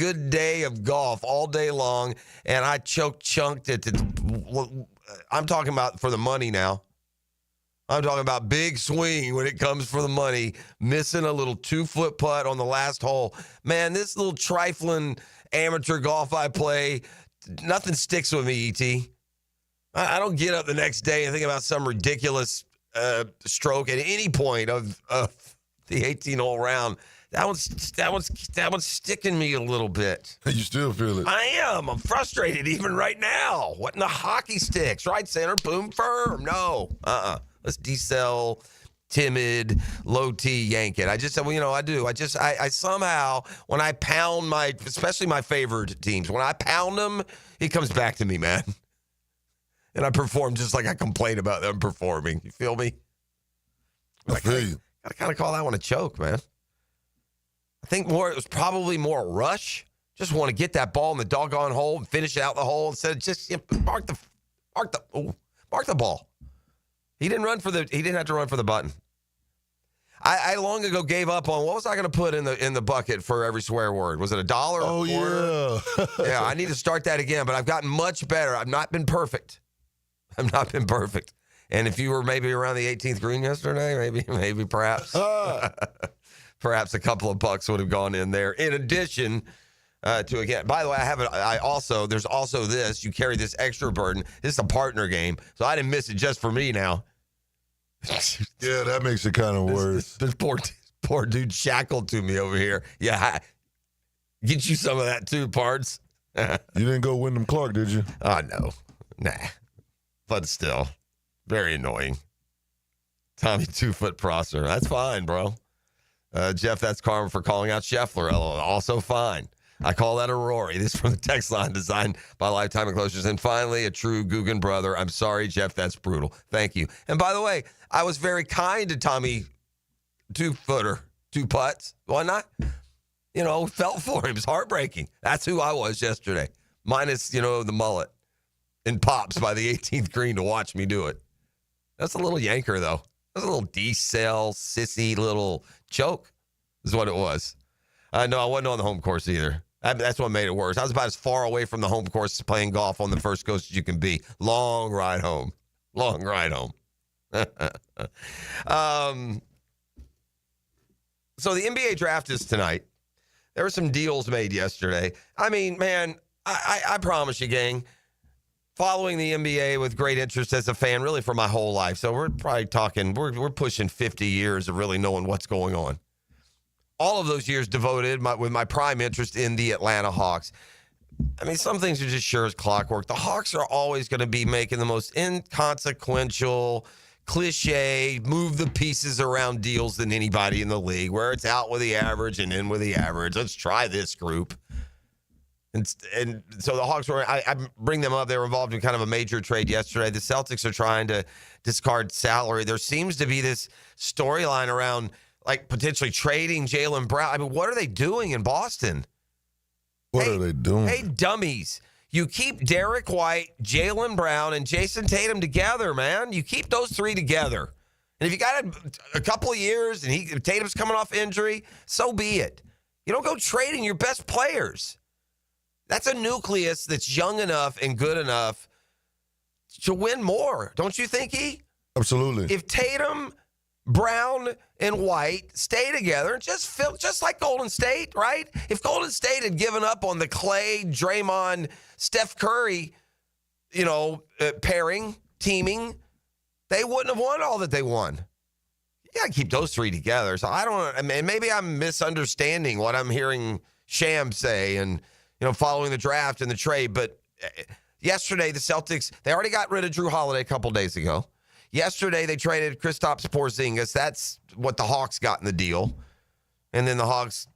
good day of golf all day long, and I chunked it. I'm talking about for the money now. I'm talking about big swing when it comes for the money, missing a little 2-foot putt on the last hole. Man, this little trifling amateur golf I play, nothing sticks with me, ET. I don't get up the next day and think about some ridiculous stroke at any point of the 18-hole round. That one's sticking me a little bit. You still feel it? I am. I'm frustrated even right now. What in the hockey sticks? Right center, boom, firm. No. Let's decel, timid, low T, yank it. I just, I do. I somehow, when I pound especially my favorite teams, when I pound them, it comes back to me, man. And I perform just like I complain about them performing. You feel me? I feel you. I kind of call that one a choke, man. I think it was probably more a rush. Just want to get that ball in the doggone hole and finish it out the hole instead of just mark the ball. He didn't have to run for the button. I long ago gave up on what was I going to put in the bucket for every swear word? Was it $1? Oh, yeah. Yeah, I need to start that again, but I've gotten much better. I've not been perfect. And if you were maybe around the 18th green yesterday, maybe perhaps perhaps a couple of bucks would have gone in there. In addition to, again, by the way, there's also this. You carry this extra burden. This is a partner game, so I didn't miss it just for me now. Yeah, that makes it kind of worse. This poor dude shackled to me over here. Yeah, get you some of that too, Pards. You didn't go Wyndham Clark, did you? Oh, no. Nah. But still, very annoying. Tommy 2-foot Prosser. That's fine, bro. Jeff, that's karma for calling out Scheffler. Also fine. I call that a Rory. This is from the text line designed by Lifetime Enclosures. And finally, a true Guggen brother. I'm sorry, Jeff, that's brutal. Thank you. And by the way, I was very kind to Tommy 2-footer, 2 putts. Why not? Felt for him. It was heartbreaking. That's who I was yesterday. Minus, the mullet and pops by the 18th green to watch me do it. That's a little yanker, though. That's a little D-cell, sissy little choke is what it was. No, I wasn't on the home course either. That's what made it worse. I was about as far away from the home course playing golf on the first coast as you can be. Long ride home. So the NBA draft is tonight. There were some deals made yesterday. I mean, man, I promise you, gang, following the NBA with great interest as a fan really for my whole life. So we're probably talking, we're pushing 50 years of really knowing what's going on. All of those years devoted with my prime interest in the Atlanta Hawks. I mean, some things are just sure as clockwork. The Hawks are always going to be making the most inconsequential, cliche, move the pieces around deals than anybody in the league, where it's out with the average and in with the average. Let's try this group. And so the Hawks were, I bring them up. They were involved in kind of a major trade yesterday. The Celtics are trying to discard salary. There seems to be this storyline around like potentially trading Jaylen Brown. I mean, what are they doing in Boston? What are they doing? Hey, dummies. You keep Derek White, Jaylen Brown, and Jason Tatum together, man. You keep those three together. And if you got a couple of years and Tatum's coming off injury, so be it. You don't go trading your best players. That's a nucleus that's young enough and good enough to win more. Don't you think, E? Absolutely. If Tatum, Brown, and White stay together, just like Golden State, right? If Golden State had given up on the Clay, Draymond, Steph Curry, pairing, teaming, they wouldn't have won all that they won. You got to keep those three together. So maybe I'm misunderstanding what I'm hearing Sham say and, following the draft and the trade. But yesterday, the Celtics, they already got rid of Drew Holiday a couple days ago. Yesterday, they traded Kristaps Porzingis. That's what the Hawks got in the deal. And then the Hawks,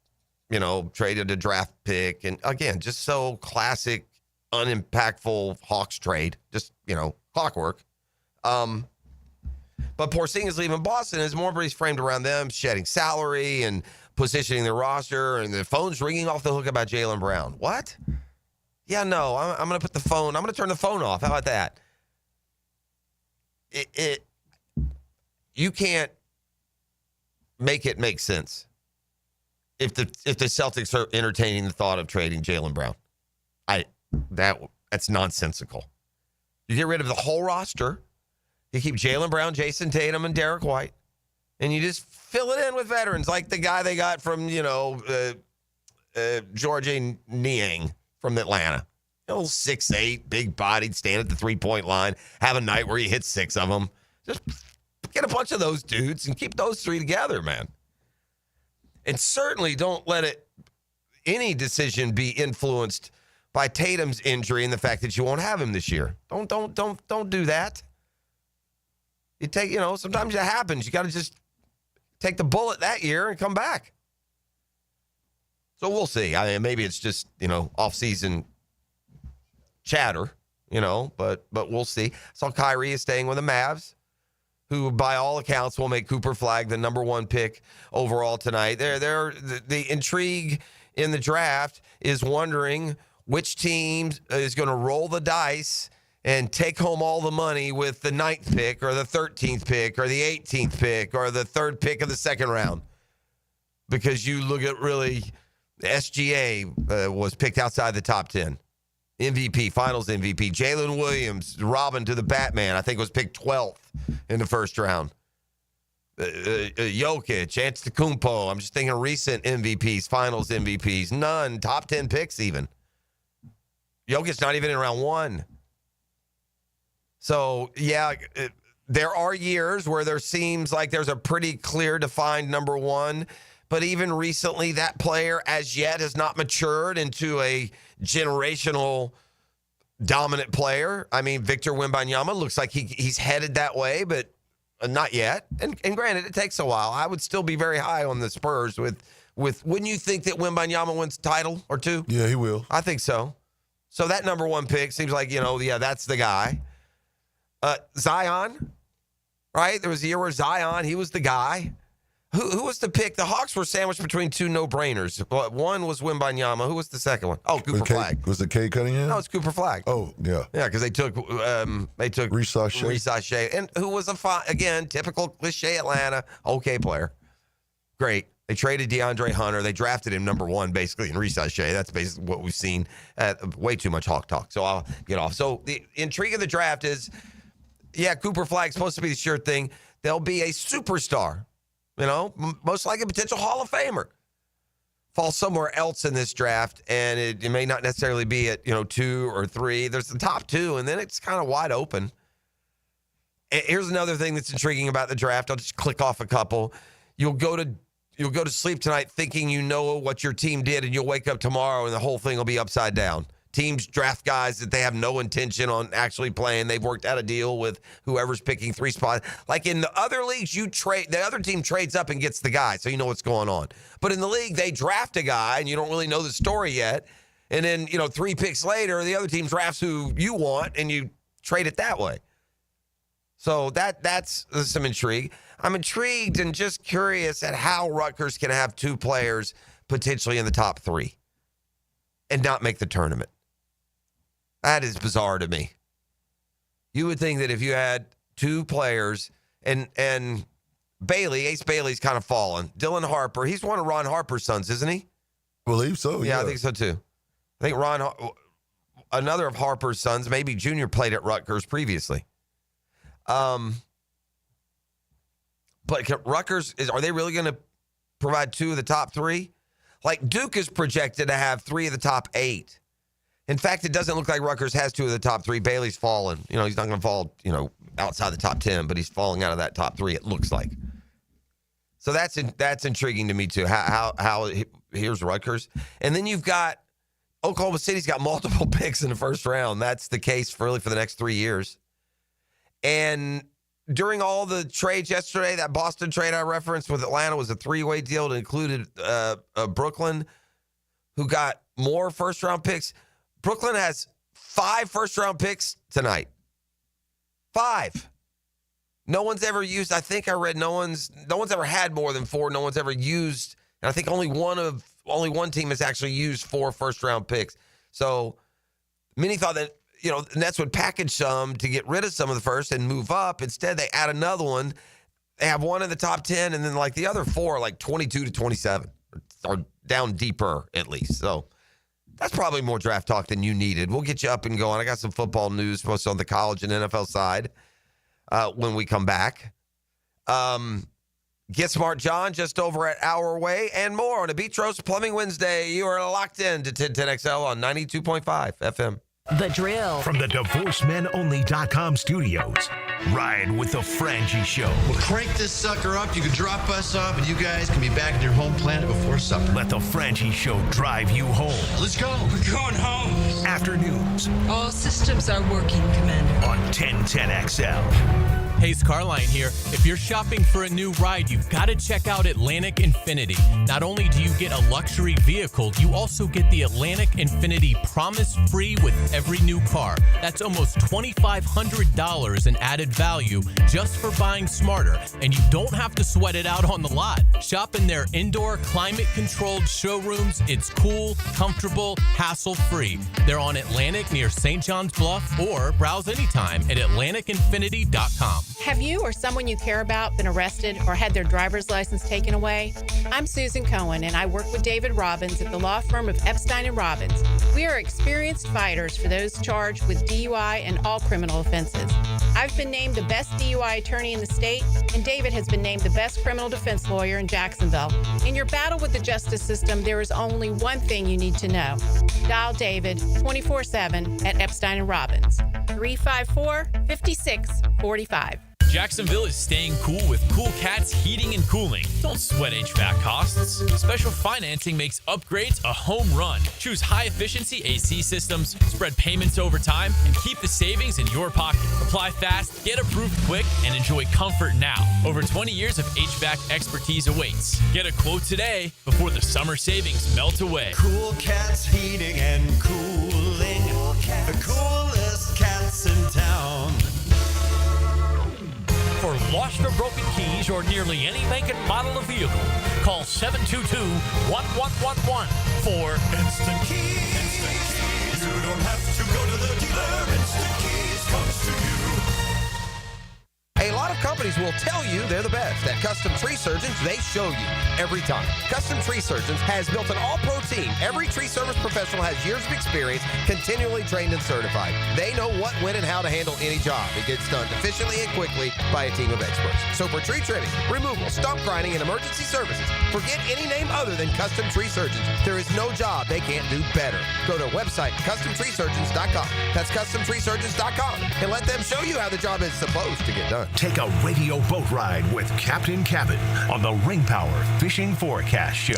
traded a draft pick. And again, just so classic, unimpactful Hawks trade. Just, clockwork. But Porzingis leaving Boston is more framed around them shedding salary and positioning their roster. And the phone's ringing off the hook about Jaylen Brown. What? Yeah, no, I'm going to turn the phone off. How about that? You can't make it make sense. if the Celtics are entertaining the thought of trading Jaylen Brown. That's nonsensical. You get rid of the whole roster. You keep Jaylen Brown, Jason Tatum, and Derek White, and you just fill it in with veterans like the guy they got from George Niang from Atlanta. 6'8", big-bodied, stand at the three-point line, have a night where he hits 6 of them. Just get a bunch of those dudes and keep those 3 together, man. And certainly don't let any decision be influenced by Tatum's injury and the fact that you won't have him this year. Don't do that. You take, sometimes it happens. You got to just take the bullet that year and come back. So we'll see. I mean, maybe it's just, off-season chatter, but we'll see. So Kyrie is staying with the Mavs, who by all accounts will make Cooper Flagg the number 1 pick overall tonight. The intrigue in the draft is wondering which team is going to roll the dice and take home all the money with the 9th pick or the 13th pick or the 18th pick or the 3rd pick of the 2nd round. Because you look at really, SGA was picked outside the top 10. MVP, finals MVP. Jalen Williams, Robin to the Batman, I think was picked 12th in the first round. Jokic, Antetokounmpo, I'm just thinking recent MVPs, finals MVPs. None, top 10 picks even. Jokic's not even in round 1. So, there are years where there seems like there's a pretty clear defined number 1. But even recently, that player as yet has not matured into a generational dominant player. I mean, Victor Wembanyama looks like he's headed that way, but not yet. And granted, it takes a while. I would still be very high on the Spurs with wouldn't you think that Wembanyama wins a title or 2? Yeah, he will. I think so. So that number 1 pick seems like, that's the guy. Zion, right? There was a year where Zion, he was the guy. Who was the pick? The Hawks were sandwiched between 2 no-brainers. One was Wembanyama. Who was the second one? Oh, Cooper Flagg. Was it Cade Cunningham? No, it's Cooper Flagg. Oh, yeah. Yeah, because they took Reese Shea, and who was again, typical cliche Atlanta, okay player. Great. They traded DeAndre Hunter. They drafted him number 1, basically, in Reese Shea. That's basically what we've seen. Way too much Hawk talk, so I'll get off. So the intrigue of the draft is, Cooper Flagg's supposed to be the sure thing. There'll be a superstar. Most likely a potential Hall of Famer. Fall somewhere else in this draft, and it may not necessarily be at, 2 or 3. There's the top 2, and then it's kind of wide open. Here's another thing that's intriguing about the draft. I'll just click off a couple. You'll go to sleep tonight thinking you know what your team did, and you'll wake up tomorrow, and the whole thing will be upside down. Teams draft guys that they have no intention on actually playing. They've worked out a deal with whoever's picking 3 spots. Like in the other leagues, the other team trades up and gets the guy, so you know what's going on. But in the league, they draft a guy, and you don't really know the story yet. And then, 3 picks later, the other team drafts who you want, and you trade it that way. So that's some intrigue. I'm intrigued and just curious at how Rutgers can have 2 players potentially in the top 3 and not make the tournament. That is bizarre to me. You would think that if you had 2 players and Ace Bailey's kind of fallen. Dylan Harper, he's one of Ron Harper's sons, isn't he? I believe so, yeah. I think so too. I think another of Harper's sons, maybe Junior, played at Rutgers previously. But Rutgers, are they really going to provide 2 of the top 3? Like Duke is projected to have 3 of the top 8. In fact, it doesn't look like Rutgers has 2 of the top 3. Bailey's fallen. He's not going to fall, outside the top 10, but he's falling out of that top 3, it looks like. So that's intriguing to me too. How here's Rutgers. And then you've got Oklahoma City's got multiple picks in the first round. That's the case for the next 3 years. And during all the trades yesterday, that Boston trade I referenced with Atlanta was a 3-way deal that included Brooklyn, who got more first-round picks. Brooklyn has 5 first-round picks tonight. 5. No one's ever used. I think I read no one's ever had more than 4. No one's ever used. And I think only one team has actually used 4 first-round picks. So many thought that the Nets would package some to get rid of some of the first and move up. Instead, they add another one. They have 1 in the top 10, and then the other 4 are 22 to 27, or down deeper at least. So that's probably more draft talk than you needed. We'll get you up and going. I got some football news, most on the college and NFL side when we come back. Get Smart John just over at our way and more on a Beach Roast Plumbing Wednesday. You are locked in to 1010XL on 92.5 FM. The Drill. From the DivorceMenOnly.com studios. Ride with the Frangie Show. We'll crank this sucker up. You can drop us off, and you guys can be back in your home planet before supper. Let the Frangie Show drive you home. Let's go. We're going home. Afternoons All systems are working, Commander. on 1010XL. Hey, Scarline here. If you're shopping for a new ride, you've got to check out Atlantic Infinity. Not only do you get a luxury vehicle, you also get the Atlantic Infinity Promise Free with every new car. That's almost $2,500 in added value just for buying smarter, and you don't have to sweat it out on the lot. Shop in their indoor, climate-controlled showrooms. It's cool, comfortable, hassle-free. They're on Atlantic near St. John's Bluff, or browse anytime at atlanticinfinity.com. Have you or someone you care about been arrested or had their driver's license taken away? I'm Susan Cohen, and I work with David Robbins at the law firm of Epstein & Robbins. We are experienced fighters for those charged with DUI and all criminal offenses. I've been named the best DUI attorney in the state, and David has been named the best criminal defense lawyer in Jacksonville. In your battle with the justice system, there is only one thing you need to know. Dial David 24/7 at Epstein & Robbins, 354-5645. Jacksonville is staying cool with Cool Cats Heating and Cooling. Don't sweat HVAC costs. Special financing makes upgrades a home run. Choose high-efficiency AC systems, spread payments over time, and keep the savings in your pocket. Apply fast, get approved quick, and enjoy comfort now. Over 20 years of HVAC expertise awaits. Get a quote today before the summer savings melt away. Cool Cats Heating and Cooling. The coolest cats in town. For lost or broken keys or nearly any make and model of vehicle, call 722-1111 for Instant Keys. Instant Keys. You don't have to go to the dealer. Instant Keys comes to you. A lot of companies will tell you they're the best. At Custom Tree Surgeons, they show you every time. Custom Tree Surgeons has built an all-pro team. Every tree service professional has years of experience, continually trained and certified. They know what, when, and how to handle any job. It gets done efficiently and quickly by a team of experts. So for tree trimming, removal, stump grinding, and emergency services, forget any name other than Custom Tree Surgeons. There is no job they can't do better. Go to website CustomTreeSurgeons.com. That's CustomTreeSurgeons.com, and let them show you how the job is supposed to get done. Take a radio boat ride with Captain Cabin on the Ring Power Fishing Forecast Show.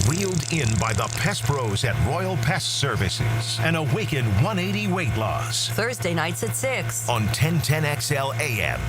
Reeled in by the Pest Pros at Royal Pest Services and awaken 180 weight loss. Thursday nights at 6. On 1010XL AM.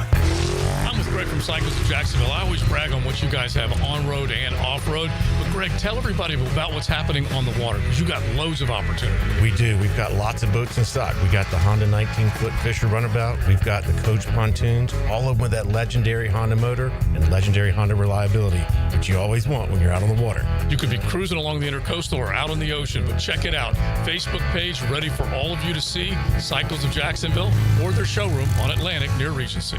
I'm with Greg from Cycles of Jacksonville. I always brag on what you guys have on-road and off-road. But Greg, tell everybody about what's happening on the water, because you got loads of opportunity. We do. We've got lots of boats in stock. We got the Honda 19-foot Fisher Runabout. We've got the Coach pontoons, all of them with that legendary Honda motor and legendary Honda reliability, which you always want when you're out on the water. You could be cruising along the Intercoastal or out on the ocean, but check it out. Facebook page ready for all of you to see, Cycles of Jacksonville, or their showroom on Atlantic near Regency.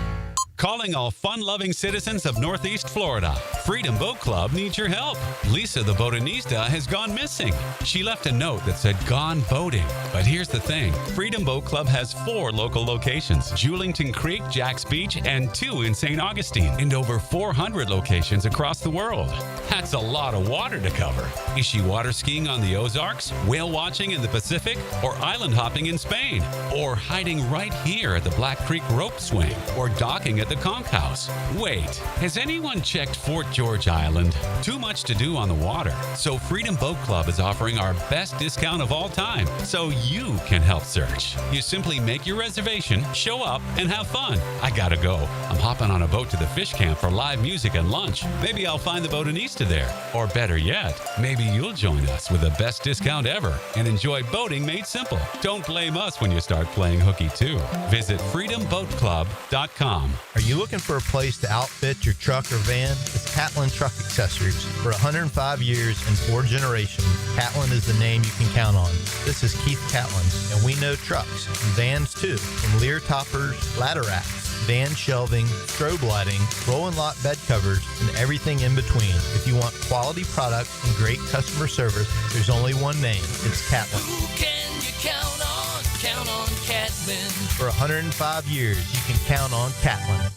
Calling all fun-loving citizens of Northeast Florida. Freedom Boat Club needs your help. Lisa the Botanista has gone missing. She left a note that said gone boating. But here's the thing. Freedom Boat Club has 4 local locations. Julington Creek, Jack's Beach, and 2 in St. Augustine. And over 400 locations across the world. That's a lot of water to cover. Is she water skiing on the Ozarks, whale watching in the Pacific, or island hopping in Spain? Or hiding right here at the Black Creek Rope Swing? Or docking at the Conch House? Wait, has anyone checked Fort George Island? Too much to do on the water. So Freedom Boat Club is offering our best discount of all time, so you can help search. You simply make your reservation, show up, and have fun. I gotta go. I'm hopping on a boat to the fish camp for live music and lunch. Maybe I'll find the Botanista there. Or better yet, maybe you'll join us with the best discount ever and enjoy boating made simple. Don't blame us when you start playing hooky too. Visit freedomboatclub.com. Are you looking for a place to outfit your truck or van? It's Catlin Truck Accessories. For 105 years and 4 generations, Catlin is the name you can count on. This is Keith Catlin, and we know trucks and vans too, from Lear toppers, ladder racks, van shelving, strobe lighting, roll and lock bed covers, and everything in between. If you want quality products and great customer service, there's only one name. It's Catlin. Who can you count on? Count on Catlin. For 105 years, you can count on Catlin.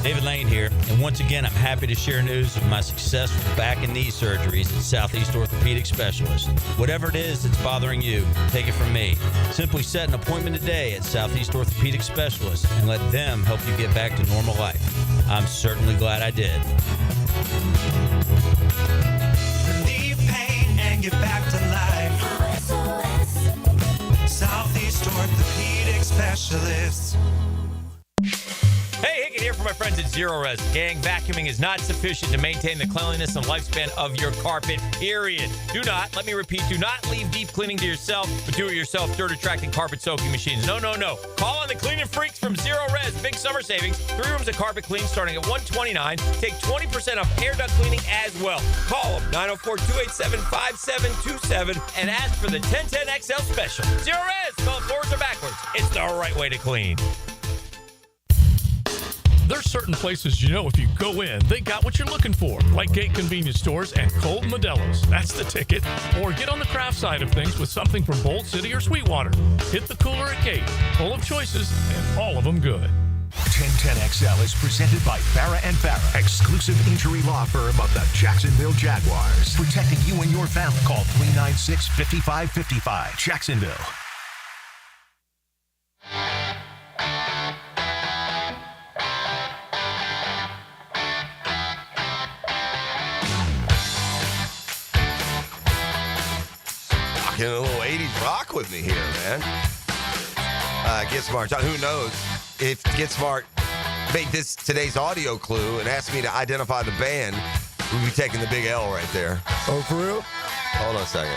David Lane here, and once again, I'm happy to share news of my successful back and knee surgeries at Southeast Orthopedic Specialist. Whatever it is that's bothering you, take it from me. Simply set an appointment today at Southeast Orthopedic Specialist and let them help you get back to normal life. I'm certainly glad I did. Relieve pain and get back to life. Southeast Orthopedic Specialists. Hey, Hickett here for my friends at Zero Res. Gang, vacuuming is not sufficient to maintain the cleanliness and lifespan of your carpet, period. Do not, let me repeat, do not leave deep cleaning to yourself, but do-it-yourself dirt-attracting carpet soaking machines. No, no, no. Call on the cleaning freaks from Zero Res. Big summer savings. 3 rooms of carpet clean starting at $129. Take 20% off air duct cleaning as well. Call them, 904-287-5727, and ask for the 1010XL special. Zero Res, spell forwards or backwards. It's the right way to clean. There's certain places if you go in, they got what you're looking for, like Gate Convenience Stores and Cold Modelo's. That's the ticket. Or get on the craft side of things with something from Bold City or Sweetwater. Hit the cooler at Gate. Full of choices, and all of them good. 1010XL is presented by Farah & Farah, exclusive injury law firm of the Jacksonville Jaguars. Protecting you and your family. Call 396-5555. Jacksonville. A little 80s rock with me here, man. Get Smart. Who knows if Get Smart made today's audio clue and asked me to identify the band, we'd be taking the big L right there. Oh, for real? Hold on a second.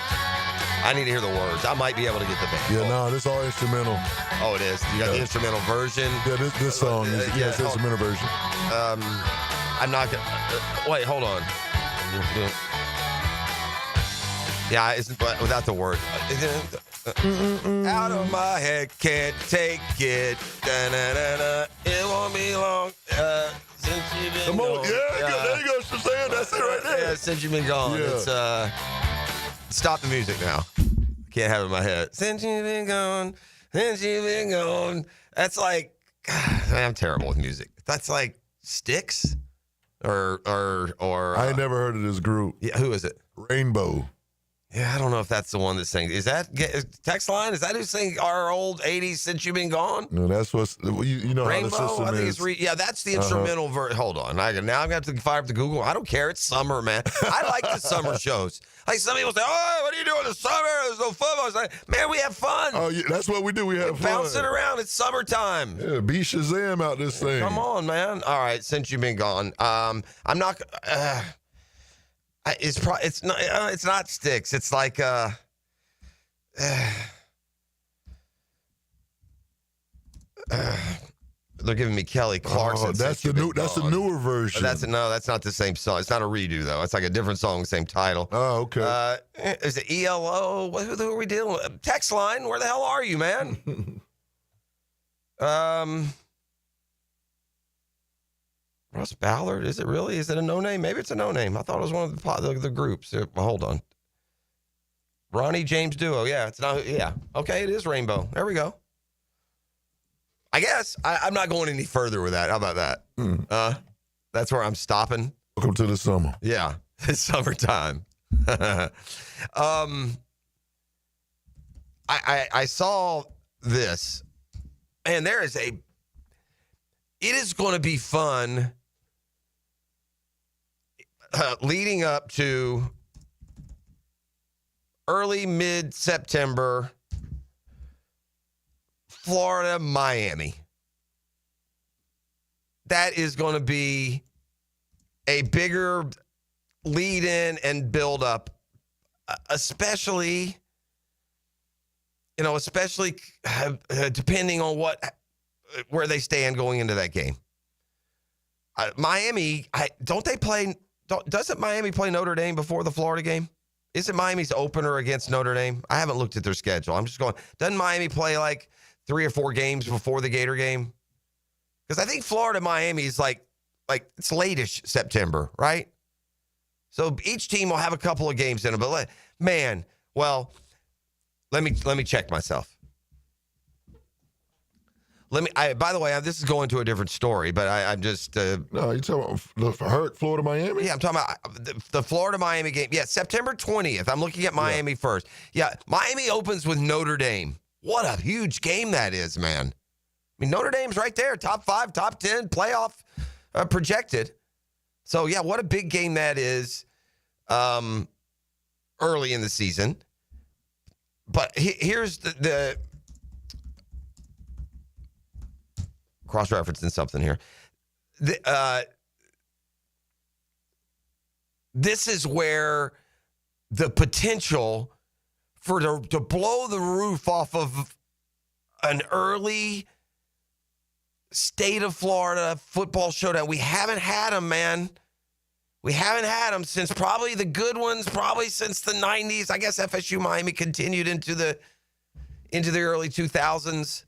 I need to hear the words. I might be able to get the band. Yeah, no, this all instrumental. Oh, it is. You got the instrumental version. Yeah, this song is it's the instrumental version. I'm not gonna wait. Hold on. Yeah, it's without the word. Out of my head, can't take it. Da-na-na-na. It won't be long since you've been Come on, gone. there you go, Shazam. That's it right there. Yeah, since you've been gone. Yeah. It's stop the music now. Can't have it in my head. Since you've been gone, since you've been gone. That's like, I'm terrible with music. That's like Styx, or. I ain't never heard of this group. Yeah, who is it? Rainbow. Yeah, I don't know if that's the one that's saying. Is that text line? Is that who's saying our old 80s since you've been gone? No, that's what's you know Rainbow, how the system I think is. it's that's the instrumental version. Hold on, now I'm gonna have to fire up the Google. I don't care. It's summer, man. I like the summer shows. Like some people say, "Oh, what are you doing in the summer? There's no football." It's like, man, we have fun. Oh, yeah, that's what we do. We have fun. Bounce it around. It's summertime. Yeah, be Shazam out this thing. Come on, man. All right, since you've been gone, I'm not. It's not Styx. It's like they're giving me Kelly Clarkson. Oh, that's the newer version. That's not the same song. It's not a redo though. It's like a different song, same title. Oh, okay. Is it ELO? Who are we dealing with? Text line. Where the hell are you, man? Russ Ballard. Is it really? Is it a no name? Maybe it's a no name. I thought it was one of the groups. Well, hold on. Ronnie James Duo. Yeah, it's not. Yeah. Okay, it is Rainbow. There we go. I guess I'm not going any further with that. How about that? That's where I'm stopping. Welcome to the summer. Yeah, it's summertime. I saw this, and it is going to be fun leading up to early mid-September, Florida, Miami. That is going to be a bigger lead in and build up, especially depending on where they stand going into that game. Miami, doesn't Miami play Notre Dame before the Florida game? Is it Miami's opener against Notre Dame? I haven't looked at their schedule. I'm just going, doesn't Miami play like 3 or 4 games before the Gator game? Because I think Florida, Miami is like it's late-ish September, right? So each team will have a couple of games in it. But let me check myself. By the way, this is going to a different story, but I'm just. No, you talking about Florida, Miami? Yeah, I'm talking about the Florida Miami game. Yeah, September 20th. I'm looking at Miami first. Yeah, Miami opens with Notre Dame. What a huge game that is, man. I mean, Notre Dame's right there, top 5, top 10, playoff projected. So, yeah, what a big game that is early in the season. But here's the cross-referencing something here. This is where the potential to blow the roof off of an early state of Florida football showdown. We haven't had them, man. We haven't had them since probably the good ones, probably since the 90s. I guess FSU Miami continued into the early 2000s.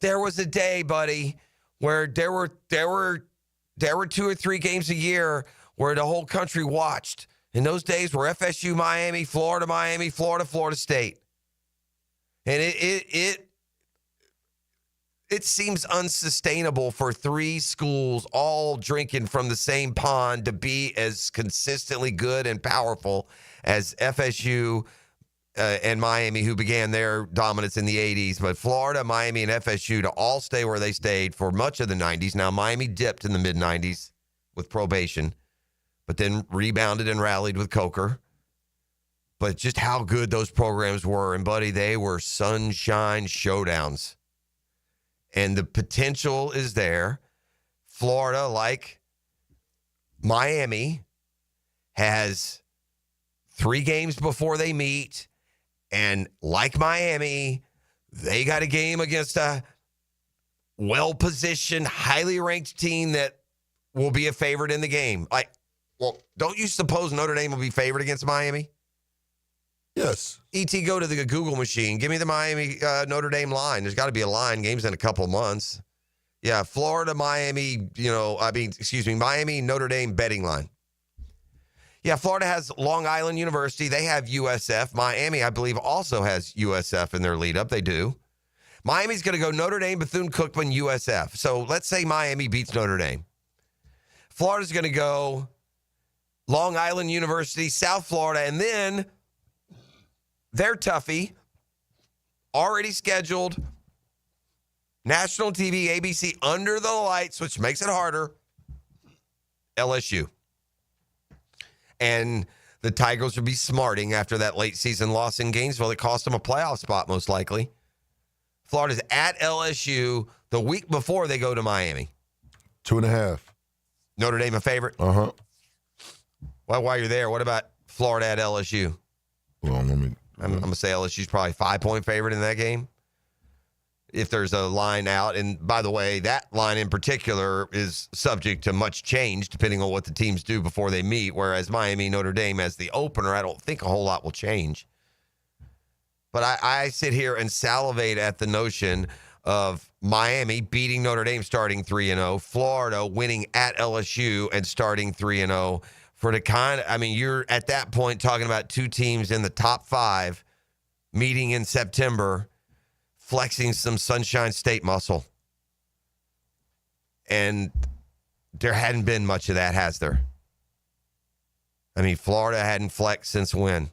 There was a day, buddy, where there were 2 or 3 games a year where the whole country watched. And those days were FSU Miami, Florida State. And it seems unsustainable for 3 schools all drinking from the same pond to be as consistently good and powerful as FSU and Miami, who began their dominance in the 80s. But Florida, Miami, and FSU to all stay where they stayed for much of the 90s. Now, Miami dipped in the mid-90s with probation, but then rebounded and rallied with Coker. But just how good those programs were. And, buddy, they were sunshine showdowns. And the potential is there. Florida, like Miami, has 3 games before they meet. And like Miami, they got a game against a well-positioned, highly ranked team that will be a favorite in the game. Don't you suppose Notre Dame will be favored against Miami? Yes. E.T., go to the Google machine. Give me the Miami Notre Dame line. There's got to be a line. Game's in a couple of months. Yeah, Florida, Miami, Miami, Notre Dame betting line. Yeah, Florida has Long Island University. They have USF. Miami, I believe, also has USF in their lead up. They do. Miami's going to go Notre Dame, Bethune-Cookman, USF. So let's say Miami beats Notre Dame. Florida's going to go Long Island University, South Florida, and then their toughie, already scheduled, national TV, ABC, under the lights, which makes it harder, LSU. And the Tigers will be smarting after that late season loss in Gainesville that cost them a playoff spot, most likely. Florida's at LSU the week before they go to Miami. 2.5. Notre Dame a favorite? Uh-huh. Well, while you're there, what about Florida at LSU? Well, I'm going to say LSU's probably 5-point favorite in that game. If there's a line out. And by the way, that line in particular is subject to much change depending on what the teams do before they meet. Whereas Miami, Notre Dame as the opener, I don't think a whole lot will change. But I sit here and salivate at the notion of Miami beating Notre Dame starting 3-0, Florida winning at LSU and starting 3-0. For the you're at that point talking about 2 teams in the top 5 meeting in September, flexing some Sunshine State muscle. And there hadn't been much of that, has there? I mean, Florida hadn't flexed since when?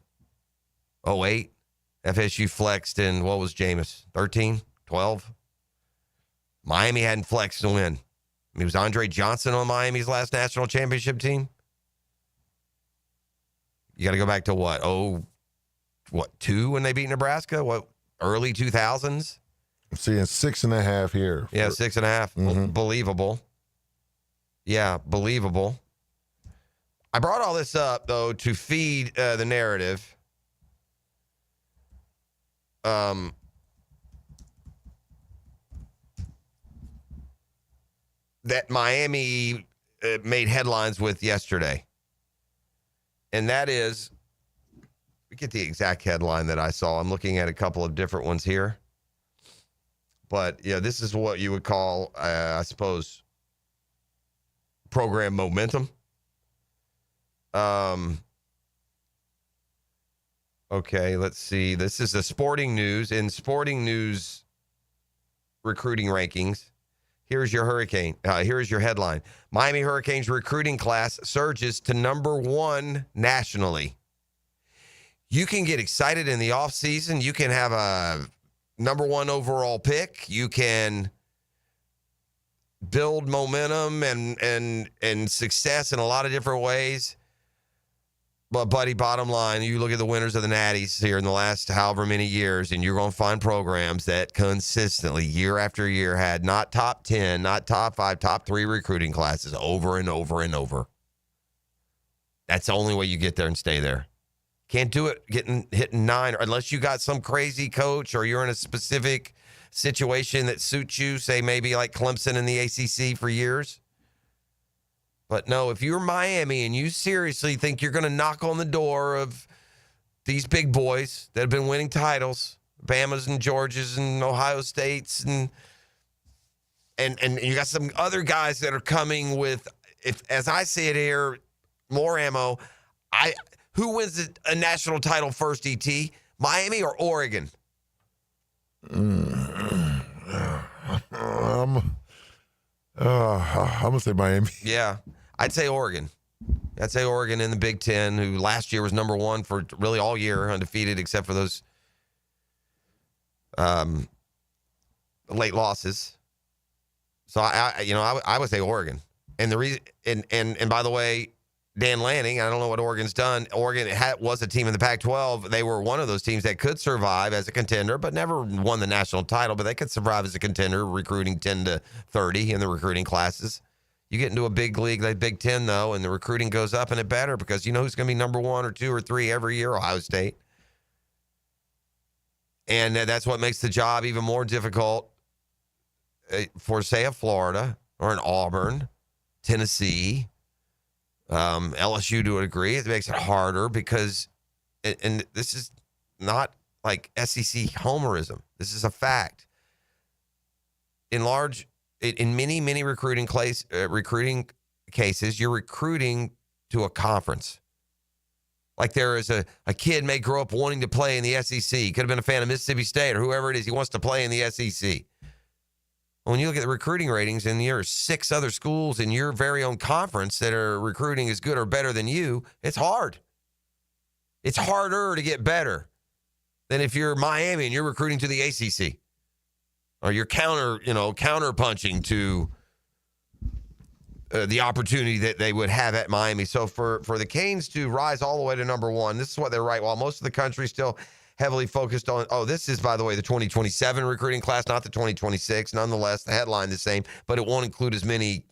08? FSU flexed in, what was Jameis? 13? 12? Miami hadn't flexed to win. I mean, was Andre Johnson on Miami's last national championship team? You got to go back to what? 2 when they beat Nebraska? What, early 2000s? I'm seeing 6.5 here. Yeah, 6.5. Mm-hmm. Believable. Yeah, believable. I brought all this up, though, to feed the narrative. That Miami made headlines with yesterday. And that is, we get the exact headline that I saw. I'm looking at a couple of different ones here. But, yeah, this is what you would call, I suppose, program momentum. Okay, let's see. This is the sporting news. In sporting news recruiting rankings, here's your here's your headline. Miami Hurricanes recruiting class surges to number 1 nationally. You can get excited in the offseason. You can have a number 1 overall pick. You can build momentum and success in a lot of different ways. But, buddy, bottom line, you look at the winners of the Natties here in the last however many years, and you're going to find programs that consistently, year after year, had not top 10, not top 5, top 3 recruiting classes over and over and over. That's the only way you get there and stay there. Can't do it hitting 9, unless you got some crazy coach or you're in a specific situation that suits you, say maybe like Clemson in the ACC for years. But no, if you're Miami and you seriously think you're going to knock on the door of these big boys that have been winning titles, Bama's and Georgia's and Ohio State's, and you got some other guys that are coming with, if as I see it here, more ammo. Who wins a national title first, ET? Miami or Oregon? I'm going to say Miami. Yeah, I'd say Oregon. I'd say Oregon in the Big Ten, who last year was number 1 for really all year, undefeated except for those late losses. So I would say Oregon. And the reason, and by the way, Dan Lanning, I don't know what Oregon's done. Oregon was a team in the Pac-12. They were one of those teams that could survive as a contender, but never won the national title. But they could survive as a contender, recruiting 10 to 30 in the recruiting classes. You get into a big league like Big Ten, though, and the recruiting goes up and it better because you know who's going to be number 1 or 2 or 3 every year? Ohio State. And that's what makes the job even more difficult for, say, a Florida or an Auburn, Tennessee, LSU to a degree. It makes it harder because, and this is not like SEC homerism. This is a fact. In many recruiting cases, you're recruiting to a conference. Like there is a kid may grow up wanting to play in the SEC. Could have been a fan of Mississippi State or whoever it is. He wants to play in the SEC. When you look at the recruiting ratings and there are 6 other schools in your very own conference that are recruiting as good or better than you, it's hard. It's harder to get better than if you're Miami and you're recruiting to the ACC. Or you're counter punching to the opportunity that they would have at Miami. So for the Canes to rise all the way to number 1, this is what they're right. While most of the country still heavily focused on, this is, by the way, the 2027 recruiting class, not the 2026. Nonetheless, the headline the same, but it won't include as many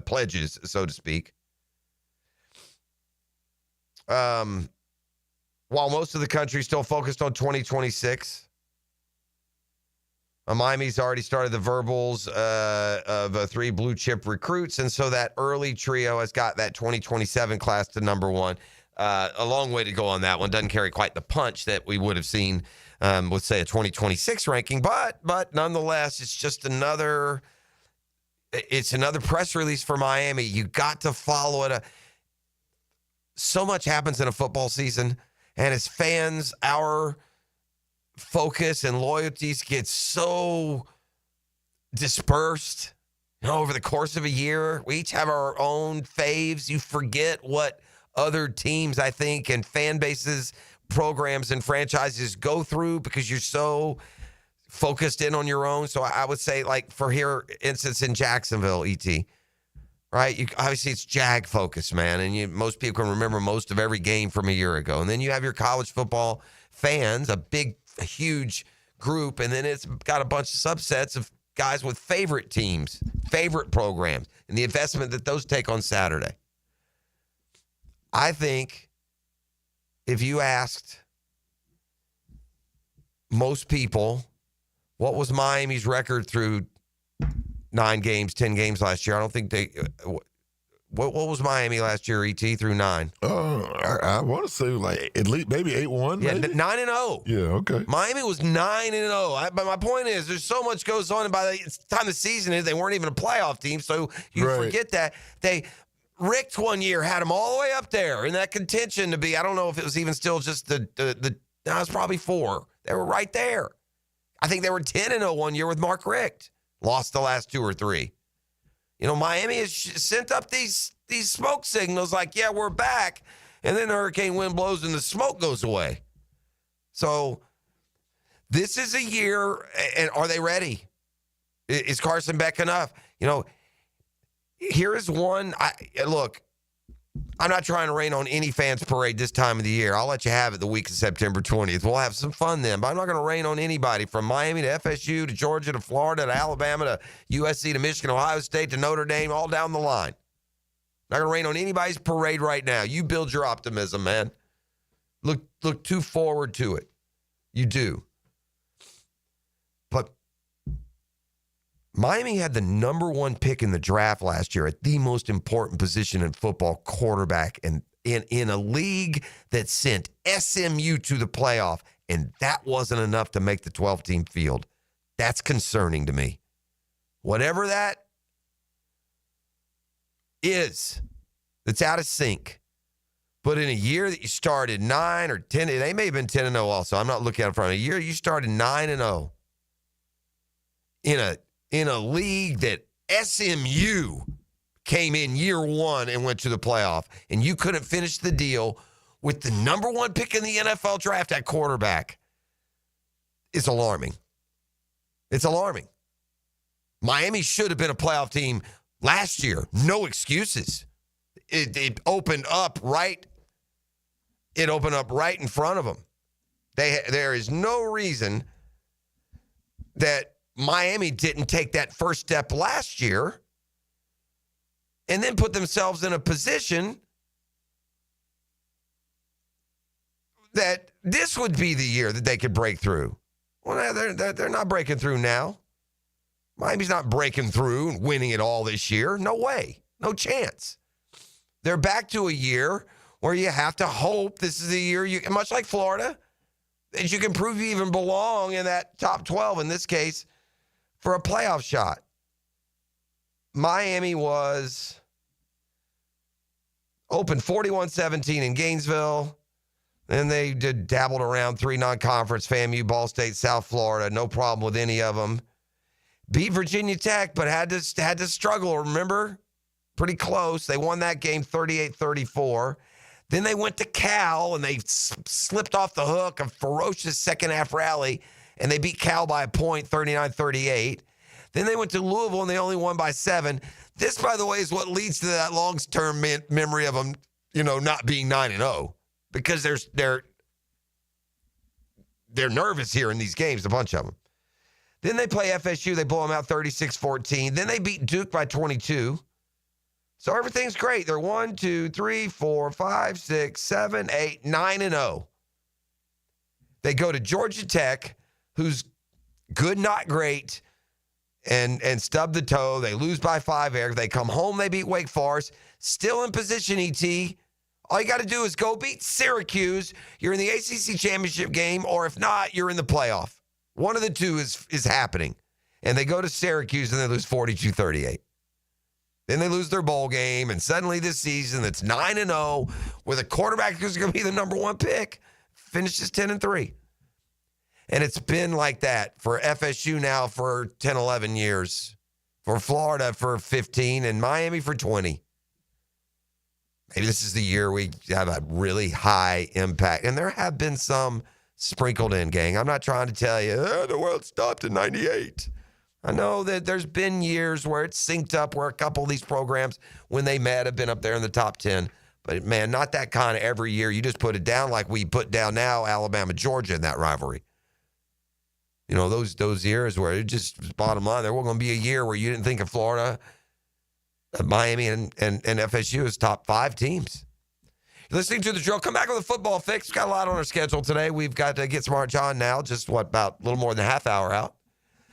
pledges, so to speak. While most of the country still focused on 2026, Miami's already started the verbals of 3 blue chip recruits, and so that early trio has got that 2027 class to number 1. A long way to go on that one. Doesn't carry quite the punch that we would have seen with, say, a 2026 ranking, but nonetheless, it's just another press release for Miami. You got to follow it. So much happens in a football season, and as fans, our focus and loyalties get so dispersed over the course of a year. We each have our own faves. You forget what other teams, I think, and fan bases, programs, and franchises go through because you're so focused in on your own. So I would say, like, for here, instance, in Jacksonville, ET, right? Obviously, it's Jag focus, man, and most people can remember most of every game from a year ago. And then you have your college football fans, a huge group, and then it's got a bunch of subsets of guys with favorite teams, favorite programs, and the investment that those take on Saturday. I think if you asked most people what was Miami's record through 9 games, 10 games last year, I don't think What was Miami last year, ET, through 9? I want to say like at least maybe 8-1. Yeah, maybe? 9-0. Yeah, okay. Miami was 9-0. But my point is, there's so much goes on, and by the time the season is, they weren't even a playoff team, so you forget that. Rick one year had them all the way up there in that contention to be, I don't know if it was even still just no, it was probably 4. They were right there. I think they were 10-0 one year with Mark Richt. Lost the last 2 or 3. Miami has sent up these smoke signals like, yeah, we're back. And then the hurricane wind blows and the smoke goes away. So this is a year, and are they ready? Is Carson Beck enough? Here is one. Look, I'm not trying to rain on any fans' parade this time of the year. I'll let you have it the week of September 20th. We'll have some fun then, but I'm not going to rain on anybody from Miami to FSU to Georgia to Florida to Alabama to USC to Michigan, Ohio State to Notre Dame, all down the line. Not going to rain on anybody's parade right now. You build your optimism, man. Look too forward to it. You do. But Miami had the number 1 pick in the draft last year at the most important position in football, quarterback, and in a league that sent SMU to the playoff, and that wasn't enough to make the 12-team field. That's concerning to me. Whatever that is, that's out of sync. But in a year that you started 9 or 10, they may have been 10-0 also. I'm not looking out in front of a year you started 9-0 in a league that SMU came in year 1 and went to the playoff, and you couldn't finish the deal with the number 1 pick in the NFL draft at quarterback. It's alarming. It's alarming. Miami should have been a playoff team last year. No excuses. It opened up right. It opened up right in front of them. There is no reason that Miami didn't take that first step last year and then put themselves in a position that this would be the year that they could break through. Well, they're not breaking through now. Miami's not breaking through and winning it all this year. No way. No chance. They're back to a year where you have to hope this is the year, much like Florida, that you can prove you even belong in that top 12, in this case, for a playoff shot. Miami was open 41-17 in Gainesville. Then they dabbled around 3 non-conference, FAMU, Ball State, South Florida. No problem with any of them. Beat Virginia Tech, but had to struggle, remember? Pretty close. They won that game 38-34. Then they went to Cal, and they slipped off the hook, a ferocious second-half rally, and they beat Cal by a point, 39-38. Then they went to Louisville, and they only won by 7. This, by the way, is what leads to that long-term memory of them, not being 9-0, because they're nervous here in these games, a bunch of them. Then they play FSU. They blow them out 36-14. Then they beat Duke by 22. So everything's great. They're 1, 2, 3, 4, 5, 6, 7, 8, 9-0. They go to Georgia Tech, who's good, not great, and stub the toe. They lose by 5 there. They come home. They beat Wake Forest. Still in position, ET. All you got to do is go beat Syracuse. You're in the ACC championship game, or if not, you're in the playoff. One of the two is happening. And they go to Syracuse, and they lose 42-38. Then they lose their bowl game, and suddenly this season that's 9-0 with a quarterback who's going to be the number 1 pick finishes 10-3. And it's been like that for FSU now for 10, 11 years, for Florida for 15, and Miami for 20. Maybe this is the year we have a really high impact. And there have been some sprinkled in, gang. I'm not trying to tell you, the world stopped in 98. I know that there's been years where it's synced up, where a couple of these programs, when they met, have been up there in the top 10. But, man, not that kind of every year. You just put it down like we put down now Alabama, Georgia in that rivalry. Those years where it just, bottom line, there wasn't going to be a year where you didn't think of Florida, Miami, and FSU as top 5 teams. You're listening to The Drill. Come back with a football fix. We've got a lot on our schedule today. We've got to get Smart John now, just about a little more than a half hour out.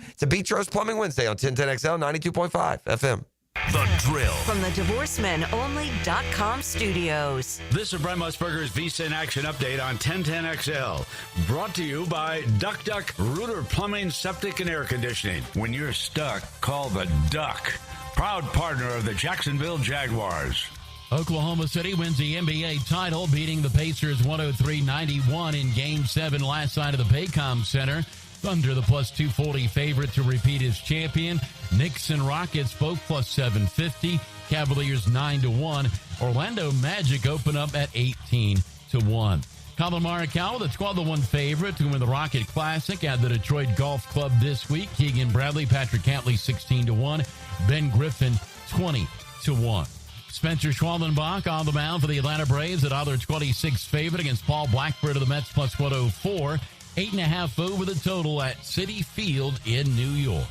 It's a Beach Rose Plumbing Wednesday on 1010XL 92.5 FM. The Drill. From the DivorceMenOnly.com studios. This is Brent Musburger's VSIN Action Update on 1010XL. Brought to you by Duck Duck Rooter Plumbing, Septic, and Air Conditioning. When you're stuck, call the Duck. Proud partner of the Jacksonville Jaguars. Oklahoma City wins the NBA title, beating the Pacers 103-91 in Game 7 last night of the Paycom Center. Thunder, the plus 240 favorite to repeat as champion. Knicks and Rockets both plus 750. Cavaliers 9-1. Orlando Magic open up at 18-1. Colin Morikawa, the 12-1 favorite to win the Rocket Classic at the Detroit Golf Club this week. Keegan Bradley, Patrick Cantley 16-1. Ben Griffin 20-1. Spencer Schwallenbach on the mound for the Atlanta Braves at other 26 favorite against Paul Blackford of the Mets plus 104. 8.5 over the total at Citi Field in New York.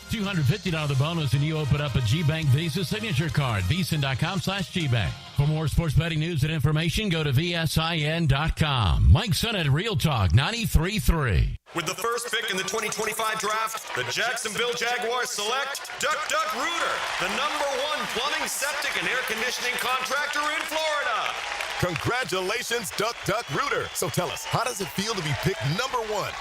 $250 bonus and you open up a GBank Visa signature card. VSIN.com/GBank. For more sports betting news and information, go to VSIN.com. Mike Sennett, Real Talk 93.3. With the first pick in the 2025 draft, the Jacksonville Jaguars select Duck Duck Rooter, the #1 plumbing, septic, and air conditioning contractor in Florida. Congratulations, Duck Duck Rooter. So tell us, how does it feel to be picked #1?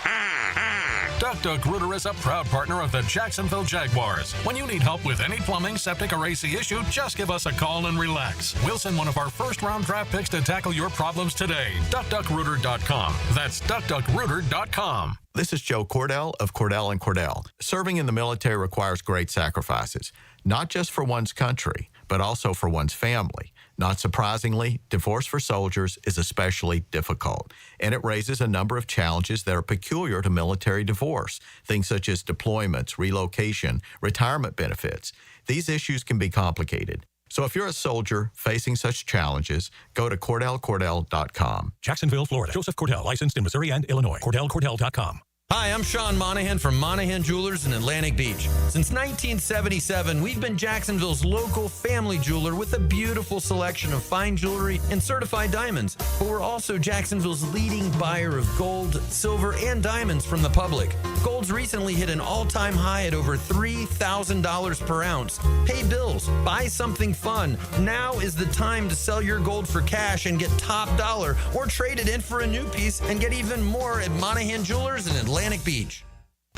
Duck Duck Rooter is a proud partner of the Jacksonville Jaguars. When you need help with any plumbing, septic, or AC issue, just give us a call and relax. We'll send one of our first-round draft picks to tackle your problems today. DuckDuckRooter.com. That's DuckDuckRooter.com. This is Joe Cordell of Cordell & Cordell. Serving in the military requires great sacrifices, not just for one's country, but also for one's family. Not surprisingly, divorce for soldiers is especially difficult, and it raises a number of challenges that are peculiar to military divorce, things such as deployments, relocation, retirement benefits. These issues can be complicated. So if you're a soldier facing such challenges, go to CordellCordell.com. Jacksonville, Florida. Joseph Cordell, licensed in Missouri and Illinois. CordellCordell.com. Hi, I'm Sean Monahan from Monahan Jewelers in Atlantic Beach. Since 1977, we've been Jacksonville's local family jeweler with a beautiful selection of fine jewelry and certified diamonds. But we're also Jacksonville's leading buyer of gold, silver, and diamonds from the public. Gold's recently hit an all-time high at over $3,000 per ounce. Pay bills, buy something fun. Now is the time to sell your gold for cash and get top dollar, or trade it in for a new piece and get even more at Monahan Jewelers in Atlantic Beach.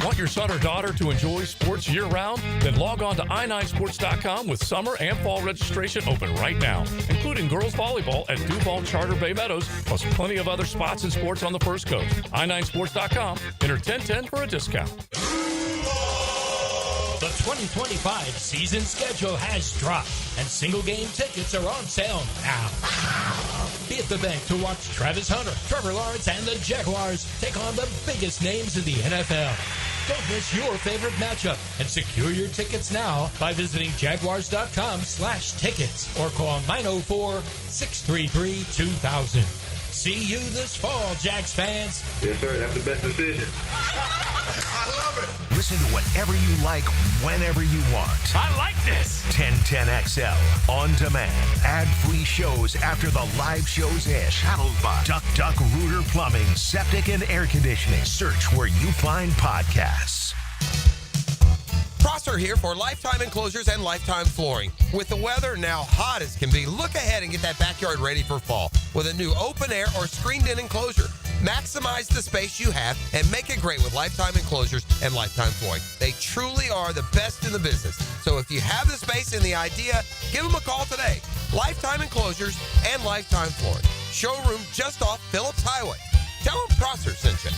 Want your son or daughter to enjoy sports year-round? Then log on to i9sports.com with summer and fall registration open right now, including girls volleyball at Duval Charter Bay Meadows, plus plenty of other spots and sports on the First Coast. i9sports.com. Enter 1010 for a discount. The 2025 season schedule has dropped, and single-game tickets are on sale now. Be at the bank to watch Travis Hunter, Trevor Lawrence, and the Jaguars take on the biggest names in the NFL. Don't miss your favorite matchup and secure your tickets now by visiting Jaguars.com/tickets or call 904-633-2000. See you this fall, Jags fans. Yes, sir. That's the best decision. I love it. Listen to whatever you like, whenever you want. I like this. 1010XL on demand. Ad-free shows after the live shows end. Channeled by Duck Duck Rooter Plumbing, Septic, and Air Conditioning. Search where you find podcasts. Prosser here for Lifetime Enclosures and Lifetime Flooring. With the weather now hot as can be, look ahead and get that backyard ready for fall with a new open air or screened-in enclosure. Maximize the space you have and make it great with Lifetime Enclosures and Lifetime Flooring. They truly are the best in the business. So if you have the space and the idea, give them a call today. Lifetime Enclosures and Lifetime Flooring. Showroom just off Phillips Highway. Tell them Prosser sent you.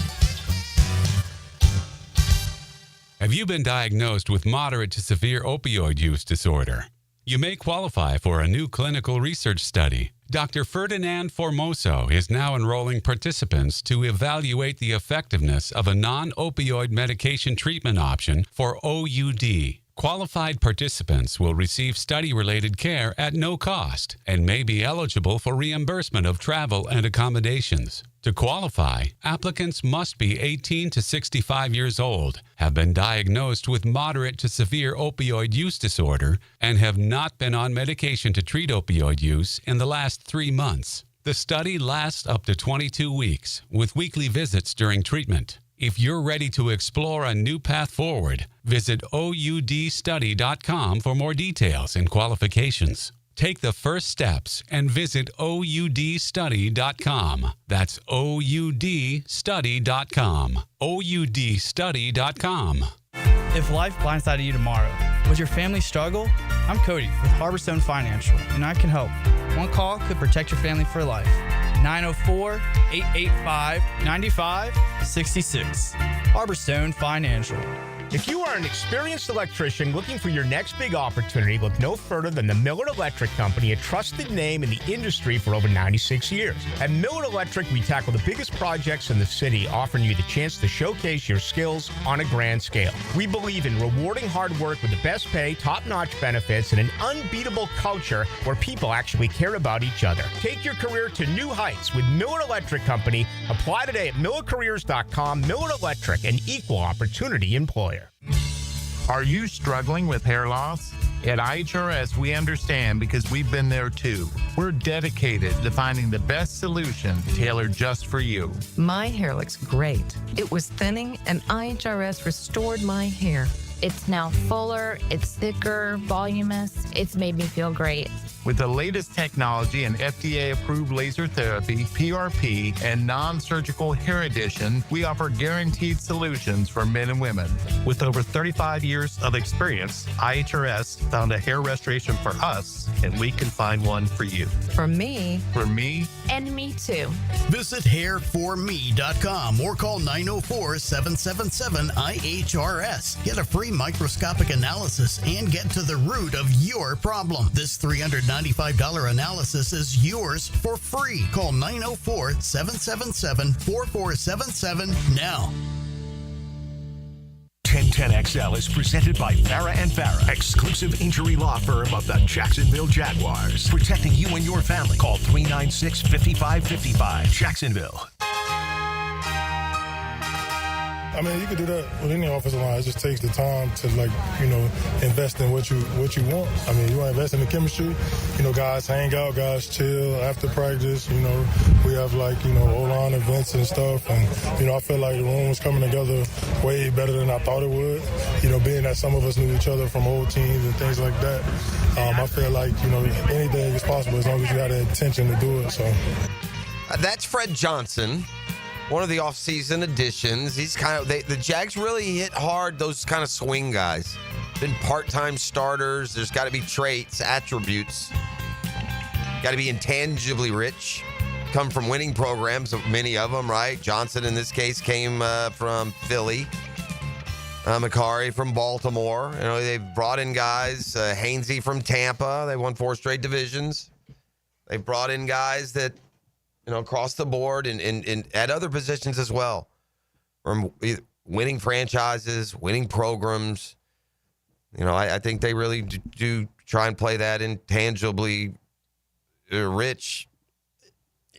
Have you been diagnosed with moderate to severe opioid use disorder? You may qualify for a new clinical research study. Dr. Ferdinand Formoso is now enrolling participants to evaluate the effectiveness of a non-opioid medication treatment option for OUD. Qualified participants will receive study-related care at no cost and may be eligible for reimbursement of travel and accommodations. To qualify, applicants must be 18 to 65 years old, have been diagnosed with moderate to severe opioid use disorder, and have not been on medication to treat opioid use in the last 3 months. The study lasts up to 22 weeks, with weekly visits during treatment. If you're ready to explore a new path forward, visit OUDstudy.com for more details and qualifications. Take the first steps and visit OUDstudy.com. That's OUDstudy.com. OUDstudy.com. If life blindsided you tomorrow, would your family struggle? I'm Cody with Harborstone Financial, and I can help. One call could protect your family for life. 904-885-9566. Harborstone Financial. If you are an experienced electrician looking for your next big opportunity, look no further than the Miller Electric Company, a trusted name in the industry for over 96 years. At Miller Electric, we tackle the biggest projects in the city, offering you the chance to showcase your skills on a grand scale. We believe in rewarding hard work with the best pay, top-notch benefits, and an unbeatable culture where people actually care about each other. Take your career to new heights with Miller Electric Company. Apply today at millercareers.com. Miller Electric, an equal opportunity employer. Are you struggling with hair loss? At IHRS, we understand because we've been there too. We're dedicated to finding the best solution tailored just for you. My hair looks great. It was thinning, and IHRS restored my hair. It's now fuller, it's thicker, voluminous. It's made me feel great. With the latest technology and FDA-approved laser therapy, PRP, and non-surgical hair addition, we offer guaranteed solutions for men and women. With over 35 years of experience, IHRS found a hair restoration for us, and we can find one for you. For me. For me. And me too. Visit hairforme.com or call 904-777-IHRS. Get a free microscopic analysis and get to the root of your problem. This $395 analysis is yours for free. Call 904-777-4477 now. 1010XL is presented by Farah and Farah, exclusive injury law firm of the Jacksonville Jaguars. Protecting you and your family. Call 396-5555. Jacksonville. I mean, you can do that with any offensive line. It just takes the time to, invest in what you want. I mean, you want to invest in the chemistry. Guys hang out, guys chill after practice. We have, O-line events and stuff. And, I feel like the room was coming together way better than I thought it would. Being that some of us knew each other from old teams and things like that. I feel like, anything is possible as long as you have the intention to do it. So That's Fred Johnson. One of the offseason additions. He's the Jags really hit hard those kind of swing guys. Been part-time starters. There's got to be traits, attributes. Got to be intangibly rich. Come from winning programs, many of them, right? Johnson, in this case, came from Philly. Macari from Baltimore. They've brought in guys. Hainsey from Tampa. They won 4 straight divisions. They've brought in guys that across the board and at other positions as well. From winning franchises, winning programs. I think they really do try and play that intangibly rich.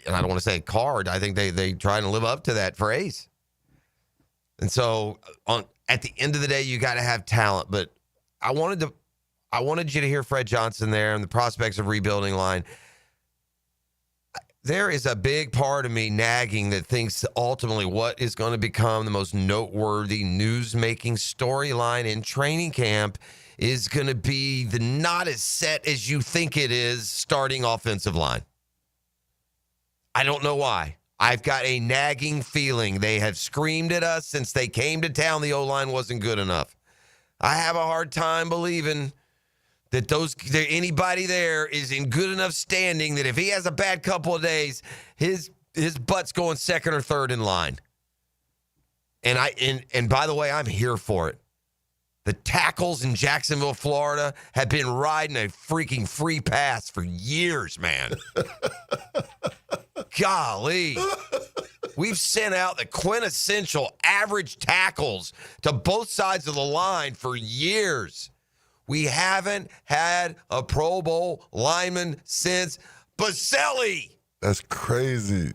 And I don't want to say card. I think they try and live up to that phrase. And so at the end of the day, you got to have talent. But I wanted you to hear Fred Johnson there and the prospects of rebuilding line. There is a big part of me nagging that thinks ultimately what is going to become the most noteworthy news-making storyline in training camp is going to be the not as set as you think it is starting offensive line. I don't know why. I've got a nagging feeling. They have screamed at us since they came to town the O-line wasn't good enough. I have a hard time believing that anybody there is in good enough standing that if he has a bad couple of days, his butt's going second or third in line. And by the way, I'm here for it. The tackles in Jacksonville, Florida have been riding a freaking free pass for years, man. Golly. We've sent out the quintessential average tackles to both sides of the line for years. We haven't had a Pro Bowl lineman since Baselli. That's crazy.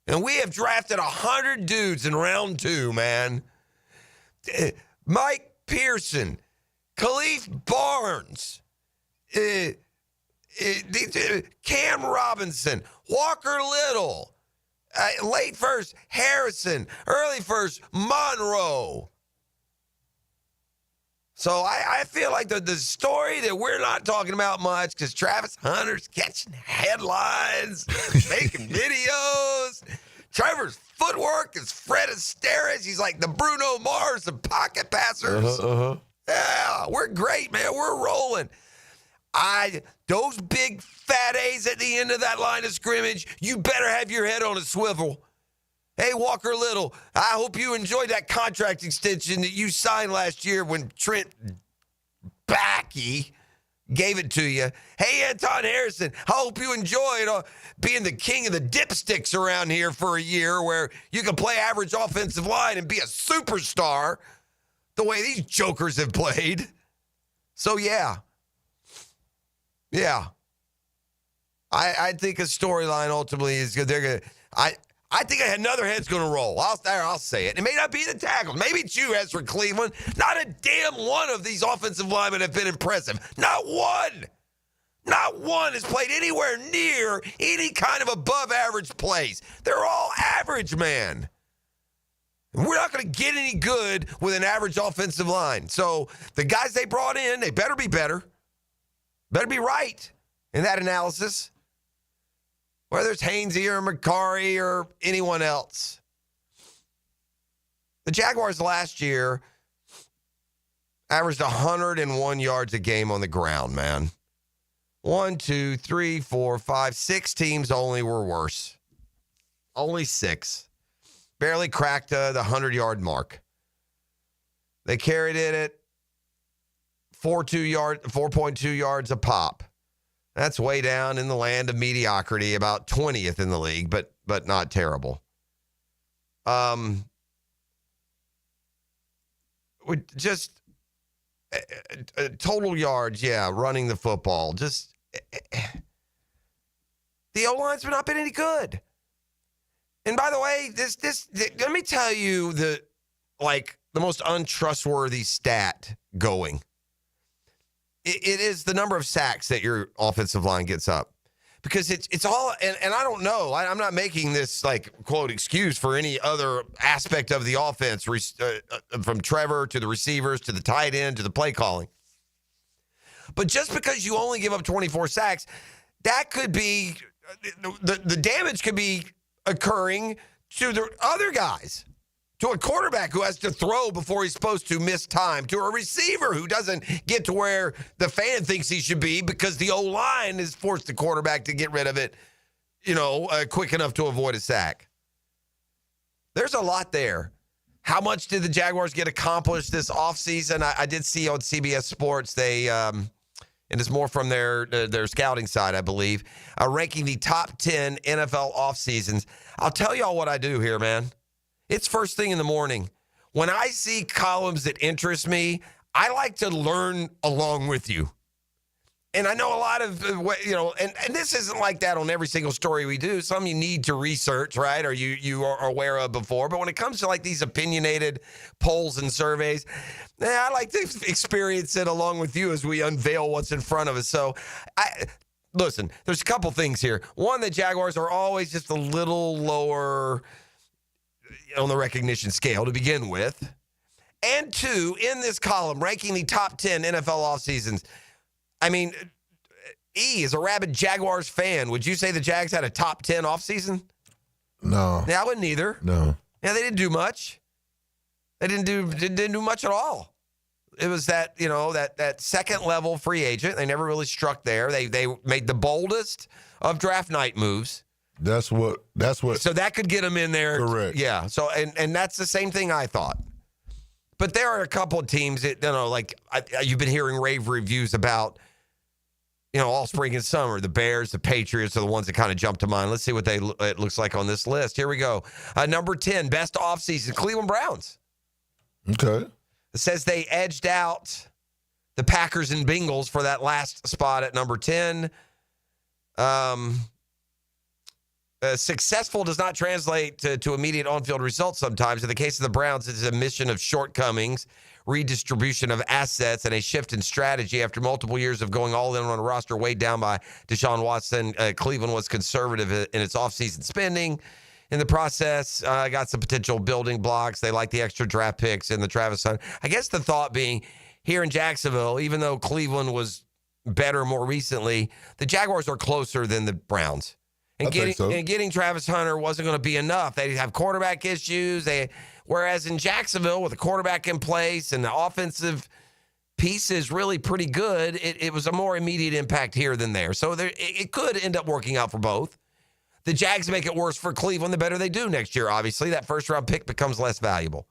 And we have drafted 100 dudes in round 2, man. Mike Pearson, Khalif Barnes, Cam Robinson, Walker Little, Late first, Harrison. Early first, Monroe. So I feel like the story that we're not talking about much because Travis Hunter's catching headlines, making videos. Trevor's footwork is Fred Astaire. He's like the Bruno Mars of pocket passers. Yeah, we're great, man. We're rolling. Those big fat A's at the end of that line of scrimmage, you better have your head on a swivel. Hey, Walker Little, I hope you enjoyed that contract extension that you signed last year when Trent Backey gave it to you. Hey, Anton Harrison, I hope you enjoyed being the king of the dipsticks around here for a year where you can play average offensive line and be a superstar the way these jokers have played. So, yeah. I think a storyline ultimately is good. They're going to I think another head's going to roll. I'll say it. It may not be the tackles. Maybe it's you, Ezra Cleveland. Not a damn one of these offensive linemen have been impressive. Not one. Not one has played anywhere near any kind of above average plays. They're all average, man. We're not going to get any good with an average offensive line. So the guys they brought in, they better be better. Better be right in that analysis. Whether it's Hainsey or McCarry or anyone else. The Jaguars last year averaged 101 yards a game on the ground, man. 1, 2, 3, 4, 5, 6 teams only were worse. Only 6. Barely cracked the 100-yard mark. They carried it at 4.2 yards a pop. That's way down in the land of mediocrity, about 20th in the league, but not terrible. Just total yards, running the football. Just the O-line's have not been any good. And by the way, this let me tell you the most untrustworthy stat going. It is the number of sacks that your offensive line gets up. Because it's all, and I don't know, I'm not making this, quote, excuse for any other aspect of the offense, from Trevor to the receivers to the tight end to the play calling. But just because you only give up 24 sacks, that could be, the damage could be occurring to the other guys. To a quarterback who has to throw before he's supposed to miss time. To a receiver who doesn't get to where the fan thinks he should be because the O-line has forced the quarterback to get rid of it, quick enough to avoid a sack. There's a lot there. How much did the Jaguars get accomplished this offseason? I did see on CBS Sports, they, and it's more from their scouting side, I believe, ranking the top 10 NFL offseasons. I'll tell y'all what I do here, man. It's first thing in the morning. When I see columns that interest me, I like to learn along with you. And I know a lot of, and this isn't like that on every single story we do. Some you need to research, right, or you are aware of before. But when it comes to these opinionated polls and surveys, I like to experience it along with you as we unveil what's in front of us. So, listen, there's a couple things here. One, the Jaguars are always just a little lower on the recognition scale to begin with. And 2, in this column, ranking the top 10 NFL offseasons, I mean, E, as a rabid Jaguars fan, would you say the Jags had a top 10 offseason? No. Yeah, I wouldn't either. No. Yeah, they didn't do much. They didn't do much at all. It was that, that second level free agent. They never really struck there. They made the boldest of draft night moves. That's what. So that could get them in there. Correct. Yeah. So and that's the same thing I thought. But there are a couple of teams that you've been hearing rave reviews about. All spring and summer. The Bears, the Patriots are the ones that kind of jump to mind. Let's see what it looks like on this list. Here we go. Number 10, best offseason, Cleveland Browns. Okay. It says they edged out the Packers and Bengals for that last spot at number 10. Successful does not translate to immediate on-field results sometimes. In the case of the Browns, it's a mission of shortcomings, redistribution of assets, and a shift in strategy. After multiple years of going all in on a roster weighed down by Deshaun Watson, Cleveland was conservative in its offseason spending. in the process, got some potential building blocks. They like the extra draft picks in the Travis Hunter. I guess the thought being here in Jacksonville, even though Cleveland was better more recently, the Jaguars are closer than the Browns. And getting Travis Hunter wasn't going to be enough. They have quarterback issues. Whereas in Jacksonville, with a quarterback in place and the offensive piece is really pretty good, it was a more immediate impact here than there. So it could end up working out for both. The Jags make it worse for Cleveland the better they do next year, obviously. That first-round pick becomes less valuable.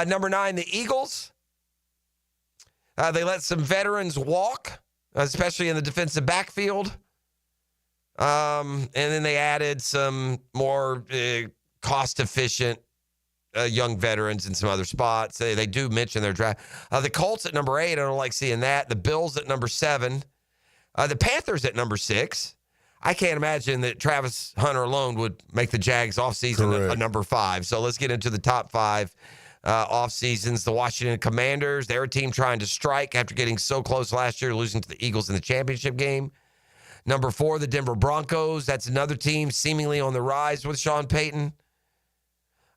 Number 9, the Eagles. They let some veterans walk, especially in the defensive backfield. And then they added some more cost-efficient young veterans in some other spots. They do mention their draft. The Colts at number 8, I don't like seeing that. The Bills at number 7. The Panthers at number 6. I can't imagine that Travis Hunter alone would make the Jags offseason a number 5. So let's get into the top 5 offseasons. The Washington Commanders, they're a team trying to strike after getting so close last year, losing to the Eagles in the championship game. Number 4, the Denver Broncos. That's another team seemingly on the rise with Sean Payton.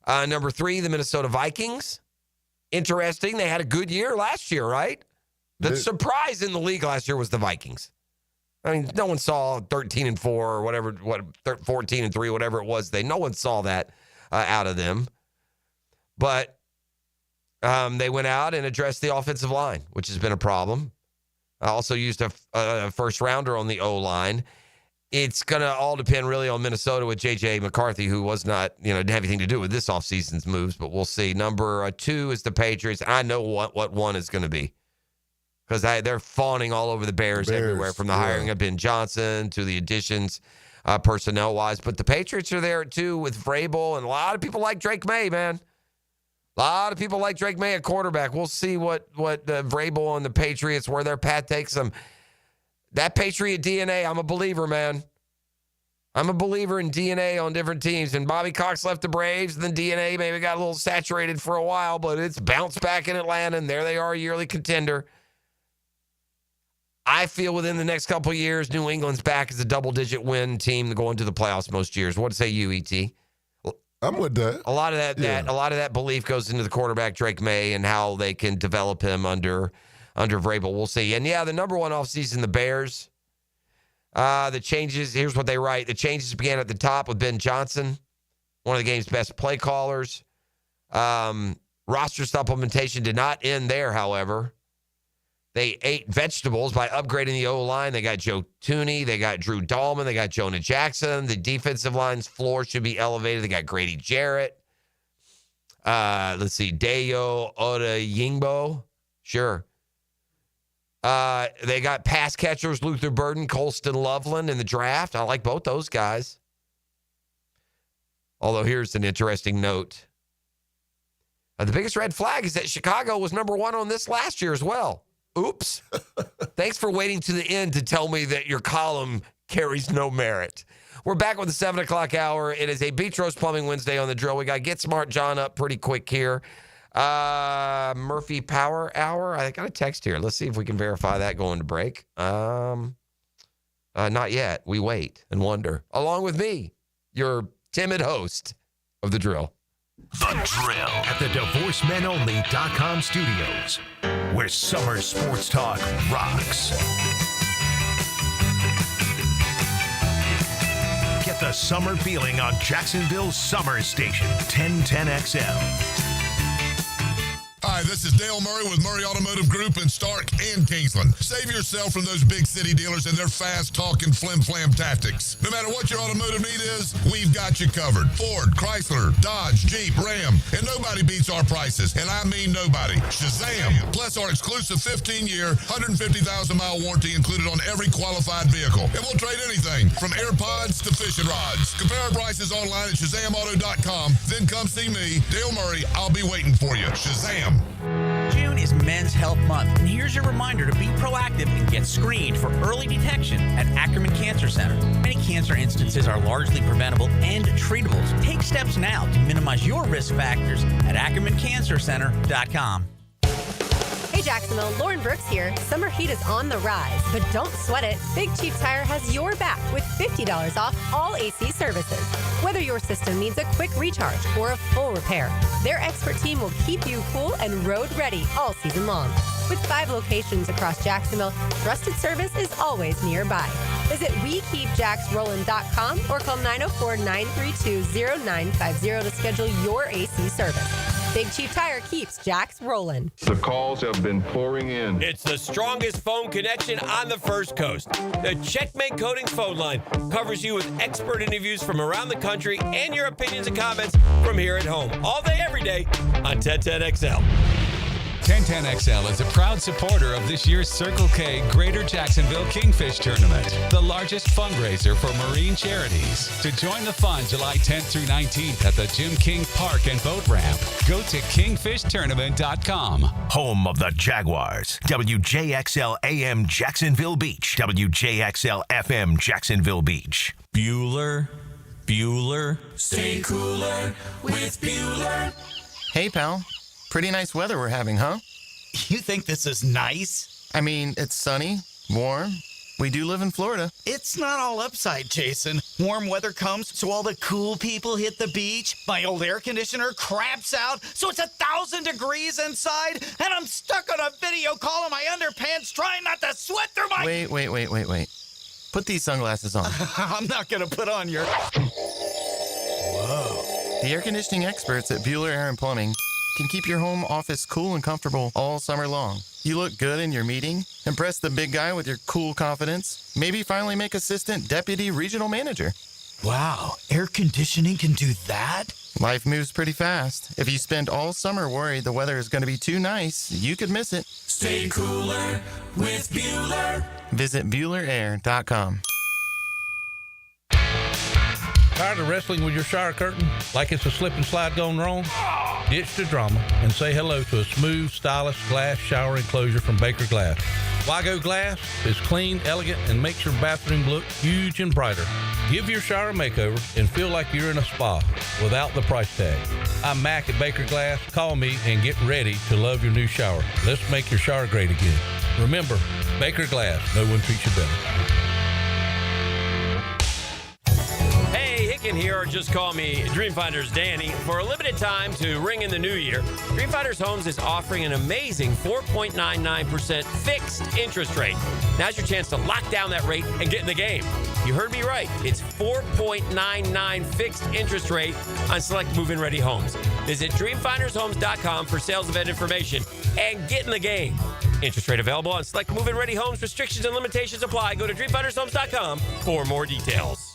Number 3, the Minnesota Vikings. Interesting. They had a good year last year, right? The surprise in the league last year was the Vikings. I mean, no one saw 13-4 or whatever, 14-3, whatever it was. No one saw that out of them. But they went out and addressed the offensive line, which has been a problem. I also used a first-rounder on the O-line. It's going to all depend really on Minnesota with J.J. McCarthy, who was not, didn't have anything to do with this offseason's moves, but we'll see. Number 2 is the Patriots. I know what 1 is going to be because they're fawning all over the Bears everywhere, from the hiring of Ben Johnson to the additions personnel-wise. But the Patriots are there, too, with Vrabel, and a lot of people like Drake May, man. A lot of people like Drake May at quarterback. We'll see what Vrabel and the Patriots, where their path takes them. That Patriot DNA, I'm a believer, man. I'm a believer in DNA on different teams. And Bobby Cox left the Braves, and then DNA maybe got a little saturated for a while, but it's bounced back in Atlanta, and there they are, a yearly contender. I feel within the next couple of years, New England's back as a double-digit win team to go into the playoffs most years. What say you, E.T.? I'm with that. A lot of that belief goes into the quarterback Drake May and how they can develop him under Vrabel. We'll see. And the number 1 offseason, the Bears. The changes, here's what they write. The changes began at the top with Ben Johnson, one of the game's best play callers. Roster supplementation did not end there, however. They ate vegetables by upgrading the O-line. They got Joe Thuney. They got Drew Dahlman. They got Jonah Jackson. The defensive line's floor should be elevated. They got Grady Jarrett. Let's see. Dayo Odeyingbo. Sure. They got pass catchers Luther Burden, Colston Loveland in the draft. I like both those guys. Although here's an interesting note. The biggest red flag is that Chicago was number 1 on this last year as well. Oops. Thanks for waiting to the end to tell me that your column carries no merit. We're back with the 7 o'clock hour. It is a Beach Roast Plumbing Wednesday on the drill. We got Get Smart John up pretty quick here. Murphy Power Hour. I got a text here. Let's see if we can verify that going to break. Not yet. We wait and wonder. Along with me, your timid host of the drill. The Drill at the DivorceMenOnly.com studios, where summer sports talk rocks. Get the summer feeling on Jacksonville's summer station, 1010XL. Hi, this is Dale Murray with Murray Automotive Group in Stark and Kingsland. Save yourself from those big city dealers and their fast-talking flim-flam tactics. No matter what your automotive need is, we've got you covered. Ford, Chrysler, Dodge, Jeep, Ram, and nobody beats our prices, and I mean nobody. Shazam! Plus our exclusive 15-year, 150,000-mile warranty included on every qualified vehicle. And we'll trade anything from AirPods to fishing rods. Compare our prices online at ShazamAuto.com. Then come see me, Dale Murray. I'll be waiting for you. Shazam! June is Men's Health Month, and here's your reminder to be proactive and get screened for early detection at Ackerman Cancer Center. Many cancer instances are largely preventable and treatable. So take steps now to minimize your risk factors at AckermanCancerCenter.com. Hey, Jacksonville, Lauren Brooks here. Summer heat is on the rise, but don't sweat it. Big Chief Tire has your back with $50 off all AC services. Whether your system needs a quick recharge or a full repair, their expert team will keep you cool and road ready all season long. With 5 locations across Jacksonville, trusted service is always nearby. Visit WeKeepJacksRollin.com or call 904-932-0950 to schedule your AC service. Big Chief Tire keeps Jacks rolling. The calls have been pouring in. It's the strongest phone connection on the First Coast. The Checkmate Coatings phone line covers you with expert interviews from around the country and your opinions and comments from here at home. All day, every day on 1010XL. 1010XL is a proud supporter of this year's Circle K Greater Jacksonville Kingfish Tournament, the largest fundraiser for marine charities. To join the fun July 10th through 19th at the Jim King Park and Boat Ramp, go to kingfishtournament.com. Home of the Jaguars. WJXL AM Jacksonville Beach. WJXL FM Jacksonville Beach. Bueller. Stay cooler with Bueller. Hey, pal. Pretty nice weather we're having, huh? You think this is nice? I mean, it's sunny, warm. We do live in Florida. It's not all upside, Jason. Warm weather comes, so all the cool people hit the beach. My old air conditioner craps out, so it's 1,000 degrees inside, and I'm stuck on a video call in my underpants trying not to sweat through my... Wait. Put these sunglasses on. I'm not gonna put on your... Whoa. The air conditioning experts at Bueller Air & Plumbing can keep your home office cool and comfortable all summer long. You look good in your meeting, impress the big guy with your cool confidence, maybe finally make assistant deputy regional manager. Wow, air conditioning can do that? Life moves pretty fast. If you spend all summer worried the weather is going to be too nice, you could miss it. Stay cooler with Bueller. Visit BuellerAir.com. Tired of wrestling with your shower curtain like it's a slip and slide gone wrong? Ditch the drama and say hello to a smooth, stylish glass shower enclosure from Baker Glass. Wago Glass is clean, elegant, and makes your bathroom look huge and brighter. Give your shower a makeover and feel like you're in a spa without the price tag. I'm Mac at Baker Glass. Call me and get ready to love your new shower. Let's make your shower great again. Remember, Baker Glass. No one treats you better. In here, or just call me Dreamfinders Danny. For a limited time to ring in the new year, Dreamfinders Homes is offering an amazing 4.99% fixed interest rate. Now's your chance to lock down that rate and get in the game. You heard me right. It's 4.99 fixed interest rate on select move-in ready homes. Visit dreamfindershomes.com for sales event information and get in the game. Interest rate available on select move-in ready homes. Restrictions and limitations apply. Go to dreamfindershomes.com for more details.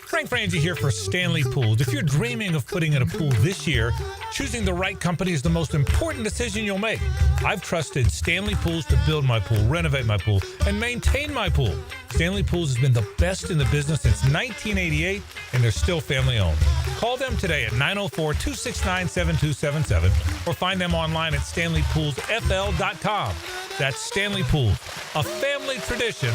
Frank Frangie here for Stanley Pools. If you're dreaming of putting in a pool this year, choosing the right company is the most important decision you'll make. I've trusted Stanley Pools to build my pool, renovate my pool, and maintain my pool. Stanley Pools has been the best in the business since 1988, and they're still family owned. Call them today at 904-269-7277 or find them online at StanleyPoolsFL.com. That's Stanley Pools, a family tradition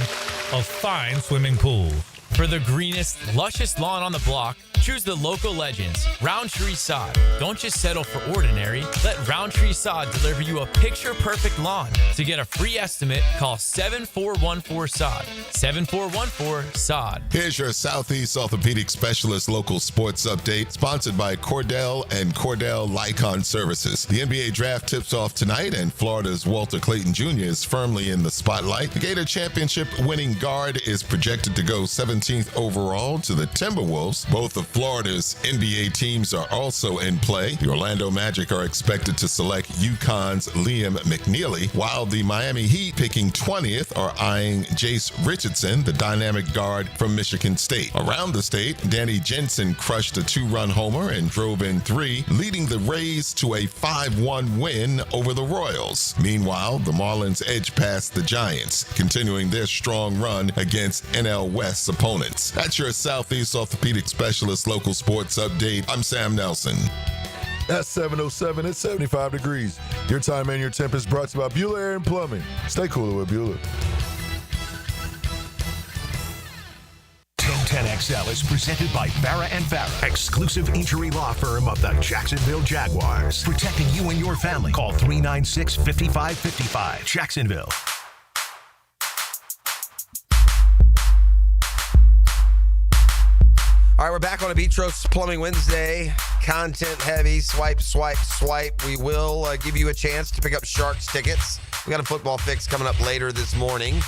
of fine swimming pools. For the greenest, luscious lawn on the block, choose the local legends, Roundtree Sod. Don't just settle for ordinary. Let Roundtree Sod deliver you a picture-perfect lawn. To get a free estimate, call 7414-SOD. 7414-SOD. Here's your Southeast Orthopedic Specialist local sports update, sponsored by Cordell and Cordell Lycon Services. The NBA draft tips off tonight, and Florida's Walter Clayton Jr. is firmly in the spotlight. The Gator Championship winning guard is projected to go 17th overall to the Timberwolves. Both of Florida's NBA teams are also in play. The Orlando Magic are expected to select UConn's Liam McNeely, while the Miami Heat, picking 20th, are eyeing Jace Richardson, the dynamic guard from Michigan State. Around the state, Danny Jensen crushed a 2-run homer and drove in 3, leading the Rays to a 5-1 win over the Royals. Meanwhile, the Marlins edged past the Giants, continuing their strong run against NL West's opponents. That's your Southeast Orthopedic Specialist local sports update. I'm Sam Nelson. That's 7:07. It's 75 degrees. Your time and your temp is brought to you by Bueller Air & Plumbing. Stay cooler with Bueller. 1010XL Carousel is presented by Farah and Farah, exclusive injury law firm of the Jacksonville Jaguars. Protecting you and your family. Call 396-5555. Jacksonville. All right, we're back on a Beach Roast Plumbing Wednesday. Content heavy. Swipe, swipe, swipe. We will give you a chance to pick up Sharks tickets. We got a football fix coming up later this morning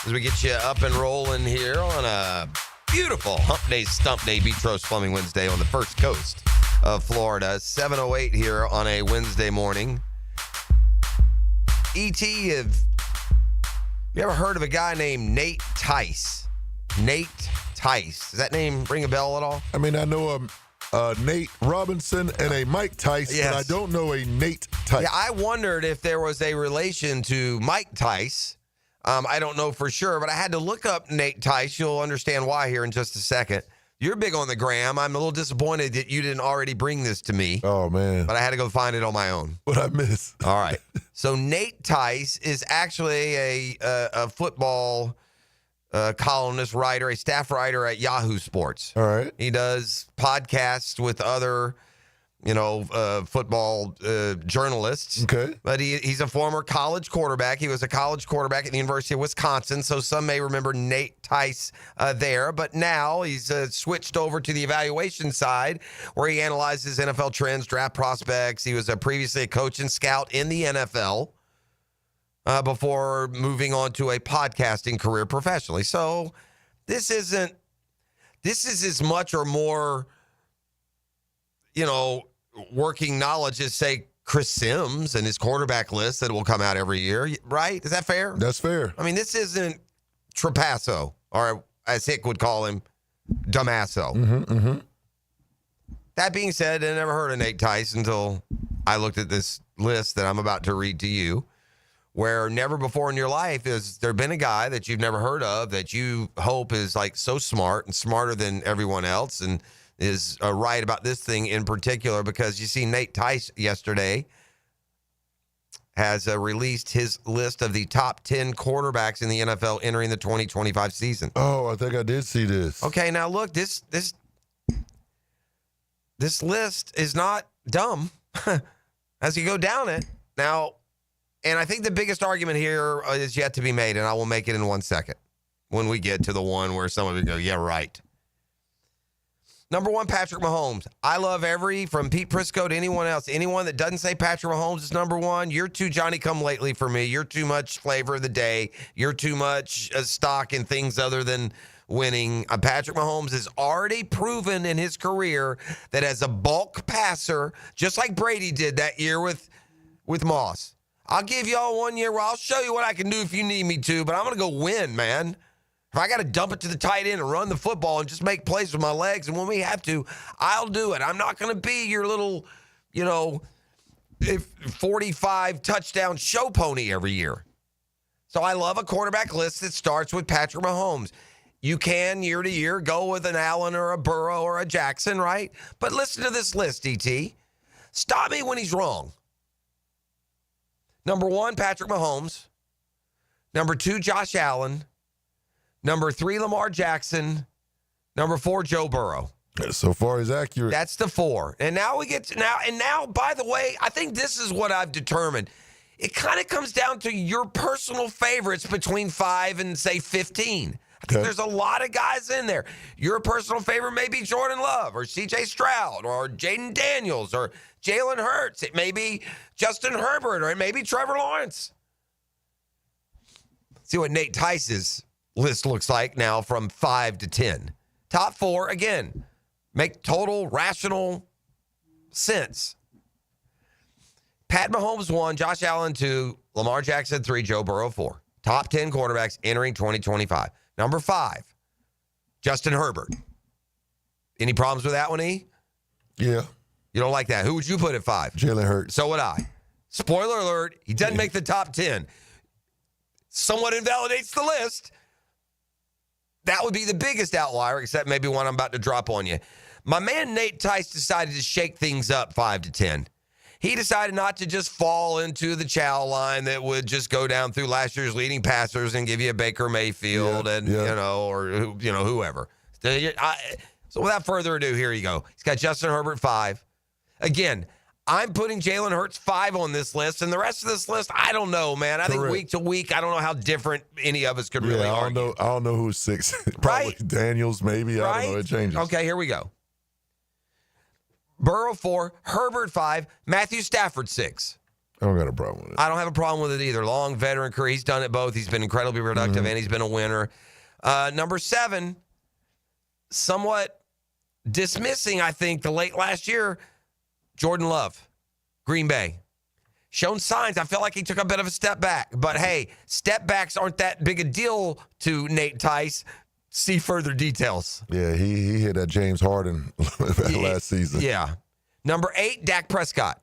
as we get you up and rolling here on a beautiful Hump Day, Stump Day, Beach Roast Plumbing Wednesday on the first coast of Florida. 7:08 here on a Wednesday morning. E.T., have you ever heard of a guy named Nate Tice? Nate Tice. Does that name ring a bell at all? I mean, I know Nate Robinson and a Mike Tice, Yes. but I don't know a Nate Tice. Yeah, I wondered if there was a relation to Mike Tice. I don't know for sure, but I had to look up Nate Tice. You'll understand why here in just a second. You're big on the gram. I'm a little disappointed that you didn't already bring this to me. Oh, man. But I had to go find it on my own. What'd I miss? All right. So Nate Tice is actually a football columnist, writer, a staff writer at Yahoo Sports. All right. He does podcasts with other, football journalists. Okay. But he's a former college quarterback. He was a college quarterback at the University of Wisconsin, so some may remember Nate Tice there. But now he's switched over to the evaluation side where he analyzes NFL trends, draft prospects. He was previously a coach and scout in the NFL. Before moving on to a podcasting career professionally. So this is as much or more, working knowledge as, say, Chris Sims and his quarterback list that will come out every year, right? Is that fair? That's fair. I mean, this isn't Trapasso, or as Hick would call him, Damaso. Mm-hmm. That being said, I never heard of Nate Tice until I looked at this list that I'm about to read to you. Where never before in your life has there been a guy that you've never heard of that you hope is like so smart and smarter than everyone else and is right about this thing in particular, because you see Nate Tice yesterday has released his list of the top 10 quarterbacks in the NFL entering the 2025 season. Oh, I think I did see this. Okay, now look, this list is not dumb as you go down it. Now, and I think the biggest argument here is yet to be made, and I will make it in 1 second when we get to the one where some of you go, yeah, right. Number one, Patrick Mahomes. I love from Pete Prisco to anyone else. Anyone that doesn't say Patrick Mahomes is number one, you're too Johnny-come-lately for me. You're too much flavor of the day. You're too much stock in things other than winning. Patrick Mahomes has already proven in his career that as a bulk passer, just like Brady did that year with Moss, I'll give y'all 1 year where I'll show you what I can do if you need me to, but I'm going to go win, man. If I got to dump it to the tight end and run the football and just make plays with my legs, and when we have to, I'll do it. I'm not going to be your little, 45 touchdown show pony every year. So I love a quarterback list that starts with Patrick Mahomes. You can, year to year, go with an Allen or a Burrow or a Jackson, right? But listen to this list, DT. Stop me when he's wrong. Number one, Patrick Mahomes. Number two, Josh Allen. Number three, Lamar Jackson. Number four, Joe Burrow. So far, he's accurate. That's the four. And now we get to now, by the way, I think this is what I've determined. It kind of comes down to your personal favorites between 5 and, say, 15. I think there's a lot of guys in there. Your personal favorite may be Jordan Love or C.J. Stroud or Jaden Daniels or Jalen Hurts. It may be Justin Herbert, or it may be Trevor Lawrence. See what Nate Tice's list looks like now from 5 to 10. Top four, again, make total rational sense. Pat Mahomes 1, Josh Allen 2, Lamar Jackson 3, Joe Burrow 4. Top 10 quarterbacks entering 2025. Number 5, Justin Herbert. Any problems with that one, E? Yeah. You don't like that. Who would you put at 5? Jalen Hurts. So would I. Spoiler alert, he doesn't make the top 10. Somewhat invalidates the list. That would be the biggest outlier, except maybe one I'm about to drop on you. My man Nate Tice decided to shake things up 5 to 10. He decided not to just fall into the chow line that would just go down through last year's leading passers and give you a Baker Mayfield or whoever. So without further ado, here you go. He's got Justin Herbert 5. Again, I'm putting Jalen Hurts 5 on this list, and the rest of this list, I don't know, man. I think week to week, I don't know how different any of us could really argue. I don't know who's 6. Probably Daniels, maybe. I don't know. It changes. Okay, here we go. Burrow 4, Herbert 5, Matthew Stafford 6. I don't got a problem with it. I don't have a problem with it either. Long veteran career. He's done it both. He's been incredibly productive, and he's been a winner. Number 7, somewhat dismissing, I think, the late last year, Jordan Love, Green Bay. Shown signs. I felt like he took a bit of a step back. But, hey, step backs aren't that big a deal to Nate Tice. See further details. Yeah, he hit that James Harden last season. Yeah. Number 8, Dak Prescott.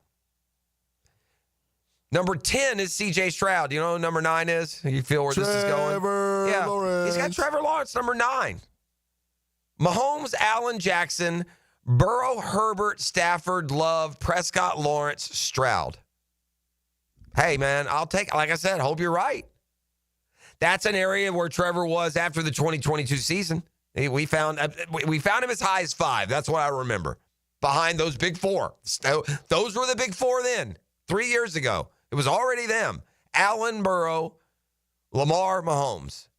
Number 10 is C.J. Stroud. You know who number 9 is? You feel where this is going? Trevor Lawrence. He's got Trevor Lawrence, number 9. Mahomes, Allen, Jackson, Burrow, Herbert, Stafford, Love, Prescott, Lawrence, Stroud. Hey, man, I'll take, like I said, hope you're right. That's an area where Trevor was after the 2022 season. We found him as high as 5. That's what I remember. Behind those big 4. Those were the big 4 then. 3 years ago. It was already them. Allen, Burrow, Lamar, Mahomes.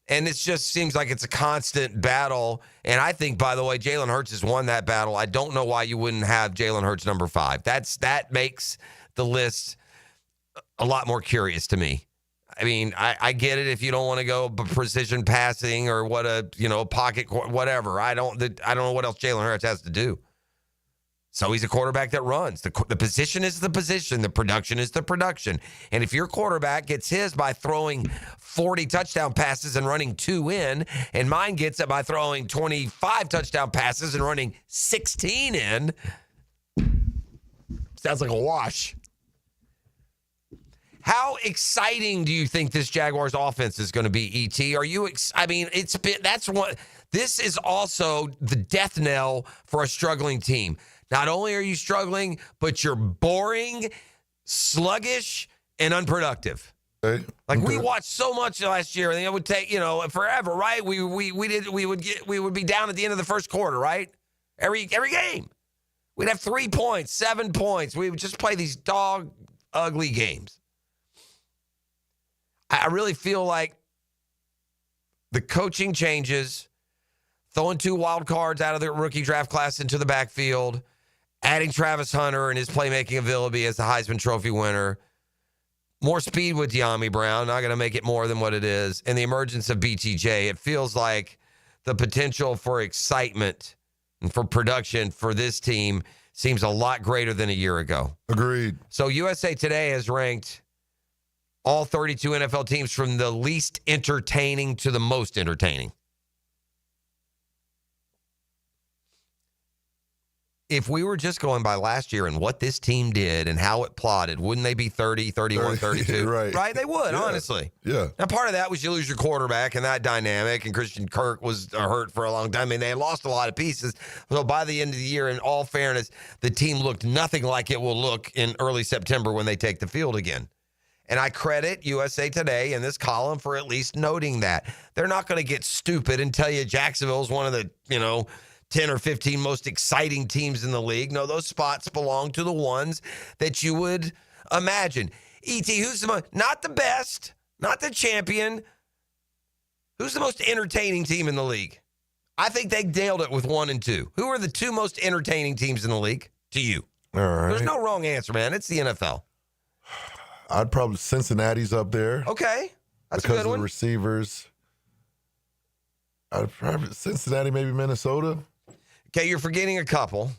And it just seems like it's a constant battle. And I think, by the way, Jalen Hurts has won that battle. I don't know why you wouldn't have Jalen Hurts number 5. That makes the list a lot more curious to me. I mean, I get it if you don't want to go precision passing or what pocket, whatever. I don't know what else Jalen Hurts has to do. So he's a quarterback that runs. The position is the position. The production is the production. And if your quarterback gets his by throwing 40 touchdown passes and running 2 in, and mine gets it by throwing 25 touchdown passes and running 16 in, sounds like a wash. How exciting do you think this Jaguars offense is going to be, ET? Are you this is also the death knell for a struggling team. Not only are you struggling, but you're boring, sluggish, and unproductive. Okay. We watched so much last year, and it would take forever, right? We would be down at the end of the first quarter, right? Every game, we'd have 3 points, 7 points. We would just play these dog ugly games. I really feel like the coaching changes, throwing 2 wild cards out of the rookie draft class into the backfield, adding Travis Hunter and his playmaking ability as the Heisman Trophy winner, more speed with De'Ami Brown, not going to make it more than what it is, and the emergence of BTJ. It feels like the potential for excitement and for production for this team seems a lot greater than a year ago. Agreed. So USA Today has ranked all 32 NFL teams from the least entertaining to the most entertaining. If we were just going by last year and what this team did and how it plotted, wouldn't they be 30, 31, 32? Right? They would, honestly. Yeah. Now, part of that was you lose your quarterback and that dynamic, and Christian Kirk was hurt for a long time. I mean, they had lost a lot of pieces. So by the end of the year, in all fairness, the team looked nothing like it will look in early September when they take the field again. And I credit USA Today in this column for at least noting that. They're not going to get stupid and tell you Jacksonville's one of the, 10 or 15 most exciting teams in the league. No, those spots belong to the ones that you would imagine. E.T., who's not the best, not the champion, who's the most entertaining team in the league? I think they nailed it with 1 and 2. Who are the 2 most entertaining teams in the league to you? All right. There's no wrong answer, man. It's the NFL. I'd probably Cincinnati's up there. Okay. That's a because good of one. the receivers. I'd probably Cincinnati, maybe Minnesota. Okay, you're forgetting a couple.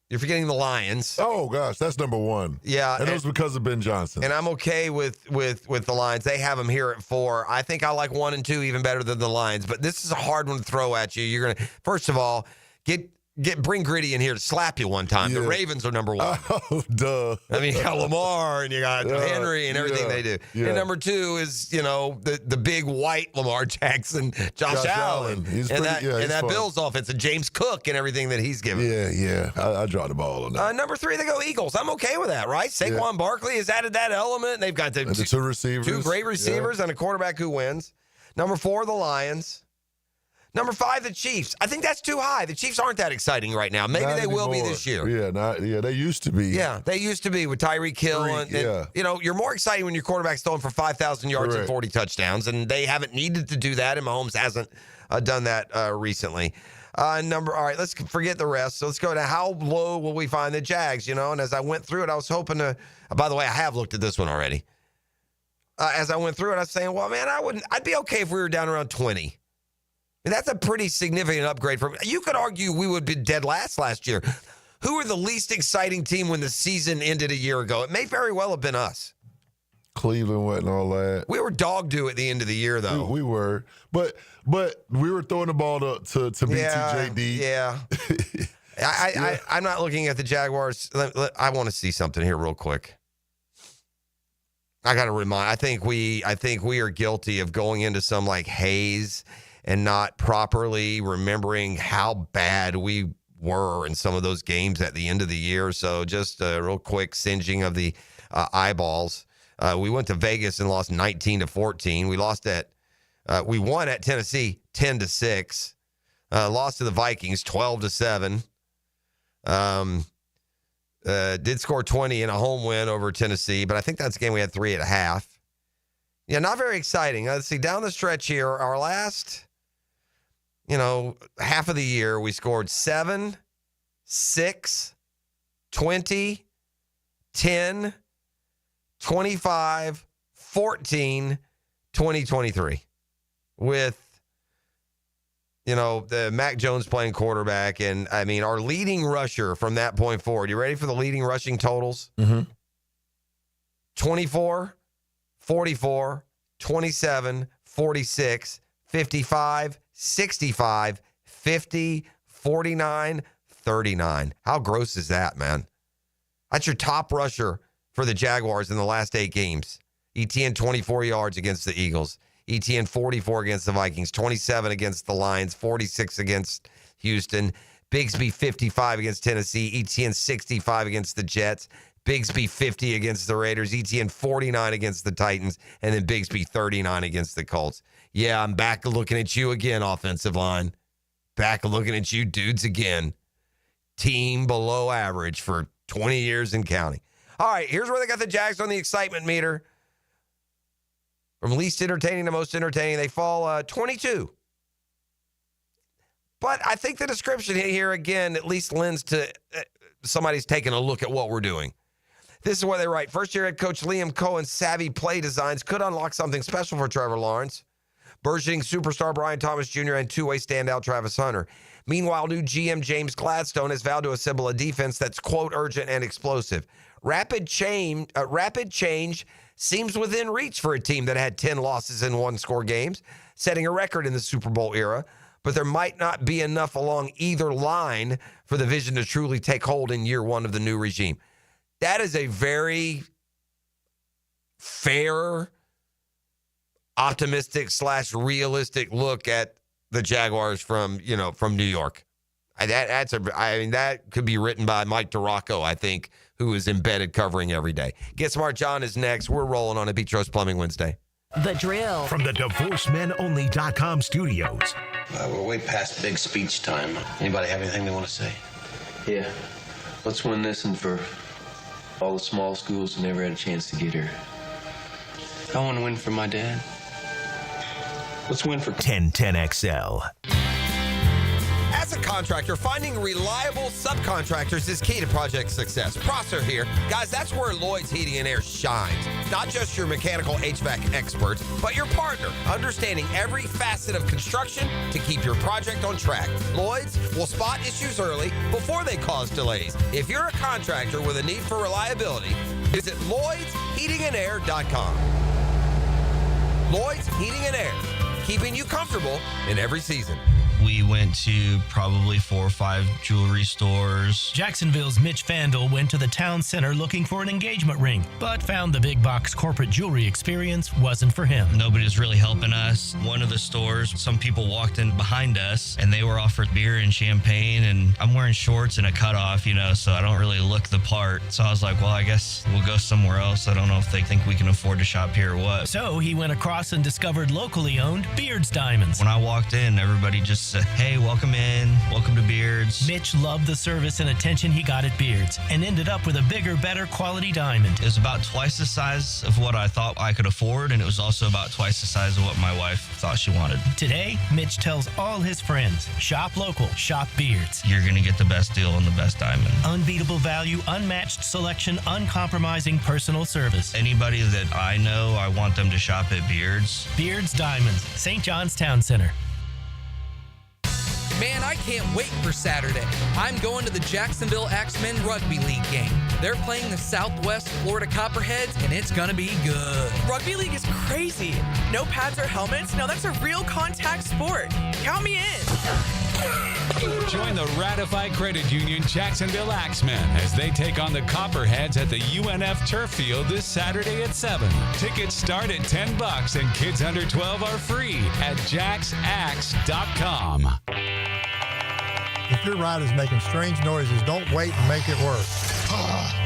You're forgetting the Lions. Oh, gosh, that's number 1. Yeah. And it was because of Ben Johnson. And I'm okay with the Lions. They have them here at 4. I think I like 1 and 2 even better than the Lions. But this is a hard one to throw at you. You're going to, first of all, bring Gritty in here to slap you one time. Yeah. The Ravens are number 1. Oh, duh. I mean, you got Lamar and you got Henry and everything they do. Yeah. And number 2 is, the big white Lamar Jackson, Josh Allen. He's and pretty, that fun. Bills offense and James Cook and everything that he's given. Yeah. I draw the ball on that. Number 3, they go Eagles. I'm okay with that, right? Saquon Barkley has added that element. They've got the 2 receivers. 2 great receivers and a quarterback who wins. Number 4, the Lions. Number 5, the Chiefs. I think that's too high. The Chiefs aren't that exciting right now. Maybe they will be this year. Yeah, they used to be. Yeah, they used to be with Tyreek Hill. And you're more exciting when your quarterback's throwing for 5,000 yards and 40 touchdowns, and they haven't needed to do that, and Mahomes hasn't done that recently. All right, let's forget the rest. So let's go to how low will we find the Jags, And as I went through it, I was hoping to – by the way, I have looked at this one already. As I went through it, I was saying, well, man, I'd be okay if we were down around 20. And that's a pretty significant upgrade from. You could argue we would be dead last year. Who were the least exciting team when the season ended a year ago? It may very well have been us. Cleveland went and all that. We were dog due at the end of the year, though. We were, but we were throwing the ball to BTJD. Yeah. I'm not looking at the Jaguars. I want to see something here real quick. I got to remind. I think we are guilty of going into some like haze and not properly remembering how bad we were in some of those games at the end of the year. So just a real quick singeing of the eyeballs. We went to Vegas and lost 19-14. We won at Tennessee 10-6. Lost to the Vikings 12-7. Did score 20 in a home win over Tennessee, but I think that's a game we had 3 at a half. Yeah, not very exciting. Let's see, down the stretch here, our last, half of the year, we scored 7, 6, 20, 10, 25, 14, 20, 23 with, the Mac Jones playing quarterback. And, our leading rusher from that point forward. You ready for the leading rushing totals? Mm-hmm. 24, 44, 27, 46, 55, 65, 50, 49, 39. How gross is that, man? That's your top rusher for the Jaguars in the last 8 games. ETN 24 yards against the Eagles. ETN 44 against the Vikings, 27 against the Lions, 46 against Houston. Bigsby 55 against Tennessee, ETN 65 against the Jets. Bigsby 50 against the Raiders, ETN 49 against the Titans, and then Bigsby 39 against the Colts. Yeah, I'm back looking at you again, offensive line. Back looking at you dudes again. Team below average for 20 years and counting. All right, here's where they got the Jags on the excitement meter. From least entertaining to most entertaining, they fall 22. But I think the description here, again, at least lends to somebody's taking a look at what we're doing. This is what they write. First-year head coach Liam Cohen's savvy play designs could unlock something special for Trevor Lawrence. Burgeoning superstar Brian Thomas Jr. and two-way standout Travis Hunter. Meanwhile, new GM James Gladstone has vowed to assemble a defense that's, quote, urgent and explosive. Rapid change seems within reach for a team that had 10 losses in one-score games, setting a record in the Super Bowl era. But there might not be enough along either line for the vision to truly take hold in year one of the new regime. That is a very fair, optimistic / realistic look at the Jaguars from New York. That could be written by Mike DiRocco, I think, who is embedded covering every day. Get Smart John is next. We're rolling on a Petros Plumbing Wednesday. The Drill. From the DivorceMenOnly.com studios. We're way past big speech time. Anybody have anything they want to say? Yeah. Let's win this and for all the small schools who never had a chance to get here. I want to win for my dad. Let's win for 1010XL. As a contractor, finding reliable subcontractors is key to project success. Prosser here. Guys, that's where Lloyd's Heating and Air shines. Not just your mechanical HVAC experts, but your partner, understanding every facet of construction to keep your project on track. Lloyd's will spot issues early before they cause delays. If you're a contractor with a need for reliability, visit LloydsHeatingandAir.com. Lloyd's Heating and Air, keeping you comfortable in every season. We went to probably 4 or 5 jewelry stores. Jacksonville's Mitch Vandal went to the town center looking for an engagement ring, but found the big box corporate jewelry experience wasn't for him. Nobody was really helping us. One of the stores, some people walked in behind us and they were offered beer and champagne, and I'm wearing shorts and a cutoff, so I don't really look the part. So I was like, well, I guess we'll go somewhere else. I don't know if they think we can afford to shop here or what. So he went across and discovered locally owned Beard's Diamonds. When I walked in, everybody just said, hey, welcome in, welcome to Beard's. Mitch loved the service and attention he got at Beard's and ended up with a bigger, better quality diamond. It was about twice the size of what I thought I could afford, and it was also about twice the size of what my wife thought she wanted. Today, Mitch tells all his friends, shop local, shop Beard's. You're going to get the best deal on the best diamond. Unbeatable value, unmatched selection, uncompromising personal service. Anybody that I know, I want them to shop at Beard's. Beard's Diamonds, St. John's Town Center. Man, I can't wait for Saturday. I'm going to the Jacksonville Axemen Rugby League game. They're playing the Southwest Florida Copperheads, and it's gonna be good. Rugby league is crazy. No pads or helmets. No, that's a real contact sport. Count me in. Join the ratified credit union Jacksonville Axemen as they take on the Copperheads at the UNF Turf Field this Saturday at 7. Tickets start at $10 and kids under 12 are free at jacksax.com. If your ride is making strange noises, don't wait and make it worse.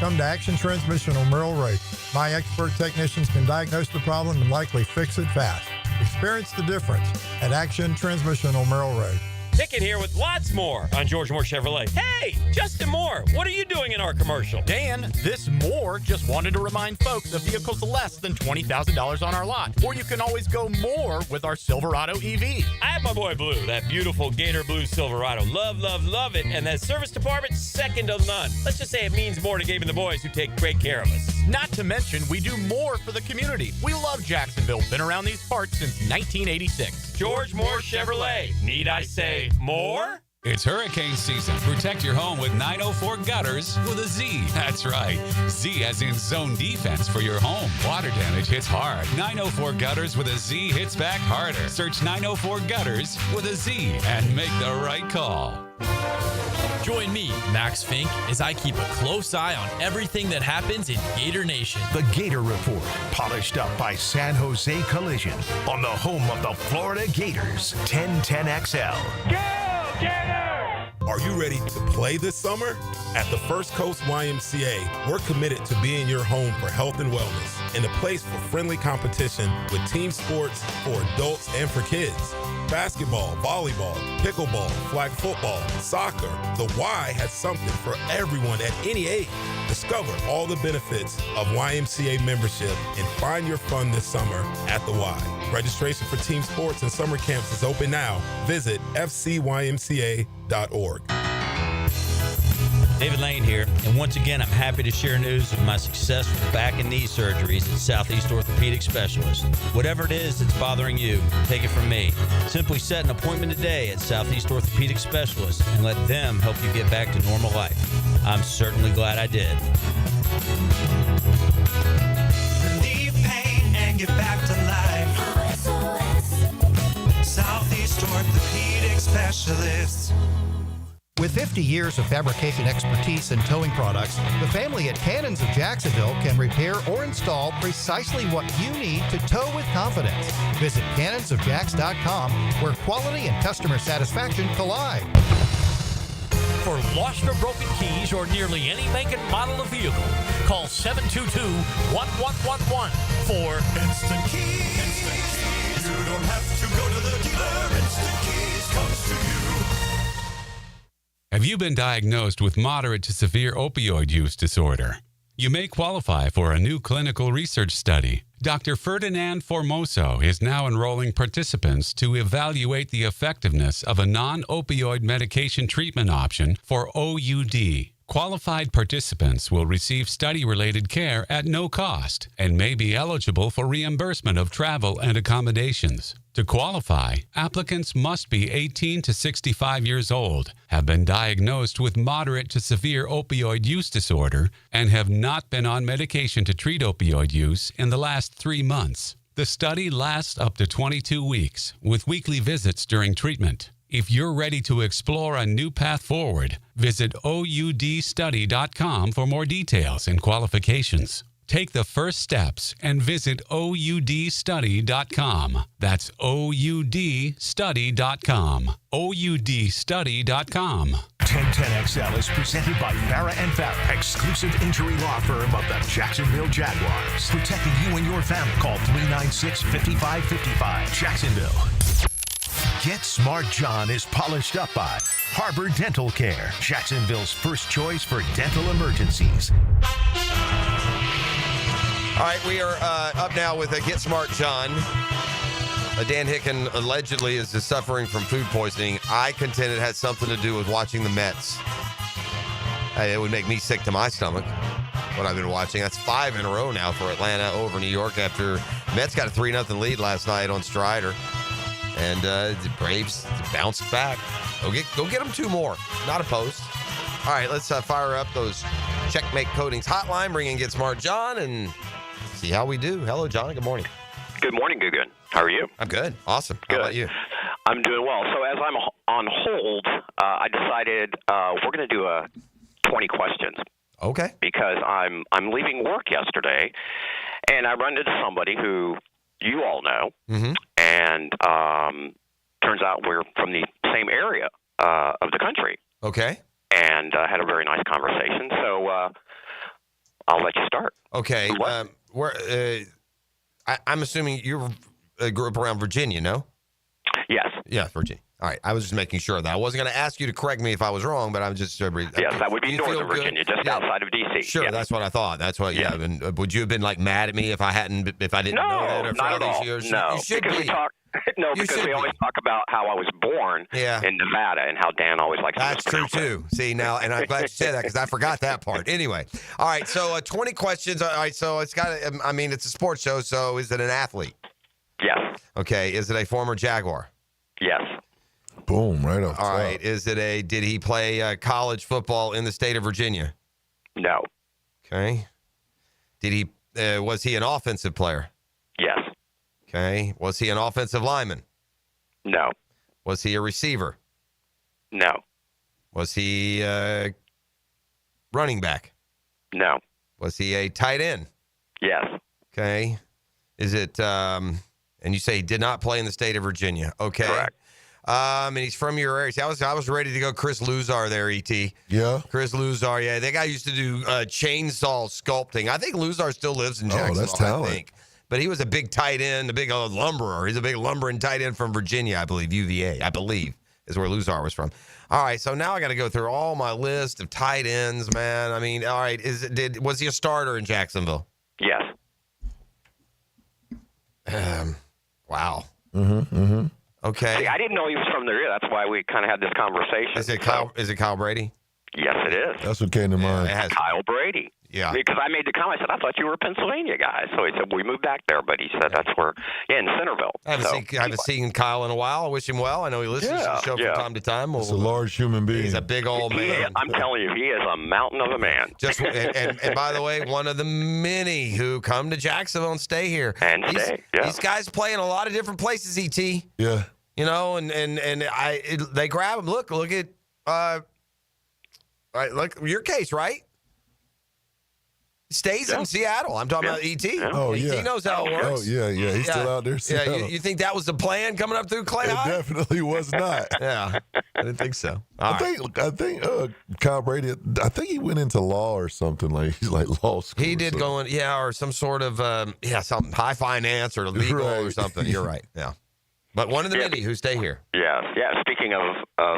Come to Action Transmission on Merrill Road. My expert technicians can diagnose the problem and likely fix it fast. Experience the difference at Action Transmission on Merrill Road. Pickett here with lots more on George Moore Chevrolet. Hey, Justin Moore, what are you doing in our commercial? Dan, this Moore just wanted to remind folks the vehicle's less than $20,000 on our lot. Or you can always go more with our Silverado EV. I have my boy Blue, that beautiful Gator Blue Silverado. Love, love, love it. And that service department, second to none. Let's just say it means more to Gabe and the boys who take great care of us. Not to mention, we do more for the community. We love Jacksonville. Been around these parts since 1986. George Moore Chevrolet. Need I say more? It's hurricane season. Protect your home with 904 Gutters with a Z. That's right. Z as in zone defense for your home. Water damage hits hard. 904 Gutters with a Z hits back harder. Search 904 Gutters with a Z and make the right call. Join me, Max Fink, as I keep a close eye on everything that happens in Gator Nation. The Gator Report, polished up by San Jose Collision on the home of the Florida Gators, 1010XL. Go, Gators! Are you ready to play this summer? At the First Coast YMCA, we're committed to being your home for health and wellness and a place for friendly competition with team sports for adults and for kids. Basketball, volleyball, pickleball, flag football, soccer. The Y has something for everyone at any age. Discover all the benefits of YMCA membership and find your fun this summer at the Y. Registration for team sports and summer camps is open now. Visit fcymca.org. David Lane here, and once again, I'm happy to share news of my success with back and knee surgeries at Southeast Orthopedic Specialist. Whatever it is that's bothering you, take it from me. Simply set an appointment today at Southeast Orthopedic Specialist and let them help you get back to normal life. I'm certainly glad I did. Relieve pain and get back to life. Southeast Orthopedic Specialist. With 50 years of fabrication expertise in towing products, the family at Cannons of Jacksonville can repair or install precisely what you need to tow with confidence. Visit cannonsofjacks.com, where quality and customer satisfaction collide. For lost or broken keys or nearly any make and model of vehicle, call 722-1111 for Instant Keys. Instant Keys. You don't have to go to the dealer. Instant Keys comes to you. Have you been diagnosed with moderate to severe opioid use disorder? You may qualify for a new clinical research study. Dr. Ferdinand Formoso is now enrolling participants to evaluate the effectiveness of a non-opioid medication treatment option for OUD. Qualified participants will receive study-related care at no cost and may be eligible for reimbursement of travel and accommodations. To qualify, applicants must be 18 to 65 years old, have been diagnosed with moderate to severe opioid use disorder, and have not been on medication to treat opioid use in the last 3 months. The study lasts up to 22 weeks, with weekly visits during treatment. If you're ready to explore a new path forward, visit OUDstudy.com for more details and qualifications. Take the first steps and visit OUDstudy.com. That's OUDstudy.com. OUDstudy.com. 1010XL is presented by Farah and Farah, exclusive injury law firm of the Jacksonville Jaguars. Protecting you and your family. Call 396-5555. Jacksonville. Get Smart John is polished up by Harbor Dental Care, Jacksonville's first choice for dental emergencies. All right, we are up now with a Get Smart John. Dan Hicken allegedly is suffering from food poisoning. I contend it has something to do with watching the Mets. It would make me sick to my stomach, what I've been watching. That's 5 in a row now for Atlanta over New York after Mets got a 3-0 lead last night on Strider. And the Braves bounced back. Go get them 2 more. Not opposed. All right, let's fire up those Checkmate Coatings hotline. Bring in Get Smart John and see how we do. Hello, John. Good morning. Good morning, Gugan. How are you? I'm good. Awesome. How about you? I'm doing well. So as I'm on hold, I decided we're going to do a 20 questions. Okay. Because I'm leaving work yesterday, and I run into somebody who you all know, and turns out we're from the same area of the country. Okay. And had a very nice conversation. So I'll let you start. Okay. I'm assuming you grew up around Virginia, no? Yes. Yeah, Virginia. All right. I was just making sure that I wasn't going to ask you to correct me if I was wrong, but I'm just. Yes, that would be northern Virginia, just outside of D.C. Sure, that's what I thought. That's what. Yeah. And would you have been like mad at me if I didn't know that after all these years? No, you should because be. we always talk about how I was born in Nevada and how Dan always likes to That's true, too. See, now, and I'm glad you said that because I forgot that part. Anyway, all right, so 20 questions. All right, so it's got to, I mean, it's a sports show, so is it an athlete? Yes. Okay, is it a former Jaguar? Yes. Boom, right off. All right, did he play college football in the state of Virginia? No. Okay. Was he an offensive player? Yes. Okay. Was he an offensive lineman? No. Was he a receiver? No. Was he a running back? No. Was he a tight end? Yes. Okay. Is it, and you say he did not play in the state of Virginia. Okay. Correct. And he's from your area. See, I was ready to go Chris Luzar there, E.T. Yeah. Chris Luzar, yeah. That guy used to do chainsaw sculpting. I think Luzar still lives in Jacksonville, that's talent. I think. But he was a big tight end, a big lumberer. He's a big lumbering tight end from Virginia, I believe, UVA, I believe, is where Luzar was from. All right, so now I got to go through all my list of tight ends, man. I mean, all right, was he a starter in Jacksonville? Yes. Wow. Mm-hmm. Okay. See, I didn't know he was from the area. That's why we kind of had this conversation. Is it Kyle Brady? Yes, it is. That's what came to mind. Kyle Brady. Yeah. Because I made the comment. I said, I thought you were a Pennsylvania guy. So he said, we moved back there. But he said that's where, in Centerville. I haven't seen Kyle in a while. I wish him well. I know he listens to the show from time to time. He's a large human being. He's a big old man. I'm telling you, he is a mountain of a man. And by the way, one of the many who come to Jacksonville and stay here. And stay, yeah. These guys play in a lot of different places, E.T. Yeah. You know, and they grab him. Look at look your case, right? Stays in Seattle. I'm talking about E.T. Yeah. Oh, E.T. knows how it works. Oh, yeah. He's still out there. Yeah, you think that was the plan coming up through Clay High? It definitely was not. Yeah, I didn't think so. I think Kyle Brady, I think he went into law or something. He's like law school. He did go in, or some sort of, something high finance or legal or something. You're right. Yeah. But one of the many who stay here. Yeah. Speaking of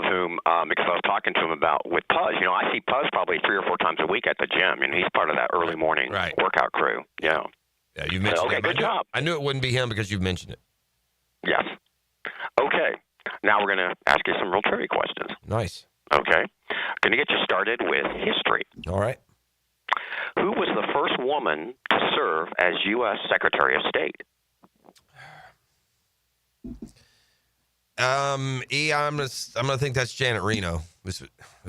whom, because I was talking to him about with Puzz, I see Puzz probably 3 or 4 times a week at the gym, and he's part of that early morning workout crew. Yeah. Yeah, you mentioned it. Okay, good job. I knew it wouldn't be him because you've mentioned it. Yes. Okay. Now we're going to ask you some real trivia questions. Nice. Okay. Going to get you started with history. All right. Who was the first woman to serve as U.S. Secretary of State? I'm gonna think that's Janet Reno. Was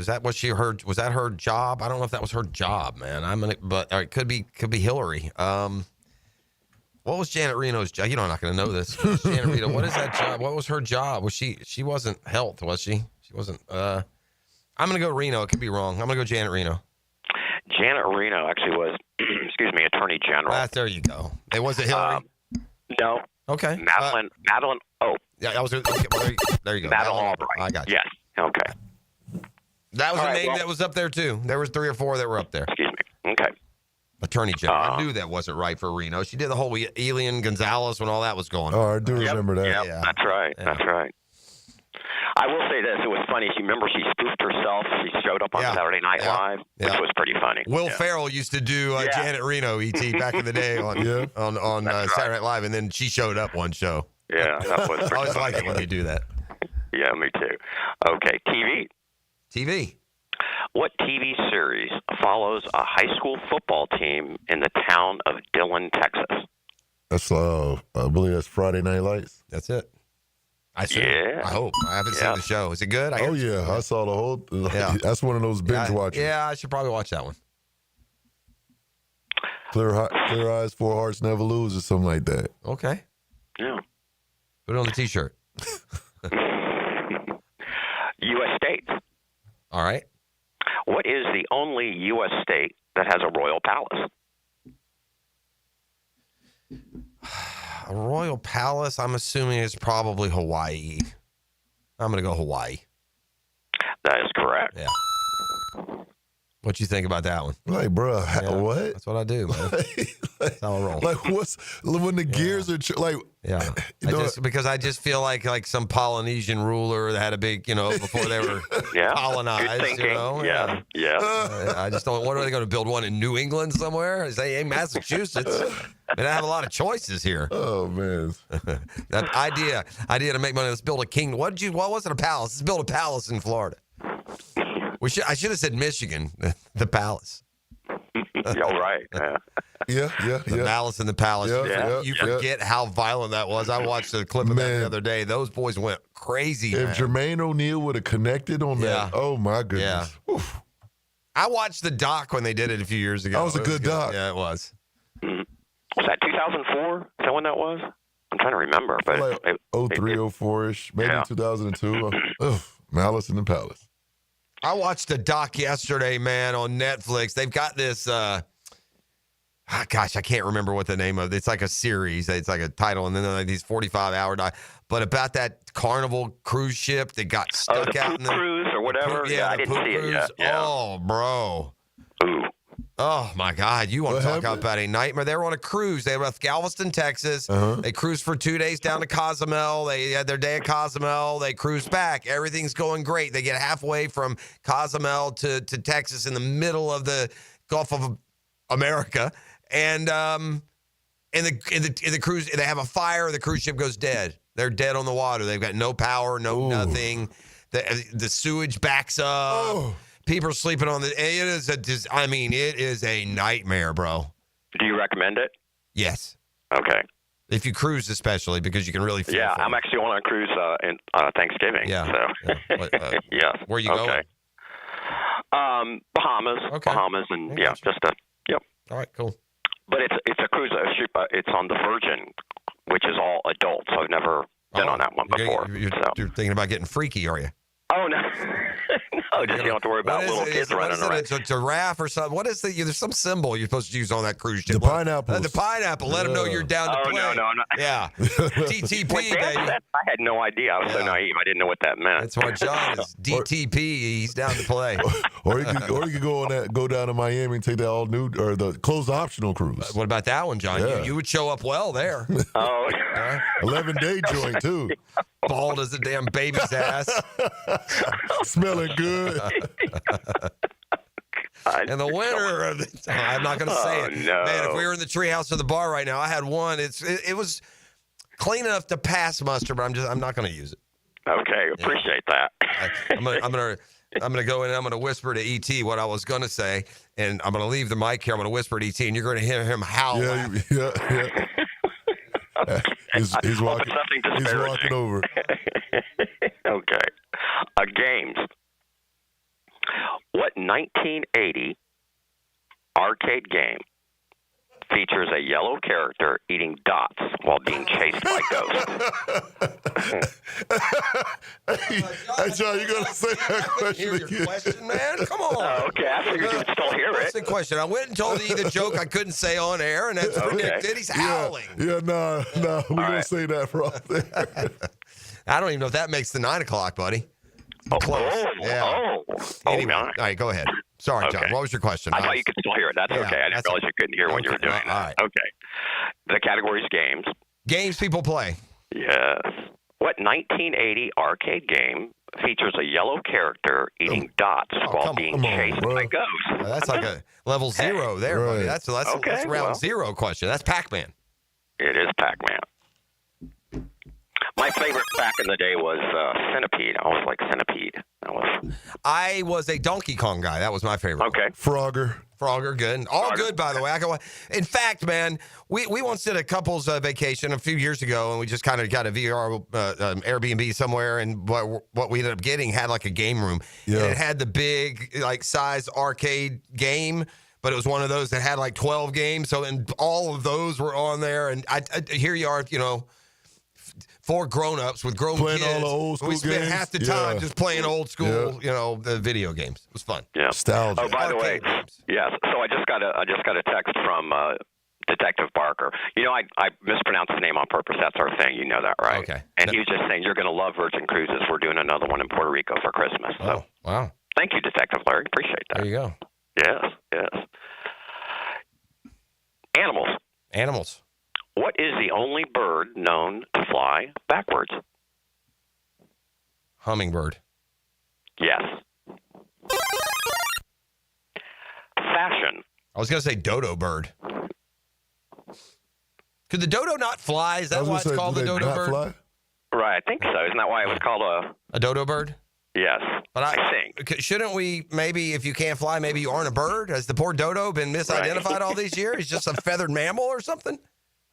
that what she heard? Was that her job? I don't know if that was her job, man. But it could be Hillary. What was Janet Reno's job? You know, I'm not going to know this. Janet Reno, what is that job? What was her job? Was she wasn't health, was she? She wasn't. I'm going to go Reno. It could be wrong. I'm going to go Janet Reno. Janet Reno actually was, excuse me, Attorney General. There you go. It wasn't Hillary? No. Okay. Madeline. Oh. Yeah, I was. Okay, well, there you go. Madeline Albright. I got you. Yes. Okay. That was a name that was up there too. There was 3 or 4 that were up there. Excuse me. Okay. Attorney General. I knew that wasn't right for Reno. She did the whole Elian Gonzalez when all that was going on. Oh, I do remember that. Yep, Yeah. That's right. Yeah. That's right. I will say this. It was funny. She spoofed herself. She showed up on Saturday Night Live, which was pretty funny. Will Ferrell used to do Janet Reno, E.T., back in the day on Saturday Night Live, and then she showed up one show. Yeah, that was I always pretty like funny. it when they do that. Yeah, me too. Okay, TV. What TV series follows a high school football team in the town of Dillon, Texas? That's I believe that's Friday Night Lights. That's it. I hope. I haven't seen the show. Is it good? Oh yeah, I saw the whole. Yeah. That's one of those binge watchers. Yeah, I should probably watch that one. Clear eyes, 4 hearts, never lose, or something like that. Okay. Yeah. Put it on the T-shirt. U.S. states. All right. What is the only U.S. state that has a royal palace? A royal palace, I'm assuming, is probably Hawaii. I'm going to go Hawaii. That is correct. Yeah. What you think about that one? Like, bro, what? That's what I do, man. That's how I roll. Like, when the gears are yeah. Because I just feel like some Polynesian ruler that had a big, before they were colonized, Yeah. I just don't. What are they going to build one in New England somewhere? Say, Massachusetts. I have a lot of choices here. Oh man, that idea to make money. Let's build a kingdom. What wasn't a palace? Let's build a palace in Florida. I should have said Michigan, the palace. You're right. Yeah. The Malice in the Palace. You forget how violent that was. I watched a clip of that the other day. Those boys went crazy. If Jermaine O'Neal would have connected on that, oh my goodness. Yeah. I watched the doc when they did it a few years ago. That was a good doc. Yeah, it was. Was that 2004? Is that when that was? I'm trying to remember. But like 03, 04-ish, maybe 2002. Malice in the Palace. I watched a doc yesterday, man, on Netflix. They've got this, I can't remember what the name of it. It's like a series. It's like a title, and then like these 45-hour doc. But about that Carnival cruise ship that got stuck out in the cruise or whatever. I didn't see it yet. Yeah. Oh, bro. Ooh. Oh, my God. You want to talk about a nightmare? They were on a cruise. They left Galveston, Texas. They cruised for 2 days down to Cozumel. They had their day at Cozumel. They cruised back. Everything's going great. They get halfway from Cozumel to Texas in the middle of the Gulf of America. And in the cruise, they have a fire. The cruise ship goes dead. They're dead on the water. They've got no power, nothing. The sewage backs up. People are sleeping on it is a nightmare, bro. Do you recommend it? Yes. Okay. If you cruise, especially, because you can really feel for I'm actually going on a cruise in Thanksgiving. Yeah. So. Yeah. Where are you going? Bahamas. Okay. Bahamas, and All right, cool. But it's a cruise ship. It's on the Virgin, which is all adults. So I've never been on that one before. You're thinking about getting freaky, are you? Oh, no. No, just you don't have to worry about little kids running around. It's a giraffe or something. What is there's some symbol you're supposed to use on that cruise ship. The pineapple. The pineapple. Let them know you're down to play. No. Yeah. TTP, baby. I had no idea. I was so naive. I didn't know what that meant. That's why John is DTP. He's down to play. Or you could go down to Miami and take that all new or the closed optional cruise. What about that one, John? Yeah. You would show up well there. 11-day joint too. Bald as a damn baby's ass. Smelling good. And the winner, I'm not going to say it. No. Man, if we were in the treehouse or the bar right now, I had one. It was clean enough to pass muster, but I'm not going to use it. Okay, appreciate that. I'm gonna go in and I'm gonna whisper to ET what I was gonna say, and I'm gonna leave the mic here. I'm gonna whisper to ET, and you're gonna hear him howl. Yeah. He's walking over. Okay. Games. What 1980 arcade game features a yellow character eating dots while being chased by ghosts? Hey, John, you got to say that question Hear your question, man? Come on. Okay, I figured you would still hear That's it. the question. I went and told you the joke I couldn't say on air, and that's predicted. He's howling. Yeah, no, we're going to say that for all there. I don't even know if that makes the 9 o'clock, buddy. Close. Anyway, all right, go ahead. Sorry, John. Okay. What was your question? I thought you could still hear it. That's Yeah, okay. I didn't realize you couldn't hear when you were doing all that. right. Okay. The category is games. Games people play. Yes. What 1980 arcade game features a yellow character eating dots while being chased by ghosts? That's like a level 0 there, buddy. That's round 0 question. That's Pac-Man. It is Pac-Man. My favorite back in the day was Centipede. I was like Centipede. I was a Donkey Kong guy. That was my favorite. Okay. Frogger, good. All good, by the way. In fact, man, we once did a couple's vacation a few years ago, and we just kind of got a VR Airbnb somewhere, and what we ended up getting had like a game room. Yeah. And it had the big, like, size arcade game, but it was one of those that had like 12 games. So, and all of those were on there. And here you are, 4 grown-ups with grown playing kids. all the old school we spent games. half the time just playing old school, the video games. It was fun. Yeah. Nostalgia. Oh, by the way, yes. So I just got a text from Detective Barker. I mispronounced his name on purpose. That's our thing. You know that, right? Okay. And he was just saying, you're going to love Virgin Cruises. We're doing another one in Puerto Rico for Christmas. So wow. Thank you, Detective Larry. Appreciate that. There you go. Yes. Animals. What is the only bird known to fly backwards? Hummingbird. Yes. Fashion. I was going to say dodo bird. Could the dodo not fly? Is that why it's called the dodo bird? Fly? Right, I think so. Isn't that why it was called a dodo bird? Yes. But I think. Shouldn't we, maybe if you can't fly, maybe you aren't a bird? Has the poor dodo been misidentified all these years? He's just a feathered mammal or something?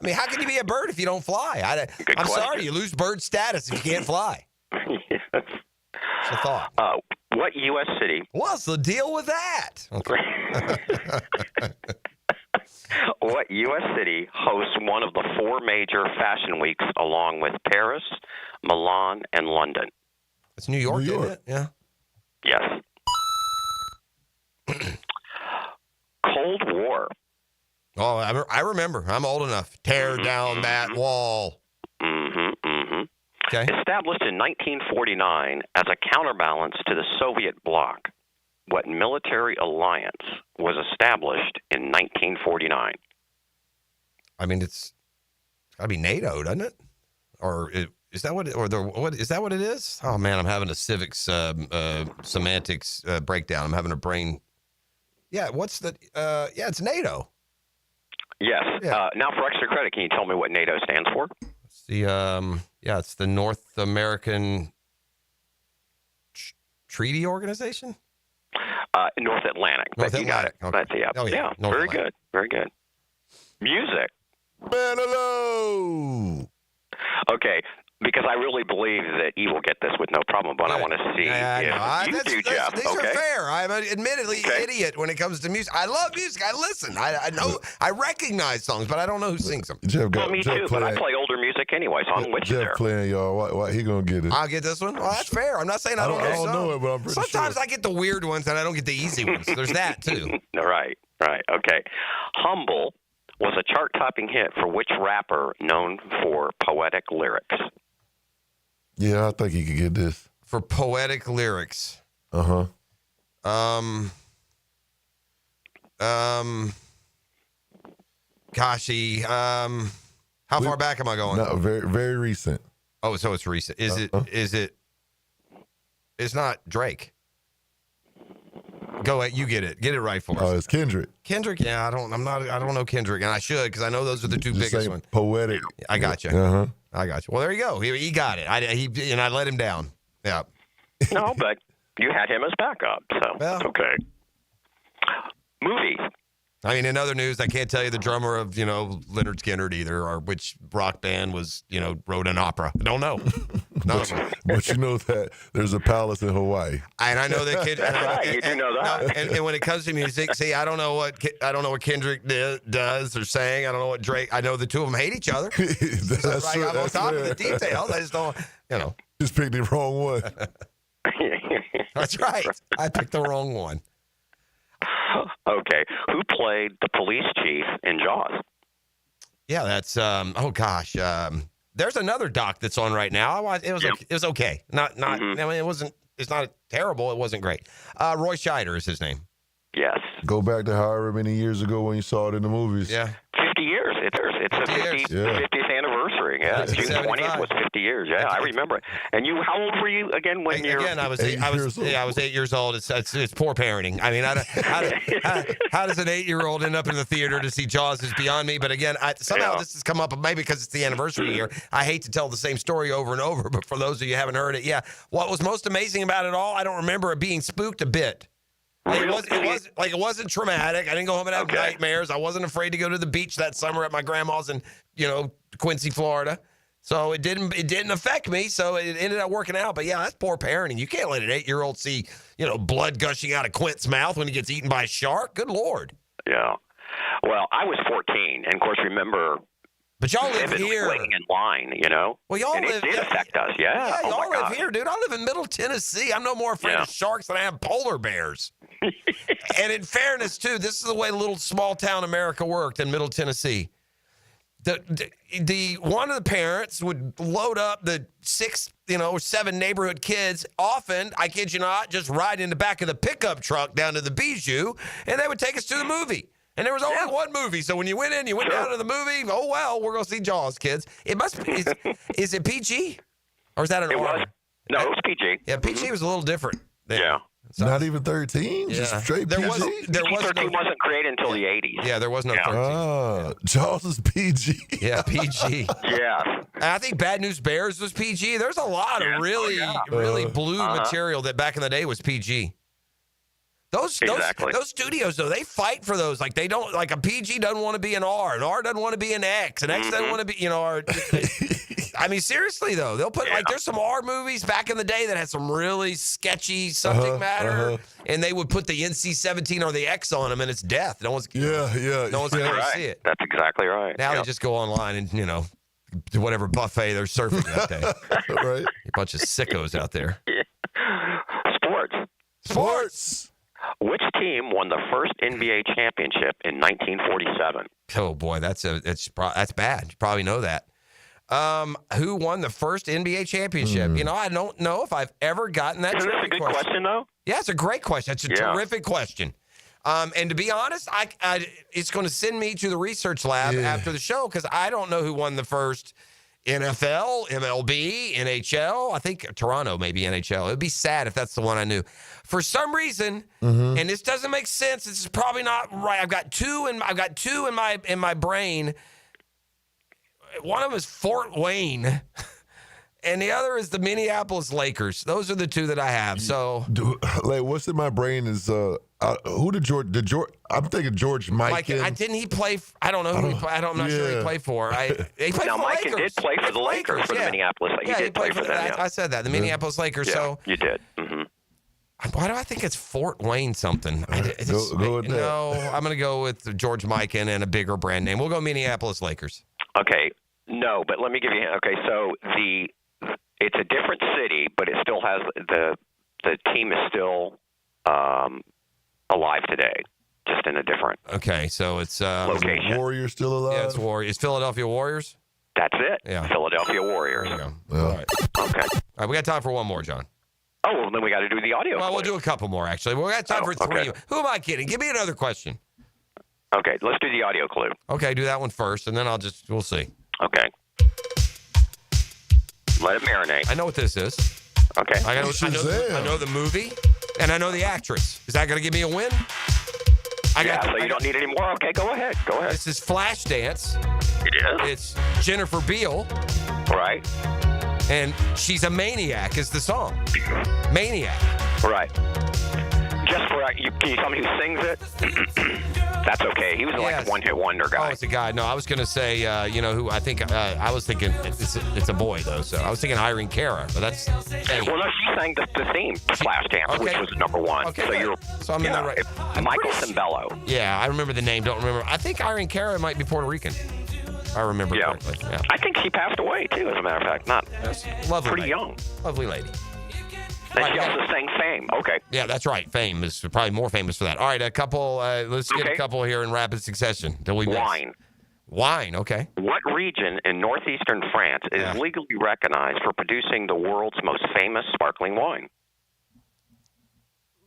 I mean, how can you be a bird if you don't fly? I'm sorry, you lose bird status if you can't fly. Yes. It's a thought. What U.S. city? What's the deal with that? What U.S. city hosts one of the 4 major fashion weeks along with Paris, Milan, and London? It's New York, isn't it? Yeah. Yes. Cold War. Oh, I remember. I'm old enough. Tear down that wall. Okay. Established in 1949 as a counterbalance to the Soviet bloc, what military alliance was established in 1949? I mean, it's got to be NATO, doesn't it? Or is that what? Is that what it is? Oh man, I'm having a civics semantics breakdown. I'm having a brain. Yeah, what's the? Yeah, it's NATO. Yes. Yeah. Now, for extra credit, can you tell me what NATO stands for? It's the it's the North American Treaty Organization. North Atlantic. You got it. Okay. Yeah. Very good. Very good. Music. Man, hello. Okay, because I really believe that you will get this with no problem, but I want to see if you do, Jeff. These are fair. I'm admittedly an idiot when it comes to music. I love music. I listen. I know. I recognize songs, but I don't know who sings them. Me too, but I play older music anyway, so I'm with you there. Jeff playing, y'all. Why he gonna get it? I'll get this one. Well, that's fair. I'm not saying I don't know it, but I'm pretty Sometimes sure. I get the weird ones and I don't get the easy ones. There's that too. Right. Okay. Humble was a chart-topping hit for which rapper known for poetic lyrics? Yeah, I think he could get this. For poetic lyrics. Uh-huh. How far back am I going? No, very, very recent. Oh, so it's recent. Is it? It's not Drake. Go ahead, you get it. Get it right for us. Oh, it's Kendrick. Kendrick, yeah, I don't know Kendrick, and I should because I know those are the two biggest ones. Poetic. I got you. Uh-huh. I got you. Well, there you go. He got it. I let him down. Yeah. No, but you had him as backup, so okay. Movies. I mean, in other news, I can't tell you the drummer of, Leonard Skinner either, or which rock band wrote an opera. I don't know. No. But you know that there's a palace in Hawaii. And I know that kid. That's right. You do know that. And when it comes to music, see, I don't know what Kendrick does or sang. I don't know what Drake. I know the two of them hate each other. That's I'm on top of the details. I just don't, Just picked the wrong one. That's right. I picked the wrong one. Okay. Who played the police chief in Jaws? Yeah, that's there's another doc that's on right now. It was okay. Not I mean, it's not terrible. It wasn't great. Roy Scheider is his name. Yes. Go back to however many years ago when you saw it in the movies. Yeah. 50 years. It's a 50th anniversary. Yeah. June 20th was 50 years. Yeah, I remember it. And you, how old were you again when you? Again, I was 8 years old. It's poor parenting. I mean, how does an 8-year-old end up in the theater to see Jaws is beyond me. But again, somehow this has come up, maybe because it's the anniversary year. I hate to tell the same story over and over, but for those of you who haven't heard it, yeah. What was most amazing about it all? I don't remember it being spooked a bit. It wasn't traumatic. I didn't go home and have nightmares. I wasn't afraid to go to the beach that summer at my grandma's in, Quincy, Florida. So it didn't affect me. So it ended up working out. But yeah, that's poor parenting. You can't let an 8-year-old see, blood gushing out of Quint's mouth when he gets eaten by a shark. Good Lord. Yeah. Well, I was 14, and of course, remember. But y'all live here. Waiting in line, Well, y'all and live. It did affect us, yeah. Yeah, y'all live here, dude. I live in Middle Tennessee. I'm no more afraid of sharks than I am polar bears. And in fairness, too, this is the way little small town America worked in Middle Tennessee. The one of the parents would load up the 6 or 7 neighborhood kids. Often, I kid you not, just ride in the back of the pickup truck down to the Bijou, and they would take us to the movie. And there was only one movie, so when you went in, you went down to the movie. Oh well, we're gonna see Jaws, kids. It must be. Is it PG, or is that an R? No, it was PG. Yeah, PG was a little different. Yeah. So, not even 13? Yeah. Just straight PG? PG-13 wasn't created until the 80s. Yeah, there was no 13. Jaws is PG. Yeah, PG. Yeah. And I think Bad News Bears was PG. There's a lot of really blue material that back in the day was PG. Those studios, though, they fight for those. Like, they don't, like, a PG doesn't want to be an R doesn't want to be an X doesn't want to be, I mean, seriously, though, they'll put, there's some R movies back in the day that had some really sketchy subject matter, and they would put the NC-17 or the X on them, and it's death. No one's going to see it. That's exactly right. Now they just go online and, to whatever buffet they're surfing that day. Right. A bunch of sickos out there. Sports. Which team won the first NBA championship in 1947? Oh boy, that's bad. You probably know that. Who won the first NBA championship? I don't know if I've ever gotten that. Isn't that a good question, though? Yeah, it's a great question. It's a terrific question. And to be honest, it's going to send me to the research lab after the show because I don't know who won the first NFL, MLB, NHL. I think Toronto, maybe NHL. It would be sad if that's the one I knew. For some reason, and this doesn't make sense. This is probably not right. I've got two in my brain. One of them is Fort Wayne, and the other is the Minneapolis Lakers. Those are the two that I have. So, what's in my brain is who did George? I'm thinking George Mikan. Didn't he play? I don't know who he played. I'm not sure he played for. He played for the Lakers. Mikan did play for the Lakers for the Minneapolis. He did play for them. I said that the Minneapolis Lakers. Yeah, so you did. Why do I think it's Fort Wayne something? Go with that. No, I'm going to go with George Mikan and a bigger brand name. We'll go Minneapolis Lakers. Okay. No, but let me give you. Okay, so it's a different city, but it still has the team is still alive today, just in a different. Okay, so it's location. Warriors still alive. Yeah, it's Warriors. It's Philadelphia Warriors. That's it. Yeah, Philadelphia Warriors. There you go. All right. Okay. All right, we got time for one more, John. Oh, well, then we got to do the audio. Well, we'll do a couple more, actually. We got time for 3. Okay. Who am I kidding? Give me another question. Okay, let's do the audio clue. Okay, do that one first, and then we'll see. Okay. Let it marinate. I know what this is. Okay. I know the movie, and I know the actress. Is that going to give me a win? So you don't need any more? Okay, go ahead. This is Flashdance. It is? It's Jennifer Beal. Right. And she's a maniac is the song. Maniac. Right. Just for can you tell me who sings it? That's okay. He was like a one-hit wonder guy. Oh, it's a guy. No, I was going to say, who I think, I was thinking, it's a boy, though. So I was thinking Irene Cara, but that's. Hey. Well, no, she sang the theme, Flashdance, which was number one. Okay, so I'm in the right. Michael Cimbello. Yeah, I remember the name. Don't remember. I think Irene Cara might be Puerto Rican. I remember correctly. Yeah. I think she passed away, too, as a matter of fact. Not lovely pretty lady. young. Lovely lady. And she also sang Fame. Okay. Yeah, that's right. Fame is probably more famous for that. All right, a couple. Let's get a couple here in rapid succession. Wine. Okay. What region in northeastern France is legally recognized for producing the world's most famous sparkling wine?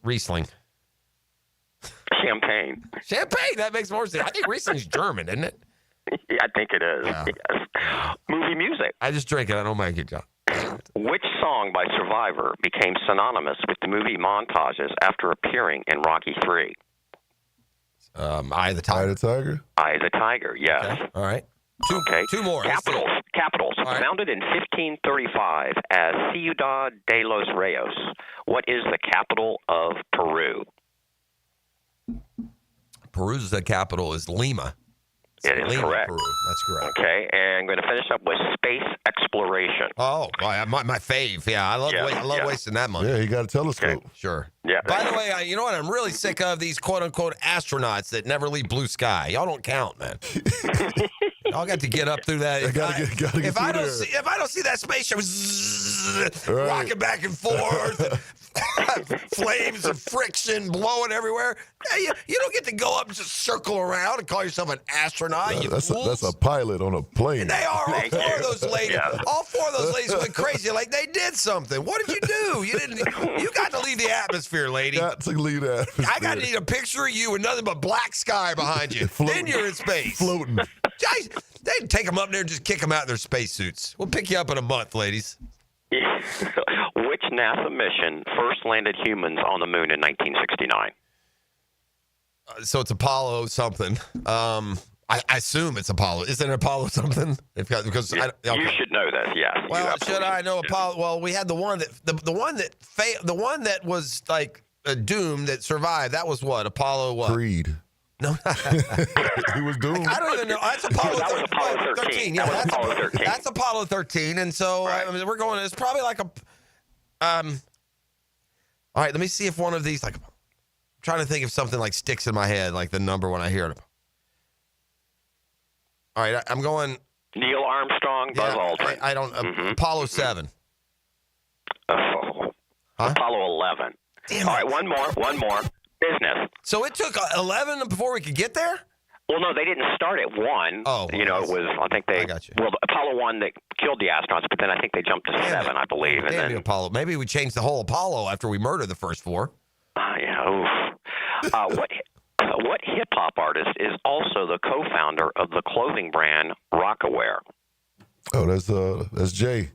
Riesling. Champagne. Champagne. That makes more sense. I think Riesling's German, isn't it? Yeah, I think it is. Yeah. Yes. Movie music. I just drink it. I don't make it, John. Which song by Survivor became synonymous with the movie montages after appearing in Rocky III? Eye of the Tiger. Eye of the Tiger? Eye of the Tiger, yes. Okay. All right. Two more. Capitals. Right. Founded in 1535 as Ciudad de los Reyes. What is the capital of Peru? Peru's capital is Lima. It is Lima, correct. Peru. That's correct. Okay, and I'm going to finish up with space exploration. Oh, my fave. Yeah, I love wasting that money. Yeah, he got a telescope. Okay. Sure. Yeah. By the way, you know what? I'm really sick of these quote-unquote astronauts that never leave blue sky. Y'all don't count, man. Y'all got to get up through that. If I don't see that spaceship rocking back and forth, flames and friction blowing everywhere, you don't get to go up and just circle around and call yourself an astronaut. That's a pilot on a plane. And they are. All four of those ladies. All four of those ladies went crazy. Like they did something. What did you do? You didn't. You got to leave the atmosphere, lady. Got to leave the atmosphere. I got to need a picture of you with nothing but black sky behind you. Then you're in space. Floating. They'd take them up there and just kick them out in their spacesuits. We'll pick you up in a month, ladies. Which NASA mission first landed humans on the moon in 1969? So it's Apollo something. I assume it's Apollo. Isn't it Apollo something? You should know this. Yes. Well, should I know Apollo? Well, we had the one that was like doomed that survived. That was what? Apollo what? Creed. No, he was doomed. I don't even know. That's Apollo. That was Apollo 13. Yeah, that's Apollo 13. That's Apollo 13, and so we're going. It's probably like a. All right, let me see if one of these. Like, I'm trying to think if something like sticks in my head, like the number when I hear it. All right, I'm going. Neil Armstrong, Buzz Aldrin. I don't. Apollo 7. Apollo 11. Damn All right, one more. Business. So it took 11 before we could get there? Well, no, they didn't start at 1. Oh. It was, I think they, well, Apollo 1 that killed the astronauts, but then I think they jumped to 7, I believe. Damn and then Apollo. Maybe we changed the whole Apollo after we murdered the first 4. What hip-hop artist is also the co-founder of the clothing brand Rockaware? Oh, that's Jay.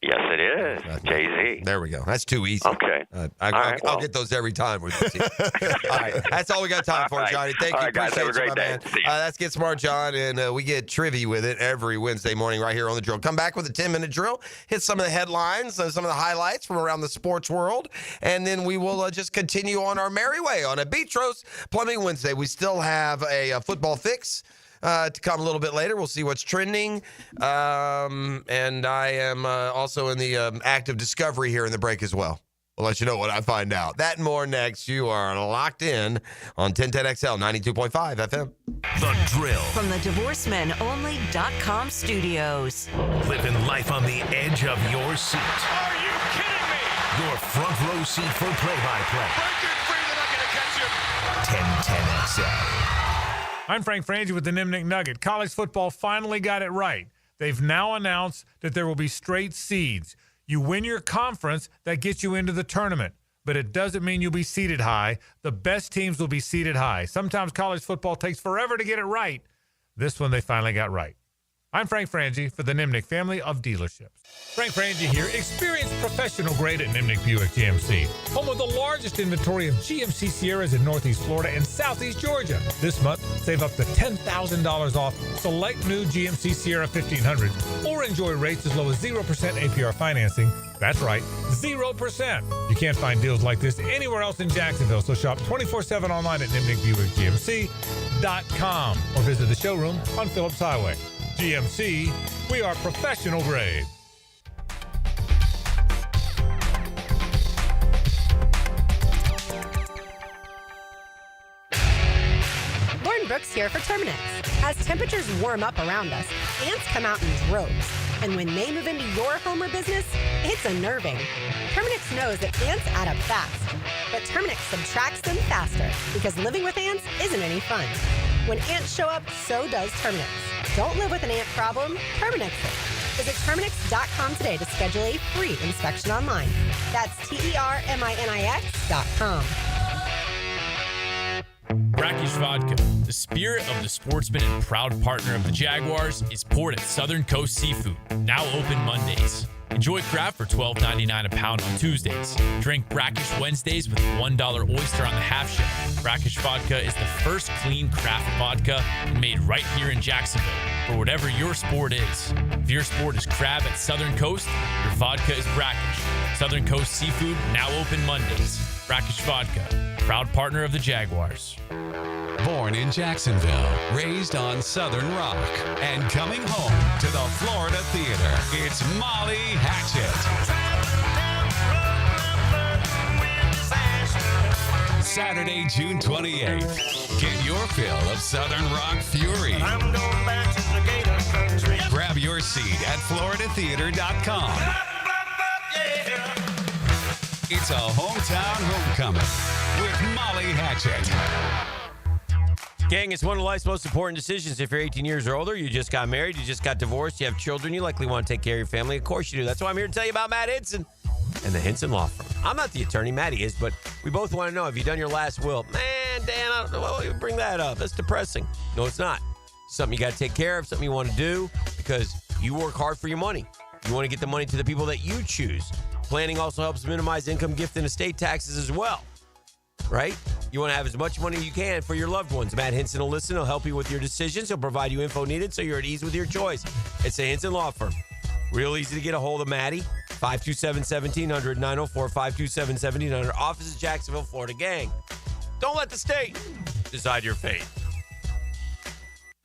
Yes, it is. Jay-Z. There we go. That's too easy. Okay. I'll get those every time. All right. That's all we got time for, Johnny. Thank you. Guys, have a great day. Let's get smart, John, and we get trivia with it every Wednesday morning right here on The Drill. Come back with a 10-minute drill, hit some of the headlines, some of the highlights from around the sports world, and then we will just continue on our merry way on a Beatrice Plumbing Wednesday. We still have a football fix to come a little bit later. We'll see what's trending. And I am also in the act of discovery here in the break as well. We'll let you know what I find out. That and more next. You are locked in on 1010XL 92.5 FM. The Drill. From the DivorceMenOnly.com studios. Living life on the edge of your seat. Are you kidding me? Your front row seat for play-by-play. Break it free, they're not going to catch you. 1010XL. I'm Frank Frangie with the Nimnik Nugget. College football finally got it right. They've now announced that there will be straight seeds. You win your conference, that gets you into the tournament. But it doesn't mean you'll be seated high. The best teams will be seated high. Sometimes college football takes forever to get it right. This one they finally got right. I'm Frank Frangie for the Nimnick family of dealerships. Frank Frangie here. Experience professional grade at Nimnick Buick GMC, home of the largest inventory of GMC Sierras in Northeast Florida and Southeast Georgia. This month, save up to $10,000 off select new GMC Sierra 1500s or enjoy rates as low as 0% APR financing. That's right, 0%. You can't find deals like this anywhere else in Jacksonville, so shop 24/7 online at NimnickBuickGMC.com or visit the showroom on Phillips Highway. GMC, we are professional grade. Lauren Brooks here for Terminix. As temperatures warm up around us, ants come out in droves. And when they move into your home or business, it's unnerving. Terminix knows that ants add up fast, but Terminix subtracts them faster because living with ants isn't any fun. When ants show up, so does Terminix. Don't live with an ant problem, Terminix it. Visit Terminix.com today to schedule a free inspection online. That's TERMINIX.com. Brackish Vodka, the spirit of the sportsman and proud partner of the Jaguars, is poured at Southern Coast Seafood, now open Mondays. Enjoy craft for $12.99 a pound on Tuesdays. Drink Brackish Wednesdays with $1 oyster on the half shell. Brackish Vodka is the first clean craft vodka made right here in Jacksonville for whatever your sport is. If your sport is crab at Southern Coast, your vodka is Brackish. Southern Coast Seafood, now open Mondays. Brackish Vodka, proud partner of the Jaguars. Born in Jacksonville, raised on Southern Rock, and coming home to the Florida Theater, it's Molly Hatchet. Saturday, June 28th. Get your fill of Southern Rock fury. Grab your seat at floridatheater.com. It's a hometown homecoming with Molly Hatchet. Gang, it's one of life's most important decisions. If you're 18 years or older, you just got married, you just got divorced, you have children, you likely want to take care of your family. Of course you do. That's why I'm here to tell you about Matt Hinson and the Hinson Law Firm. I'm not the attorney, Matty is, but we both want to know, have you done your last will? Man, Dan, I don't know why you bring that up. That's depressing. No, it's not. Something you got to take care of, something you want to do because you work hard for your money. You want to get the money to the people that you choose. Planning also helps minimize income, gift, and estate taxes as well. Right? You want to have as much money as you can for your loved ones. Matt Hinson will listen. He'll help you with your decisions. He'll provide you info needed so you're at ease with your choice. It's the Hinson Law Firm. Real easy to get a hold of Matty. 527-1700, 904-527-1700. Office is Jacksonville, Florida. Gang, don't let the state decide your fate.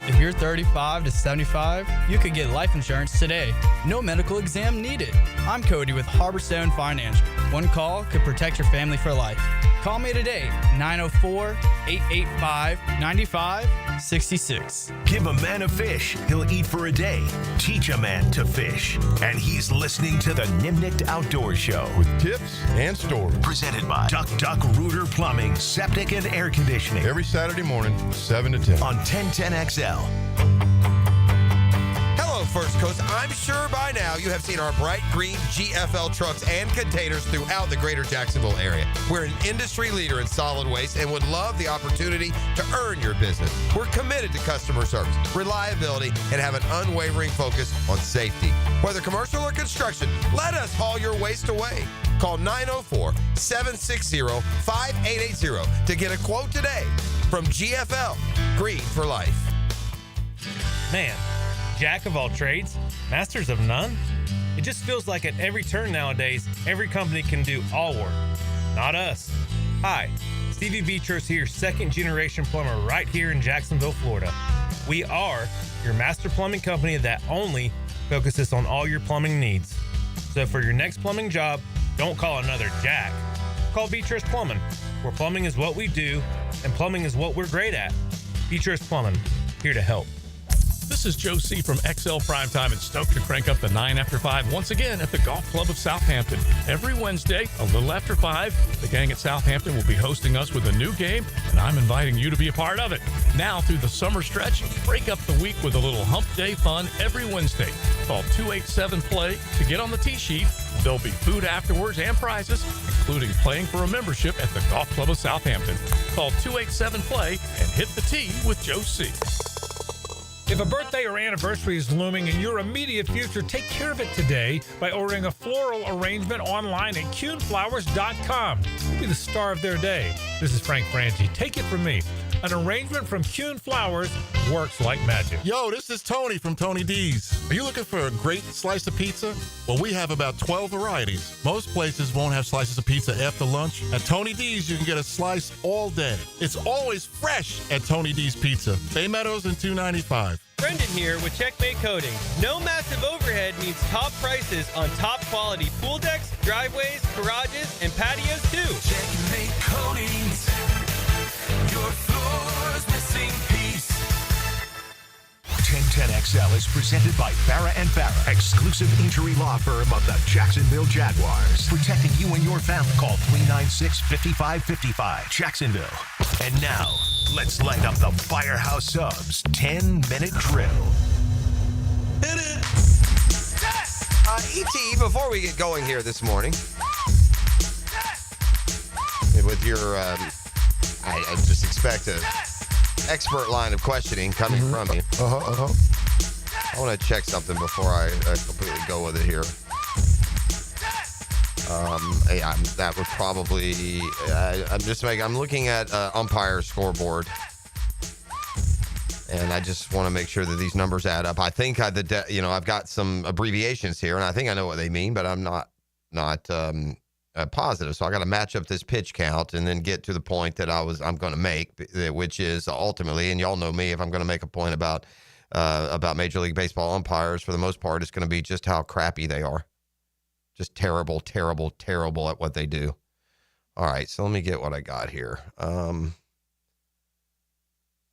If you're 35 to 75, you could get life insurance today. No medical exam needed. I'm Cody with Harborstone Financial. One call could protect your family for life. Call me today, 904-885-9566. Give a man a fish, he'll eat for a day. Teach a man to fish. And he's listening to the Nimnicht Outdoor Show. With tips and stories. Presented by Duck Duck Rooter Plumbing, Septic and Air Conditioning. Every Saturday morning, 7 to 10. On 1010XL. Hello, First Coast. I'm sure by now you have seen our bright green GFL trucks and containers throughout the greater Jacksonville area. We're an industry leader in solid waste and would love the opportunity to earn your business. We're committed to customer service, reliability, and have an unwavering focus on safety. Whether commercial or construction, let us haul your waste away. Call 904-760-5880 to get a quote today from GFL, Green for Life. Man, jack of all trades, masters of none? It just feels like at every turn nowadays, every company can do all work. Not us. Hi, Stevie Beatrice here, second generation plumber right here in Jacksonville, Florida. We are your master plumbing company that only focuses on all your plumbing needs. So for your next plumbing job, don't call another Jack. Call Beatrice Plumbing, where plumbing is what we do and plumbing is what we're great at. Beatrice Plumbing, here to help. This is Joe C. from XL Primetime and stoked to crank up the 9 after 5 once again at the Golf Club of Southampton. Every Wednesday, a little after 5, the gang at Southampton will be hosting us with a new game, and I'm inviting you to be a part of it. Now, through the summer stretch, break up the week with a little hump day fun every Wednesday. Call 287-PLAY to get on the tee sheet. There'll be food afterwards and prizes, including playing for a membership at the Golf Club of Southampton. Call 287-PLAY and hit the tee with Joe C. If a birthday or anniversary is looming in your immediate future, take care of it today by ordering a floral arrangement online at CuneFlowers.com. You'll be the star of their day. This is Frank Frangie. Take it from me. An arrangement from Cune Flowers works like magic. Yo, this is Tony from Tony D's. Are you looking for a great slice of pizza? Well, we have about 12 varieties. Most places won't have slices of pizza after lunch. At Tony D's, you can get a slice all day. It's always fresh at Tony D's Pizza. Bay Meadows and $2.95. Brendan here with Checkmate Coating. No massive overhead means top prices on top quality pool decks, driveways, garages, and patios too. Checkmate Coatings. Your floor's missing piece. 1010XL is presented by Farrah & Farrah, exclusive injury law firm of the Jacksonville Jaguars. Protecting you and your family. Call 396-5555. Jacksonville. And now, let's light up the Firehouse Subs 10-minute drill. Hit it! E.T., before we get going here this morning, with your, I just expect an expert line of questioning coming from you. I want to check something before I completely go with it here. That would probably. I'm looking at umpire scoreboard, and I just want to make sure that these numbers add up. I think I've got some abbreviations here, and I think I know what they mean, but I'm not positive. So I got to match up this pitch count and then get to the point that I'm going to make, which is ultimately, and y'all know me, if I'm going to make a point about Major League Baseball umpires, for the most part, it's going to be just how crappy they are. Just terrible, terrible, terrible at what they do. All right, so let me get what I got here.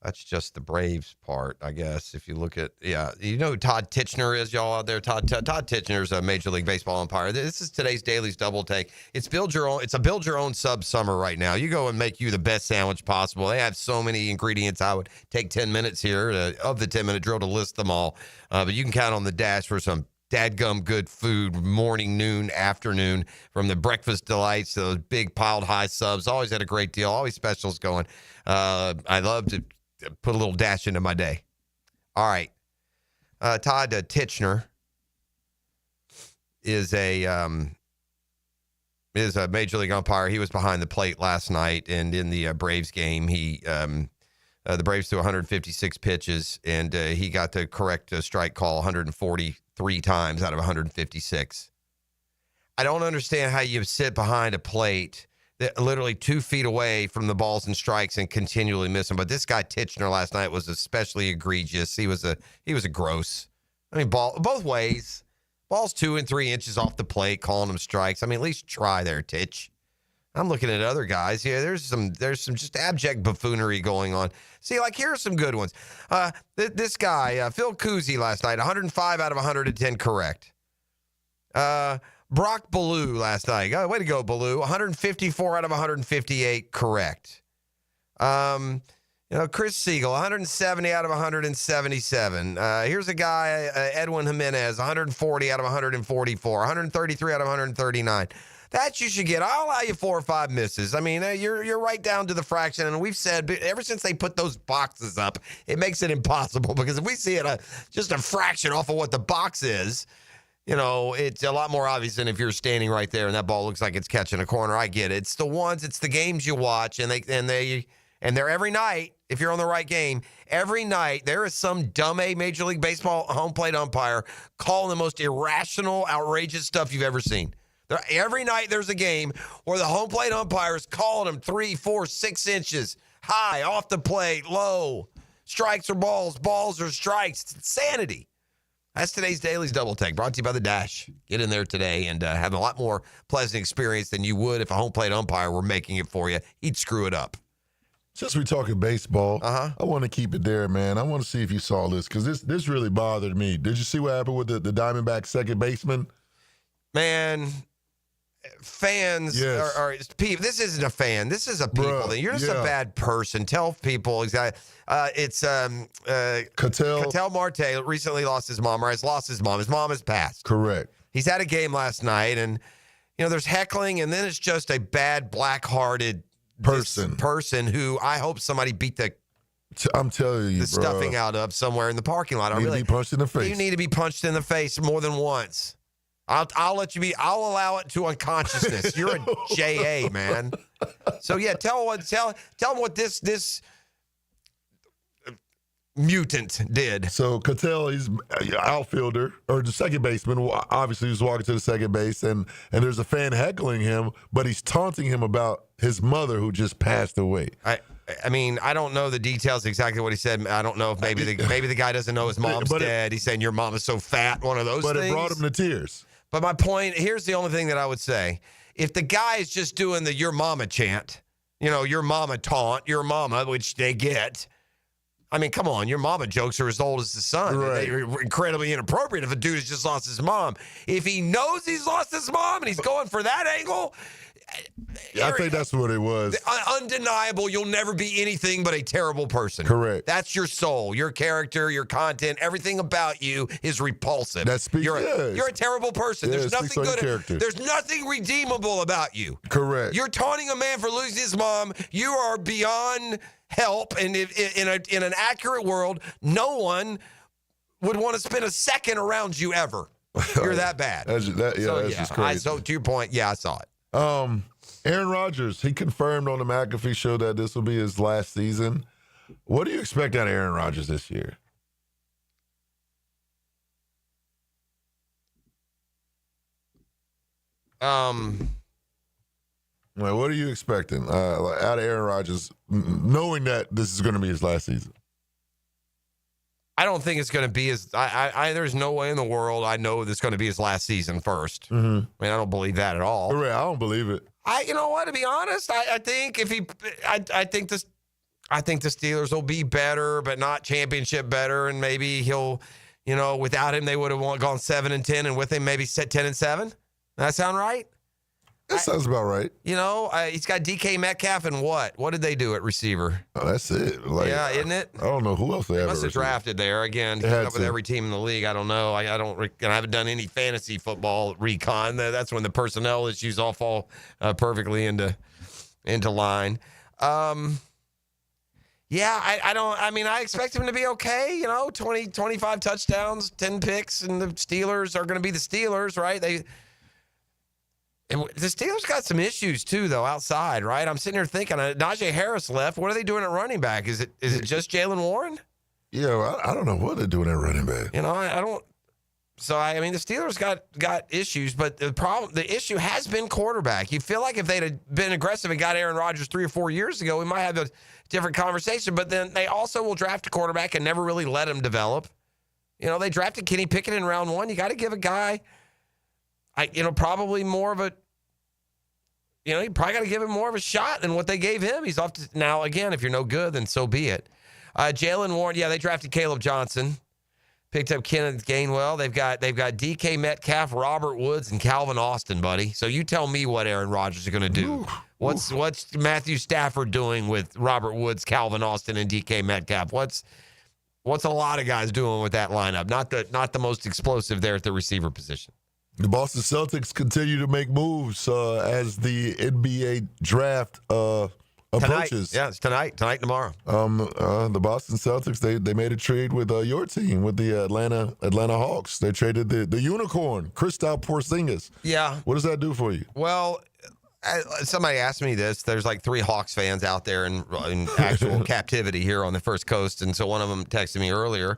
That's just the Braves part, I guess. If you look at, you know who Todd Tichenor is, y'all out there? Todd Tichenor is a Major League Baseball umpire. This is today's Daily's Double Take. It's a build your own sub summer right now. You go and make you the best sandwich possible. They have so many ingredients. I would take 10 minutes here of the 10-minute drill to list them all. But you can count on the dash for some dadgum good food, morning, noon, afternoon, from the breakfast delights to those big piled high subs. Always had a great deal. Always specials going. I love to put a little dash into my day. All right. Todd Tichenor is a Major League umpire. He was behind the plate last night, and in the Braves game, the Braves threw 156 pitches, and he got the correct strike call 143 times out of 156. I don't understand how you sit behind a plate that literally 2 feet away from the balls and strikes and continually miss them. But this guy Tichenor last night was especially egregious. He was a gross. I mean, both ways. Balls 2 and 3 inches off the plate, calling them strikes. I mean, at least try there, Titch. I'm looking at other guys. Yeah, there's some just abject buffoonery going on. See, like, here are some good ones. This guy, Phil Cousy last night, 105 out of 110 correct. Brock Ballou last night. Way to go, Ballou. 154 out of 158 correct. Chris Siegel, 170 out of 177. Here's a guy, Edwin Jimenez, 140 out of 144. 133 out of 139. That you should get. I'll allow you 4 or 5 misses. I mean, you're right down to the fraction. And we've said ever since they put those boxes up, it makes it impossible. Because if we see it just a fraction off of what the box is, it's a lot more obvious than if you're standing right there and that ball looks like it's catching a corner. I get it. It's the games you watch, and they're every night. If you're on the right game, every night there is some dumb Major League Baseball home plate umpire calling the most irrational, outrageous stuff you've ever seen. Every night there's a game where the home plate umpire is calling them 3, 4, 6 inches high, off the plate, low. Strikes or balls, balls or strikes. It's insanity. That's today's Daily's Double Take, brought to you by The Dash. Get in there today and have a lot more pleasant experience than you would if a home plate umpire were making it for you. He'd screw it up. Since we're talking baseball, I want to keep it there, man. I want to see if you saw this, because this really bothered me. Did you see what happened with the Diamondback second baseman? Man, fans are people. This isn't a fan. This is a people thing. You're just a bad person. Tell people exactly. It's Ketel Marte recently lost his mom, or has lost his mom. His mom has passed. Correct. He's had a game last night, and there's heckling, and then it's just a bad, black-hearted person who I hope somebody beat the I'm telling you, the stuffing out of somewhere in the parking lot. You need to be punched in the face. You need to be punched in the face more than once. I'll let you be. I'll allow it to unconsciousness. You're a JA, man. So yeah, tell them what this mutant did. So Cattell, he's outfielder or the second baseman. Obviously, he's walking to the second base, and there's a fan heckling him, but he's taunting him about his mother who just passed away. I mean, I don't know the details exactly what he said. I don't know if maybe the guy doesn't know his mom's dead. He's saying your mom is so fat. One of those things. But it brought him to tears. But my point, here's the only thing that I would say. If the guy is just doing the your mama chant, your mama taunt, your mama, which they get. I mean, come on, your mama jokes are as old as the sun. Right. They're incredibly inappropriate if a dude has just lost his mom. If he knows he's lost his mom and he's going for that angle, I think that's what it was. Undeniable, you'll never be anything but a terrible person. Correct. That's your soul, your character, your content, everything about you is repulsive. You're a terrible person. Yeah, There's nothing good. character. There's nothing redeemable about you. Correct. You're taunting a man for losing his mom. You are beyond help, and in an accurate world, no one would want to spend a second around you ever. You're that bad. That's just crazy. So to your point, yeah, I saw it. Aaron Rodgers, he confirmed on the McAfee show that this will be his last season. What do you expect out of Aaron Rodgers this year? What are you expecting out of Aaron Rodgers, knowing that this is going to be his last season? I don't think it's going to be his. There's no way in the world I know this is going to be his last season first. Mm-hmm. I mean, I don't believe that at all. Right, I don't believe it. You know what? To be honest, I think I think the Steelers will be better, but not championship better, and maybe he'll, without him they would have gone 7-10, and with him maybe 10-7. That sound right? That sounds about right. He's got DK Metcalf and what? What did they do at receiver? Oh, that's it. Yeah, isn't it? I don't know who else they have. Must have drafted there again. Keep up with every team in the league. I don't know. I haven't done any fantasy football recon. That's when the personnel issues all fall perfectly into line. Yeah, I expect him to be okay. 20, 25 touchdowns, 10 picks, and the Steelers are going to be the Steelers, right? And the Steelers got some issues, too, though, outside, right? I'm sitting here thinking, Najee Harris left. What are they doing at running back? Is it just Jaylen Warren? Yeah, I don't know what they're doing at running back. I don't. So, the Steelers got issues, but the issue has been quarterback. You feel like if they'd have been aggressive and got Aaron Rodgers 3 or 4 years ago, we might have a different conversation. But then they also will draft a quarterback and never really let him develop. They drafted Kenny Pickett in round 1. You got to give a guy... probably more of a, you probably got to give him more of a shot than what they gave him. He's off to, now, again, if you're no good, then so be it. Jaylen Warren, they drafted Caleb Johnson, picked up Kenneth Gainwell. They've got DK Metcalf, Robert Woods, and Calvin Austin, buddy. So you tell me what Aaron Rodgers is going to do. What's Matthew Stafford doing with Robert Woods, Calvin Austin, and DK Metcalf? What's a lot of guys doing with that lineup? Not the most explosive there at the receiver position. The Boston Celtics continue to make moves as the NBA draft approaches. Yeah, it's tonight and tomorrow. The Boston Celtics, they made a trade with your team, with the Atlanta Hawks. They traded the unicorn, Kristaps Porzingis. Yeah. What does that do for you? Well, somebody asked me this. There's like 3 Hawks fans out there in actual captivity here on the First Coast, and so one of them texted me earlier.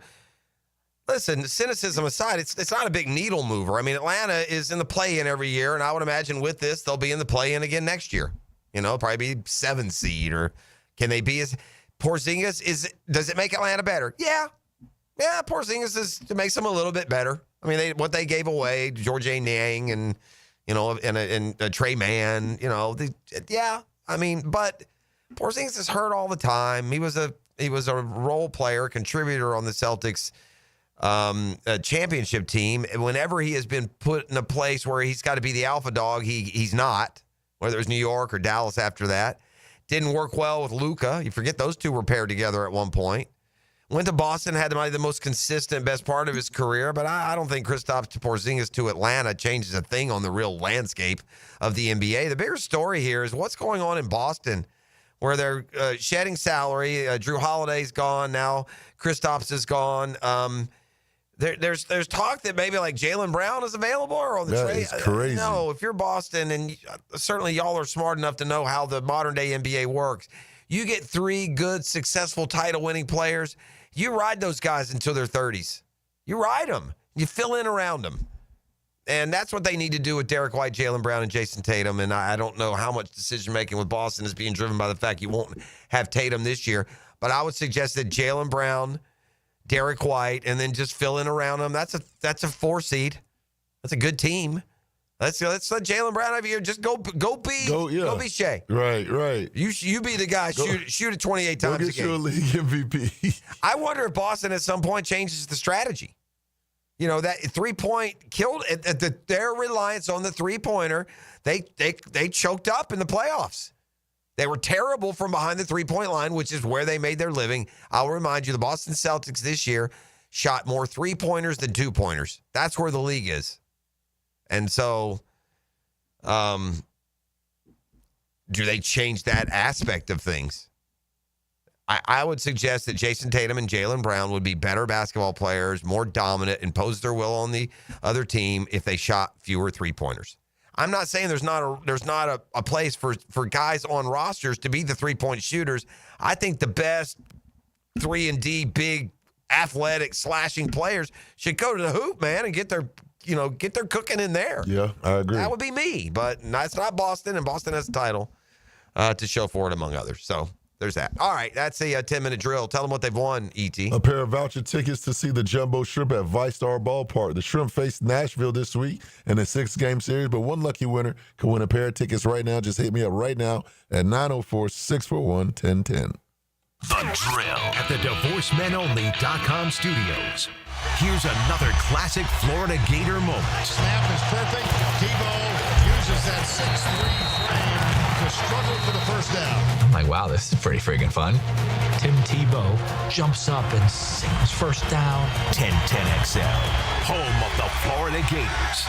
Listen, cynicism aside, it's not a big needle mover. Atlanta is in the play-in every year, and I would imagine with this, they'll be in the play-in again next year. Probably be 7th seed, or can they be as Porzingis? Does it make Atlanta better? Yeah. Porzingis makes them a little bit better. What they gave away, George A. Niang and Trey Mann, but Porzingis is hurt all the time. He was a role player, contributor on the Celtics championship team. Whenever he has been put in a place where he's got to be the alpha dog, he's not, whether it was New York or Dallas after that. Didn't work well with Luka. You forget those two were paired together at one point. Went to Boston, had the most consistent, best part of his career, but I don't think Kristaps Porzingis to Atlanta changes a thing on the real landscape of the NBA. The bigger story here is what's going on in Boston where they're shedding salary. Drew Holiday's gone now. Kristaps is gone. There's talk that maybe like Jaylen Brown is available or on the trade. That is crazy. No, if you're Boston, and certainly y'all are smart enough to know how the modern day NBA works, you get 3 good, successful title-winning players. You ride those guys until their 30s. You ride them. You fill in around them. And that's what they need to do with Derek White, Jaylen Brown, and Jason Tatum. And I don't know how much decision-making with Boston is being driven by the fact you won't have Tatum this year. But I would suggest that Jaylen Brown, Derek White, and then just fill in around them. That's a 4 seed. That's a good team. Let's let Jaylen Brown over here. Just go be Shea. Right. You be the guy. Shoot it 28 times Go a get game. you a league MVP. I wonder if Boston at some point changes the strategy. You know, that 3-point killed their reliance on the 3-pointer. They choked up in the playoffs. They were terrible from behind the 3-point line, which is where they made their living. I'll remind you, the Boston Celtics this year shot more 3-pointers than 2-pointers. That's where the league is. And so, do they change that aspect of things? I would suggest that Jason Tatum and Jaylen Brown would be better basketball players, more dominant, impose their will on the other team if they shot fewer 3-pointers. I'm not saying there's not a place for guys on rosters to be the 3-point shooters. I think the best 3-and-D big athletic slashing players should go to the hoop, man, and get their cooking in there. Yeah, I agree. That would be me, but that's not Boston, and Boston has a title to show for it, among others. So there's that. All right, that's a 10-minute drill. Tell them what they've won, E.T. A pair of voucher tickets to see the Jumbo Shrimp at ViStar Ballpark. The Shrimp face Nashville this week in a 6-game series, but one lucky winner can win a pair of tickets right now. Just hit me up right now at 904-641-1010. The Drill at the DivorceMenOnly.com studios. Here's another classic Florida Gator moment. Snap is perfect. Tebow uses that 6'3" frame to struggle for the first down. I'm like, wow, this is pretty friggin' fun. Tim Tebow jumps up and sings first down. 1010XL, home of the Florida Gators.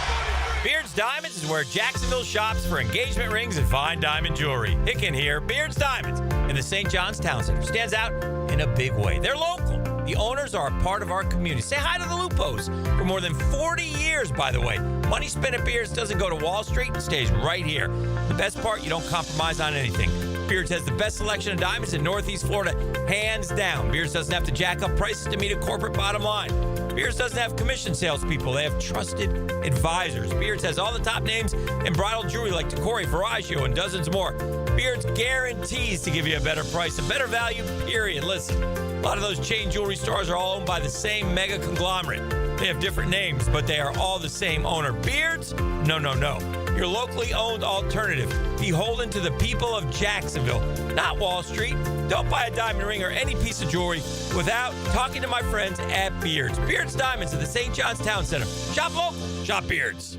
Beard's Diamonds is where Jacksonville shops for engagement rings and fine diamond jewelry. Hicken here, Beard's Diamonds in the St. John's Town Center stands out in a big way. They're local. The owners are a part of our community. Say hi to the Lupos. For more than 40 years, by the way. Money spent at Beard's doesn't go to Wall Street. It stays right here. The best part, you don't compromise on anything. Beard's has the best selection of diamonds in Northeast Florida, hands down. Beard's doesn't have to jack up prices to meet a corporate bottom line. Beard's doesn't have commission salespeople. They have trusted advisors. Beard's has all the top names in bridal jewelry like Decore, Veragio, and dozens more. Beard's guarantees to give you a better price, a better value, period. Listen, a lot of those chain jewelry stores are all owned by the same mega conglomerate. They have different names, but they are all the same owner. Beard's? No. Your locally owned alternative, beholden to the people of Jacksonville, not Wall Street. Don't buy a diamond ring or any piece of jewelry without talking to my friends at Beard's. Beard's Diamonds at the St. John's Town Center. Shop local, shop Beard's.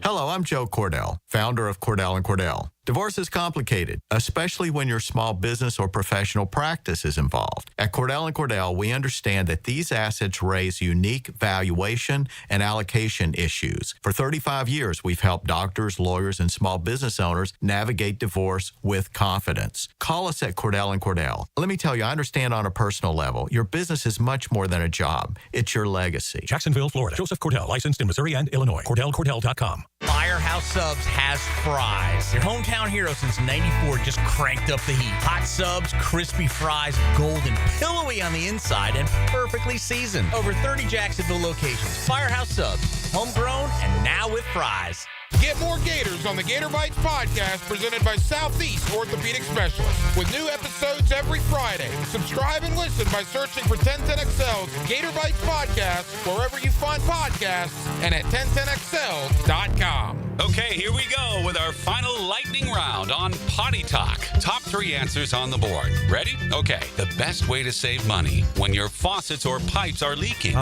Hello, I'm Joe Cordell, founder of Cordell & Cordell. Divorce is complicated, especially when your small business or professional practice is involved. At Cordell & Cordell, we understand that these assets raise unique valuation and allocation issues. For 35 years, we've helped doctors, lawyers, and small business owners navigate divorce with confidence. Call us at Cordell & Cordell. Let me tell you, I understand on a personal level, your business is much more than a job. It's your legacy. Jacksonville, Florida. Joseph Cordell, licensed in Missouri and Illinois. CordellCordell.com. Firehouse Subs has fries. Your hometown hero since '94 just cranked up the heat. Hot subs, crispy fries, golden, pillowy on the inside, and perfectly seasoned. Over 30 Jacksonville locations. Firehouse Subs, homegrown and now with fries. Get more Gators on the Gator Bites podcast presented by Southeast Orthopedic Specialists with new episodes every Friday. Subscribe and listen by searching for 1010XL's Gator Bites podcast wherever you find podcasts and at 1010XL.com. Okay, here we go with our final lightning round on Potty Talk. Top 3 answers on the board. Ready? Okay. The best way to save money when your faucets or pipes are leaking.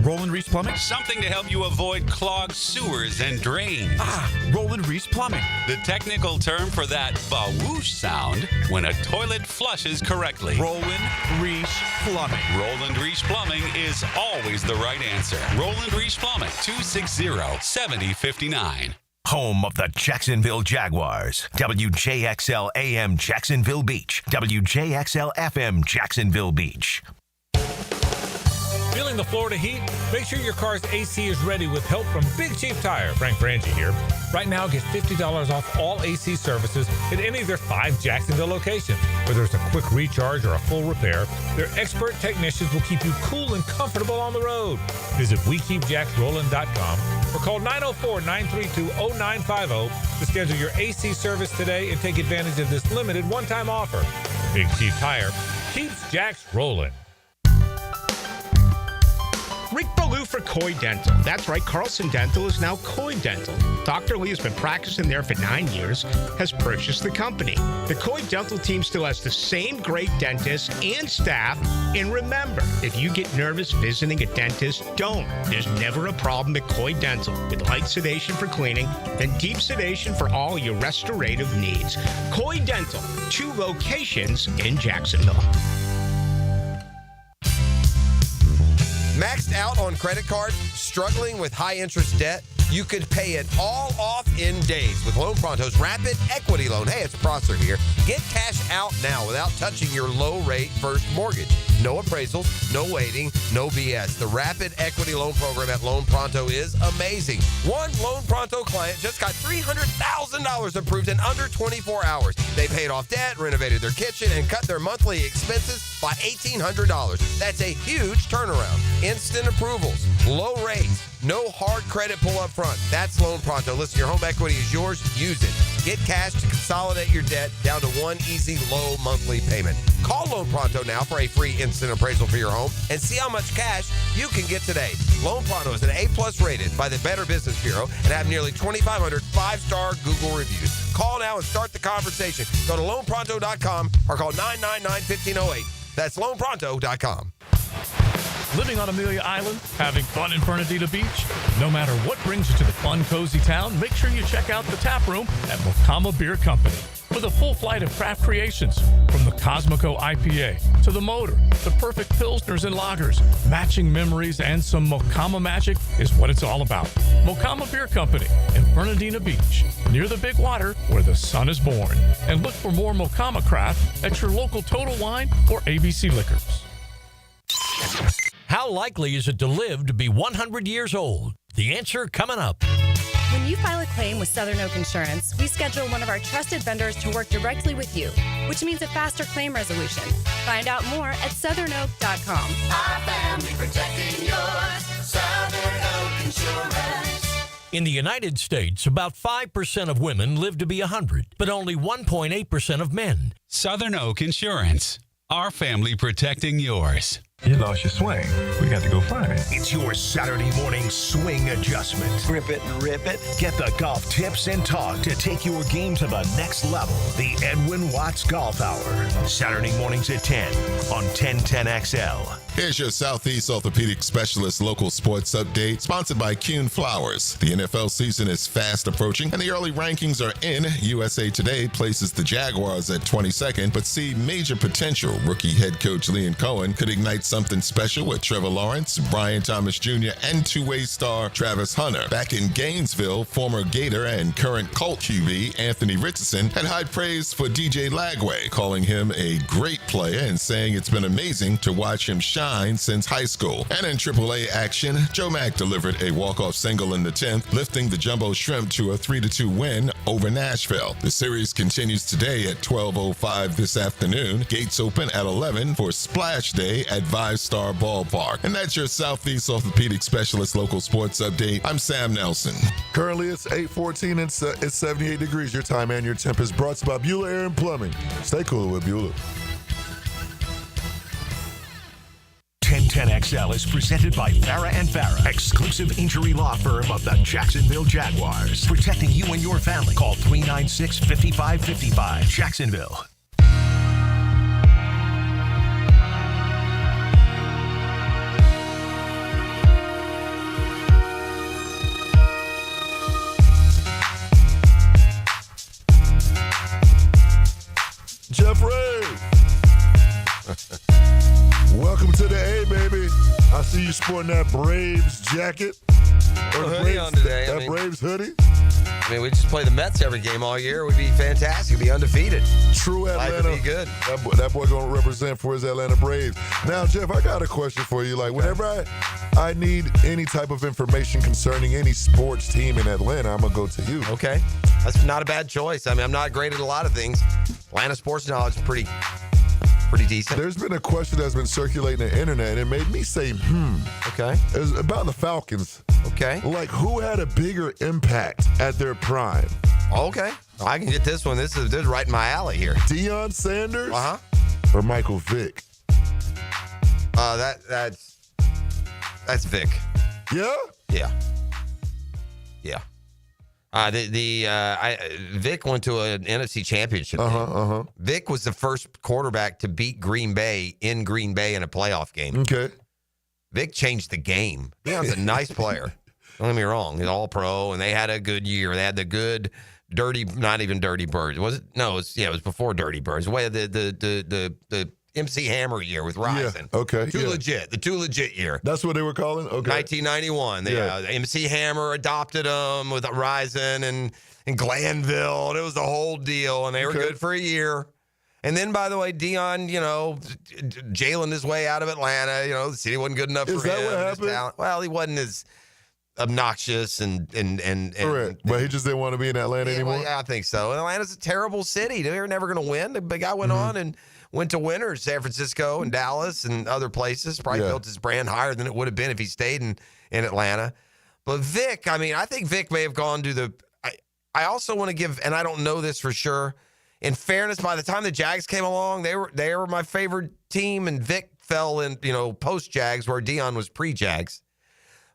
Roland Reese Plumbing. Something to help you avoid clogged sewers and drains. Roland Reese Plumbing. The technical term for that ba-whoosh sound when a toilet flushes correctly. Roland Reese Plumbing. Roland Reese Plumbing is always the right answer. Roland Reese Plumbing, 260-7059. home of the Jacksonville Jaguars. WJXL AM Jacksonville Beach. WJXL FM Jacksonville Beach. Feeling the Florida heat? Make sure your car's AC is ready with help from Big Cheap Tire. Frank Frangie here. Right now, get $50 off all AC services at any of their 5 Jacksonville locations. Whether it's a quick recharge or a full repair, their expert technicians will keep you cool and comfortable on the road. Visit WeKeepJacksRollin.com or call 904-932-0950 to schedule your AC service today and take advantage of this limited one-time offer. Big Cheap Tire keeps Jacks rolling. Rick Ballou for Coy Dental. That's right, Carlson Dental is now Coy Dental. Dr. Lee has been practicing there for 9 years, has purchased the company. The Coy Dental team still has the same great dentists and staff. And remember, if you get nervous visiting a dentist, don't. There's never a problem at Coy Dental with light sedation for cleaning and deep sedation for all your restorative needs. Coy Dental, 2 locations in Jacksonville. Maxed out on credit cards, struggling with high interest debt? You could pay it all off in days with Loan Pronto's Rapid Equity Loan. Hey, it's Prosser here. Get cash out now without touching your low-rate first mortgage. No appraisals, no waiting, no BS. The Rapid Equity Loan Program at Loan Pronto is amazing. One Loan Pronto client just got $300,000 approved in under 24 hours. They paid off debt, renovated their kitchen, and cut their monthly expenses by $1,800. That's a huge turnaround. Instant approvals, low rates, no hard credit pull up front. That's Loan Pronto. Listen, your home equity is yours. Use it. Get cash to consolidate your debt down to one easy, low monthly payment. Call Loan Pronto now for a free instant appraisal for your home and see how much cash you can get today. Loan Pronto is an A+ rated by the Better Business Bureau and have nearly 2,500 5-star Google reviews. Call now and start the conversation. Go to loanpronto.com or call 999-1508. That's loanpronto.com. Living on Amelia Island, having fun in Fernandina Beach? No matter what brings you to the fun, cozy town, make sure you check out the tap room at Mocama Beer Company. With a full flight of craft creations, from the Cosmico IPA to the Motor, the perfect Pilsners and Lagers, matching memories and some Mocama magic is what it's all about. Mocama Beer Company in Fernandina Beach, near the big water where the sun is born. And look for more Mocama craft at your local Total Wine or ABC Liquors. How likely is it to live to be 100 years old? The answer coming up. When you file a claim with Southern Oak Insurance, we schedule one of our trusted vendors to work directly with you, which means a faster claim resolution. Find out more at southernoak.com. Our family protecting yours. Southern Oak Insurance. In the United States, about 5% of women live to be 100, but only 1.8% of men. Southern Oak Insurance. Our family protecting yours. You lost your swing. We got to go find it. It's your Saturday morning swing adjustment. Grip it and rip it. Get the golf tips and talk to take your game to the next level. The Edwin Watts Golf Hour. Saturday mornings at 10 on 1010XL. Here's your Southeast Orthopedic Specialist local sports update, sponsored by Kuhn Flowers. The NFL season is fast approaching, and the early rankings are in. USA Today places the Jaguars at 22nd, but see major potential. Rookie head coach Liam Cohen could ignite something special with Trevor Lawrence, Brian Thomas Jr., and two-way star Travis Hunter. Back in Gainesville, former Gator and current Colt QB Anthony Richardson had high praise for DJ Lagway, calling him a great player and saying it's been amazing to watch him shine since high school. And in AAA action, Joe Mack delivered a walk-off single in the 10th, lifting the Jumbo Shrimp to a 3-2 win over Nashville. The series continues today at 12:05 this afternoon. Gates open at 11 for Splash Day at Five-Star Ballpark. And that's your Southeast Orthopedic Specialist local sports update. I'm Sam Nelson. Currently, it's 8:14 and it's 78 degrees. Your time and your temp is brought to you by Bueller Air & Plumbing. Stay cool with Bueller. 1010XL is presented by Farah & Farah, exclusive injury law firm of the Jacksonville Jaguars. Protecting you and your family. Call 396-5555. Jacksonville. Jeffrey! Welcome to the A, baby. I see you sporting that Braves jacket. Or hoodie on today. That Braves hoodie. I mean, we just play the Mets every game all year. We'd be fantastic. We'd be undefeated. True Life Atlanta. would be good. That boy going to represent for his Atlanta Braves. Now, Jeff, I got a question for you. Like, whenever I need any type of information concerning any sports team in Atlanta, I'm going to go to you. Okay. That's not a bad choice. I mean, I'm not great at a lot of things. Atlanta sports knowledge is pretty decent. There's been a question that's been circulating the internet, and it made me say, Okay. It's about the Falcons. Okay. Like, who had a bigger impact at their prime? Okay. I can get this one. This is right in my alley here. Deion Sanders? Uh-huh. Or Michael Vick? That's Vic. Yeah? Yeah. Yeah. Vic went to an NFC championship game. Vic was the first quarterback to beat Green Bay in Green Bay in a playoff game. Okay. Vic changed the game. Deion's a nice player. Don't get me wrong. He's all pro, and they had a good year. They had the good, dirty, not even Dirty Birds. Was it? No, it was before Dirty Birds. The MC Hammer year with Rising. Yeah, okay. The Too Legit year. That's what they were calling? Okay. 1991. MC Hammer adopted them with Rising and Glanville, and it was the whole deal, and they were good for a year. And then, by the way, Deion, jailing his way out of Atlanta. The city wasn't good enough for him. Is that what happened? Well, he wasn't as obnoxious and correct. But he just didn't want to be in Atlanta anymore? Well, yeah, I think so. Atlanta's a terrible city. They were never going to win. The big guy went on and went to winners, San Francisco and Dallas and other places. Probably built his brand higher than it would have been if he stayed in Atlanta. But Vic, I mean, I think Vic may have gone to the – I also want to give – and I don't know this for sure. In fairness, by the time the Jags came along, they were my favorite team, and Vic fell in, post-Jags where Deion was pre-Jags.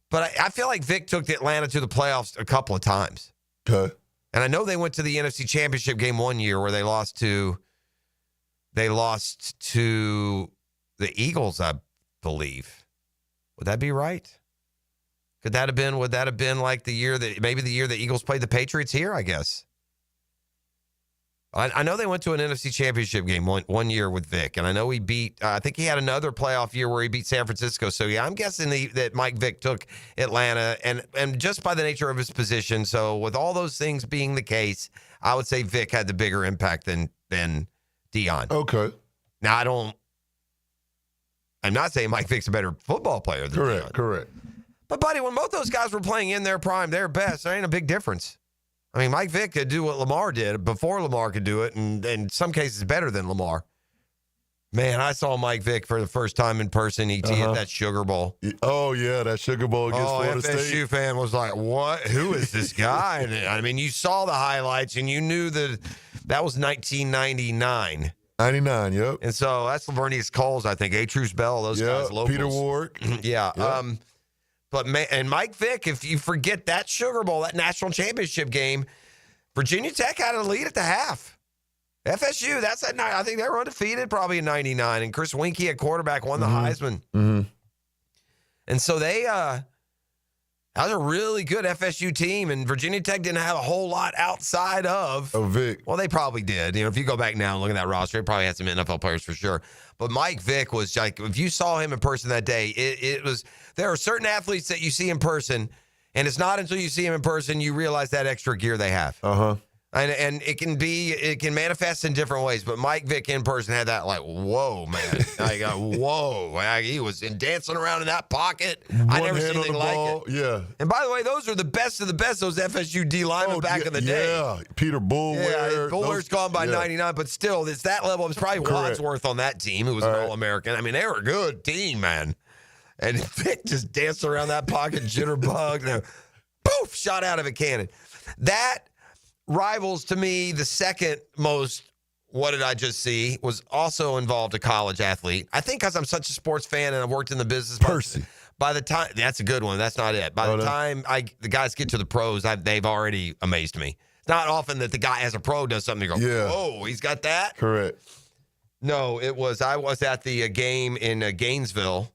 But I feel like Vic took Atlanta to the playoffs a couple of times. Okay. And I know they went to the NFC Championship game one year where they lost to the Eagles, I believe. Would that be right? Would that have been like the year the Eagles played the Patriots here, I guess. I know they went to an NFC Championship game one year with Vic, and I know he beat, I think he had another playoff year where he beat San Francisco. So, yeah, I'm guessing that Mike Vick took Atlanta, and just by the nature of his position, so with all those things being the case, I would say Vic had the bigger impact than Deion. Okay. Now, I'm not saying Mike Vick's a better football player than Deion. Correct. But, buddy, when both those guys were playing in their prime, their best, there ain't a big difference. I mean, Mike Vick could do what Lamar did before Lamar could do it, and in some cases better than Lamar. Man, I saw Mike Vick for the first time in person, ET, at that Sugar Bowl. Oh, yeah, that Sugar Bowl against Florida State. FSU fan was like, what? Who is this guy? And, I mean, you saw the highlights, and you knew that was 1999. 99, yep. And so that's Lavernius Coles, I think, Truce Bell, those guys, locals. Peter Ward. Yeah. Yep. But Mike Vick, if you forget that Sugar Bowl, that national championship game, Virginia Tech had a lead at the half. FSU, that's at night. I think they were undefeated probably in 99. And Chris Winkie at quarterback won the Heisman. Mm-hmm. And so that was a really good FSU team. And Virginia Tech didn't have a whole lot outside of Vic. Well, they probably did. If you go back now and look at that roster, it probably had some NFL players for sure. But Mike Vick was like, if you saw him in person that day, it was, there are certain athletes that you see in person, and it's not until you see him in person you realize that extra gear they have. And it can manifest in different ways, but Mike Vick in person had that like, whoa, man. Whoa. He was dancing around in that pocket. I never seen anything like it. Yeah. And by the way, those are the best of the best, those FSU D linemen back in the day. Yeah, Peter Boulware. Yeah, Boulware's gone by 99, but still, it's that level. It's probably Wadsworth on that team, who was an All-American. I mean, they were a good team, man. And Vick just danced around that pocket, jitterbug, and poof, shot out of a cannon. That rivals to me the second most, what did I just see, was also involved a college athlete. I think because I'm such a sports fan and I've worked in the business. Percy. By the time, that's a good one. That's not it. By the time the guys get to the pros, they've already amazed me. It's not often that the guy as a pro does something and go, whoa, he's got that? Correct. No, I was at the game in Gainesville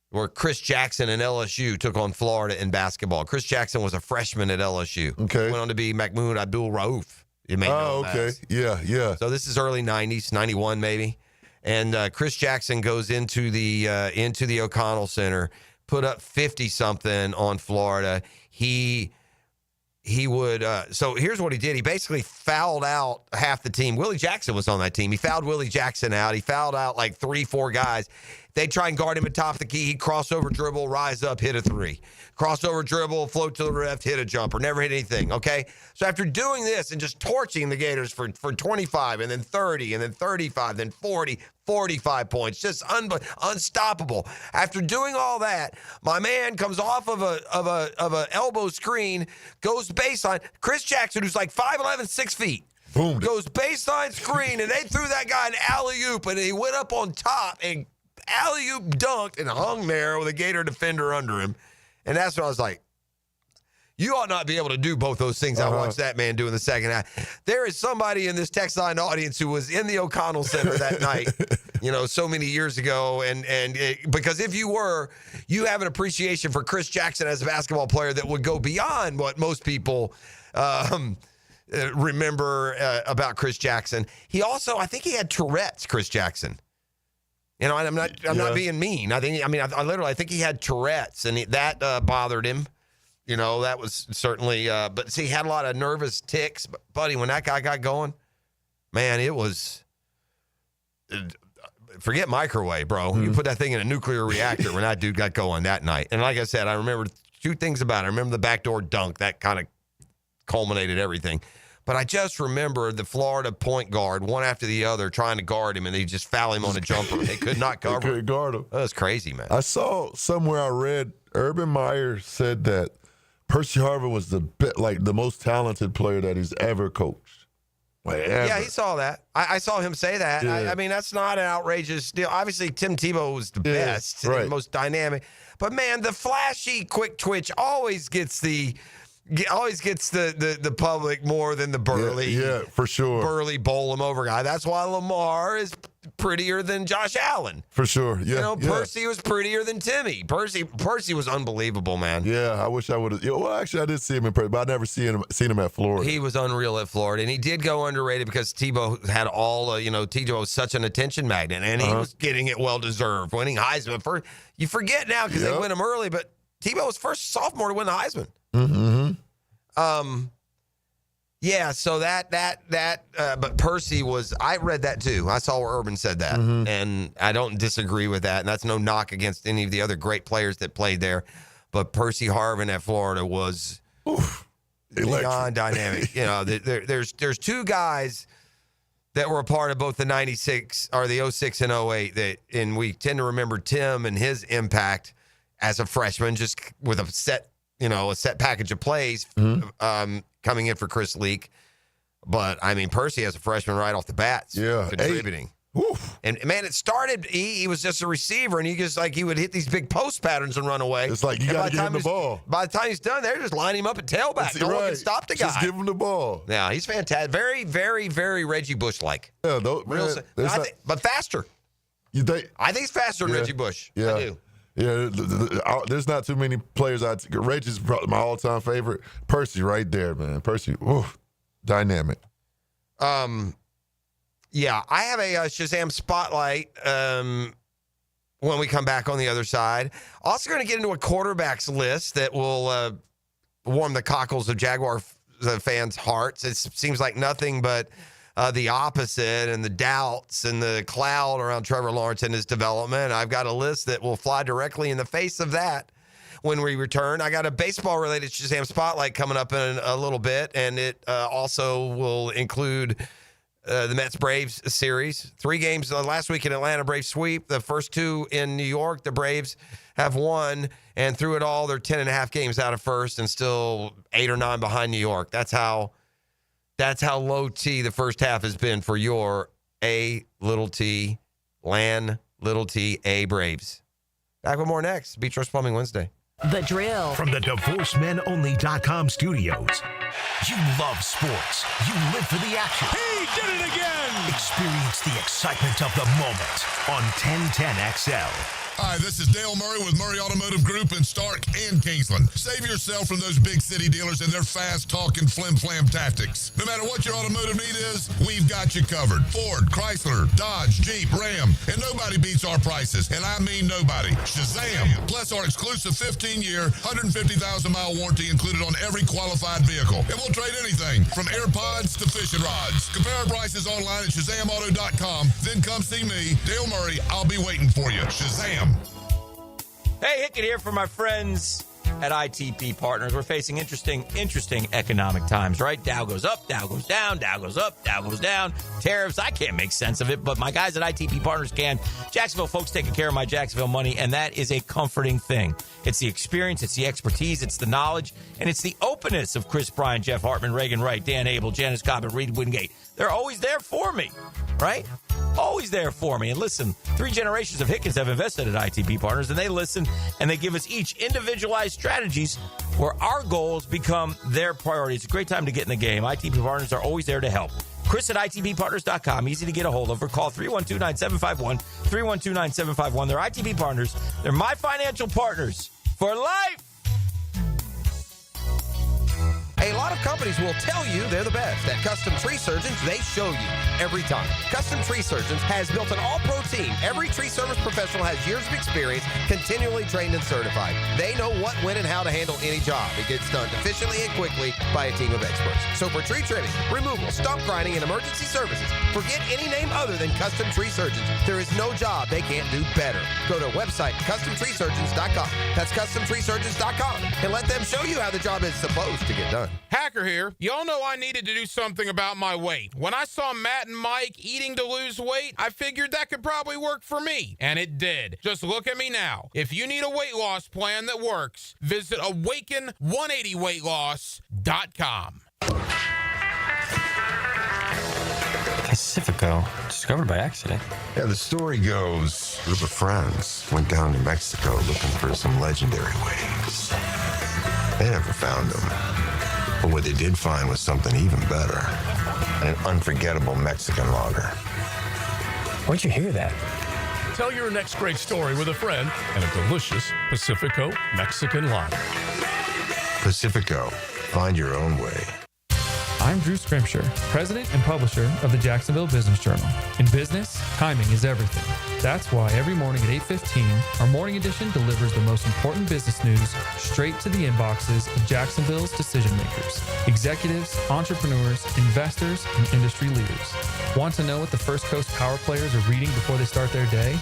where Chris Jackson and LSU took on Florida in basketball. Chris Jackson was a freshman at LSU. Okay. Went on to be Mahmoud Abdul-Rauf. You may know him as. Yeah. So this is early 90s, 91 maybe. And Chris Jackson goes into the O'Connell Center, put up 50-something on Florida. He he would so here's what he did. He basically fouled out half the team. Willie Jackson was on that team. He fouled Willie Jackson out. He fouled out like 3-4 guys. They'd try and guard him at top of the key. He'd cross over dribble, rise up, hit a three. Crossover dribble, float to the left, hit a jumper. Never hit anything, okay? So after doing this and just torching the Gators for 25 and then 30 and then 35, then 40, 45 points, just unstoppable. After doing all that, my man comes off of a elbow screen, goes baseline. Chris Jackson, who's like 5'11", 6 feet, boom, goes baseline screen, and they threw that guy an alley-oop, and he went up on top and alley-oop dunked and hung there with a Gator defender under him. And that's what I was like, you ought not be able to do both those things I watched that man do in the second half. There is somebody in this text line audience who was in the O'Connell Center that night, so many years ago. Because if you were, you have an appreciation for Chris Jackson as a basketball player that would go beyond what most people remember about Chris Jackson. He also, I think he had Tourette's, Chris Jackson. I'm not being mean. I think he had Tourette's, and that bothered him. That was certainly. But see, he had a lot of nervous tics. But buddy, when that guy got going, man, it was. Forget microwave, bro. You put that thing in a nuclear reactor when that dude got going that night. And like I said, I remember two things about it. I remember the backdoor dunk that kind of culminated everything. But I just remember the Florida point guard, one after the other, trying to guard him, and they just foul him on a jumper. They could not cover him. They couldn't guard him. That was crazy, man. I saw somewhere I read Urban Meyer said that Percy Harvin was the most talented player that he's ever coached. Yeah, he saw that. I saw him say that. Yeah. I mean, that's not an outrageous deal. Obviously, Tim Tebow was the best, and the most dynamic. But, man, the flashy, quick twitch always gets the public more than the burly. Yeah, for sure. Burly bowl him over guy. That's why Lamar is prettier than Josh Allen. For sure. Yeah. Percy was prettier than Timmy. Percy was unbelievable, man. Yeah, I wish I would have. Well, actually, I did see him in person, but I never seen him at Florida. He was unreal at Florida, and he did go underrated because Tebow had all. Tebow was such an attention magnet, and he was getting it well deserved, winning Heisman. You forget now because they win him early, but Tebow was first sophomore to win the Heisman. Mm-hmm. Yeah, so but Percy was, I read that too. I saw where Urban said that, and I don't disagree with that, and that's no knock against any of the other great players that played there, but Percy Harvin at Florida was beyond dynamic. There's two guys that were a part of both the 96, or the 06 and 08, and we tend to remember Tim and his impact as a freshman, just with a set package of plays coming in for Chris Leak. But, I mean, Percy as a freshman right off the bat, contributing. And, man, it started, he was just a receiver, and he would hit these big post patterns and run away. It's like you got to give him the ball. By the time he's done, they're just lining him up at tailback. No one can stop the guy. Just give him the ball. Yeah, he's fantastic. Very, very, very Reggie Bush-like. Yeah, but faster. You think? I think he's faster than Reggie Bush. Yeah. I do. Yeah, there's not too many players. Reggie's probably my all-time favorite. Percy right there, man. Percy, dynamic. Yeah, I have a Shazam spotlight when we come back on the other side. Also going to get into a quarterbacks list that will warm the cockles of Jaguar fans' hearts. It seems like nothing but the opposite, and the doubts and the cloud around Trevor Lawrence and his development. I've got a list that will fly directly in the face of that when we return. I got a baseball-related Shazam Spotlight coming up in a little bit, and it also will include the Mets-Braves series. 3 games last week in Atlanta, Braves sweep. The first 2 in New York, the Braves have won, and through it all, they're 10.5 games out of first and still 8 or 9 behind New York. That's how low T the first half has been for your A little T, Lan little T, A Braves. Back with more next. Beach Roast Plumbing Wednesday. The Drill. From the DivorceMenOnly.com studios. You love sports. You live for the action. He did it again! Experience the excitement of the moment on 1010XL. Hi, this is Dale Murray with Murray Automotive Group in Stark and Kingsland. Save yourself from those big city dealers and their fast-talking flim-flam tactics. No matter what your automotive need is, we've got you covered. Ford, Chrysler, Dodge, Jeep, Ram, and nobody beats our prices, and I mean nobody. Shazam! Plus our exclusive 15-year, 150,000-mile warranty included on every qualified vehicle. And we'll trade anything from AirPods to fishing rods. Compare our prices online at ShazamAuto.com. Then come see me, Dale Murray. I'll be waiting for you. Shazam! Hey, Hickett here for my friends at ITP Partners. We're facing interesting economic times, right? Dow goes up, Dow goes down, Dow goes up, Dow goes down. Tariffs, I can't make sense of it, but my guys at ITP Partners can. Jacksonville folks taking care of my Jacksonville money, and that is a comforting thing. It's the experience, it's the expertise, it's the knowledge, and it's the openness of Chris Bryan, Jeff Hartman, Reagan Wright, Dan Abel, Janice Cobb, Reed Wingate. They're always there for me, right? Always there for me. And listen, 3 generations of Hickens have invested at ITP Partners, and they listen, and they give us each individualized strategies where our goals become their priority. It's a great time to get in the game. ITP Partners are always there to help. Chris at ITPPartners.com. Easy to get a hold of, or call 312-9751, 312-9751. They're ITP Partners. They're my financial partners for life. A lot of companies will tell you they're the best. At Custom Tree Surgeons, they show you every time. Custom Tree Surgeons has built an all-pro team. Every tree service professional has years of experience, continually trained and certified. They know what, when, and how to handle any job. It gets done efficiently and quickly by a team of experts. So for tree trimming, removal, stump grinding, and emergency services, forget any name other than Custom Tree Surgeons. There is no job they can't do better. Go to our website, CustomTreeSurgeons.com. That's CustomTreeSurgeons.com. And let them show you how the job is supposed to get done. Hacker here. Y'all know I needed to do something about my weight. When I saw Matt and Mike eating to lose weight, I figured that could probably work for me. And it did. Just look at me now. If you need a weight loss plan that works, visit Awaken180weightloss.com. Pacifico, discovered by accident. Yeah, the story goes, a group of friends went down to Mexico looking for some legendary wings. They never found them. But what they did find was something even better. An unforgettable Mexican lager. Where'd you hear that? Tell your next great story with a friend and a delicious Pacifico Mexican lager. Pacifico, find your own way. I'm Drew Scrimshire, president and publisher of the Jacksonville Business Journal. In business, timing is everything. That's why every morning at 8:15, our morning edition delivers the most important business news straight to the inboxes of Jacksonville's decision makers, executives, entrepreneurs, investors, and industry leaders. Want to know what the First Coast power players are reading before they start their day?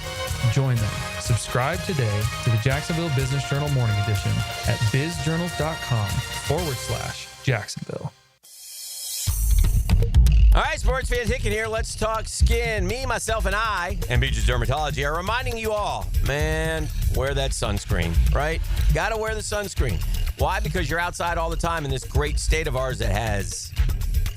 Join them. Subscribe today to the Jacksonville Business Journal Morning Edition at bizjournal.com/Jacksonville. All right, sports fans, Hicken here. Let's talk skin. Me, myself, and I, and Beaches Dermatology, are reminding you all, man, wear that sunscreen, right? Got to wear the sunscreen. Why? Because you're outside all the time in this great state of ours that has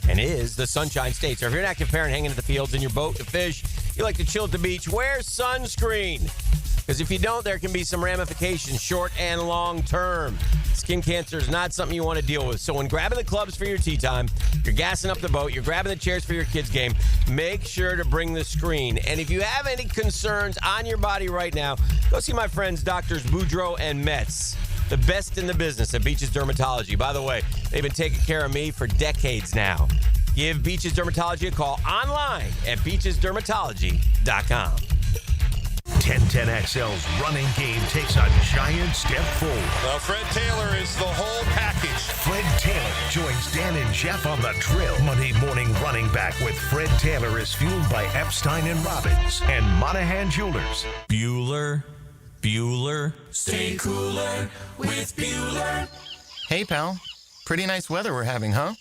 and is the Sunshine State. So if you're an active parent hanging at the fields in your boat to fish, you like to chill at the beach, wear sunscreen. Because if you don't, there can be some ramifications, short and long term. Skin cancer is not something you want to deal with. So when grabbing the clubs for your tea time, you're gassing up the boat, you're grabbing the chairs for your kids' game, make sure to bring the screen. And if you have any concerns on your body right now, go see my friends, Doctors Boudreaux and Metz, the best in the business at Beaches Dermatology. By the way, they've been taking care of me for decades now. Give Beaches Dermatology a call online at beachesdermatology.com. 1010XL's running game takes a giant step forward. Well, Fred Taylor is the whole package. Fred Taylor joins Dan and Jeff on the drill. Monday morning running back with Fred Taylor is fueled by Epstein and Robbins and Monahan Jewelers. Bueller. Stay cooler with Bueller. Hey, pal. Pretty nice weather we're having, huh?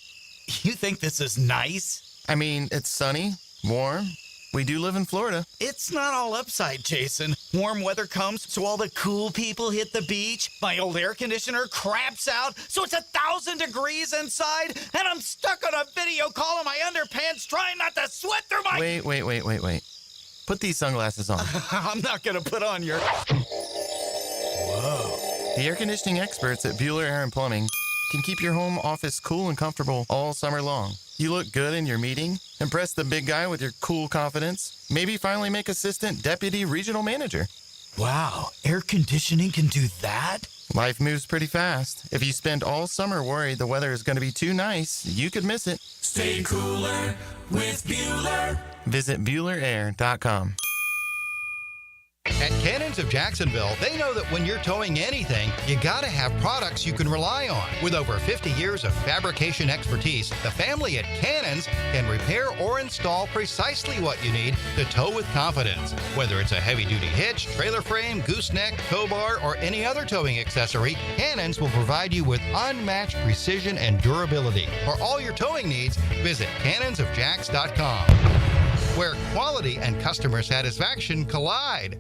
You think this is nice? I mean, it's sunny, warm. We do live in Florida. It's not all upside, Jason. Warm weather comes, so all the cool people hit the beach. My old air conditioner craps out, so it's 1,000 degrees inside, and I'm stuck on a video call in my underpants trying not to sweat through my... Wait. Put these sunglasses on. I'm not going to put on your... Whoa. The air conditioning experts at Bueller Air and Plumbing can keep your home office cool and comfortable all summer long. You look good in your meeting, impress the big guy with your cool confidence, maybe finally make assistant deputy regional manager. Wow, air conditioning can do that? Life moves pretty fast. If you spend all summer worried the weather is going to be too nice, you could miss it. Stay cooler with Bueller. Visit BuellerAir.com. At Cannons of Jacksonville, they know that when you're towing anything, you gotta have products you can rely on. With over 50 years of fabrication expertise, the family at Cannons can repair or install precisely what you need to tow with confidence. Whether it's a heavy-duty hitch, trailer frame, gooseneck, tow bar, or any other towing accessory, Cannons will provide you with unmatched precision and durability. For all your towing needs, visit cannonsofjacks.com, where quality and customer satisfaction collide.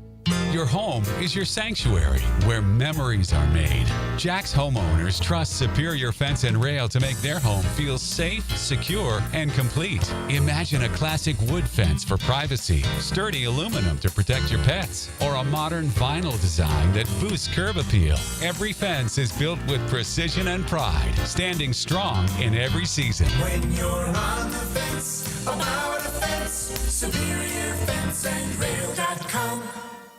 Your home is your sanctuary where memories are made. Jack's homeowners trust Superior Fence and Rail to make their home feel safe, secure, and complete. Imagine a classic wood fence for privacy, sturdy aluminum to protect your pets, or a modern vinyl design that boosts curb appeal. Every fence is built with precision and pride, standing strong in every season. When you're on the fence, about a fence, SuperiorFenceandRail.com.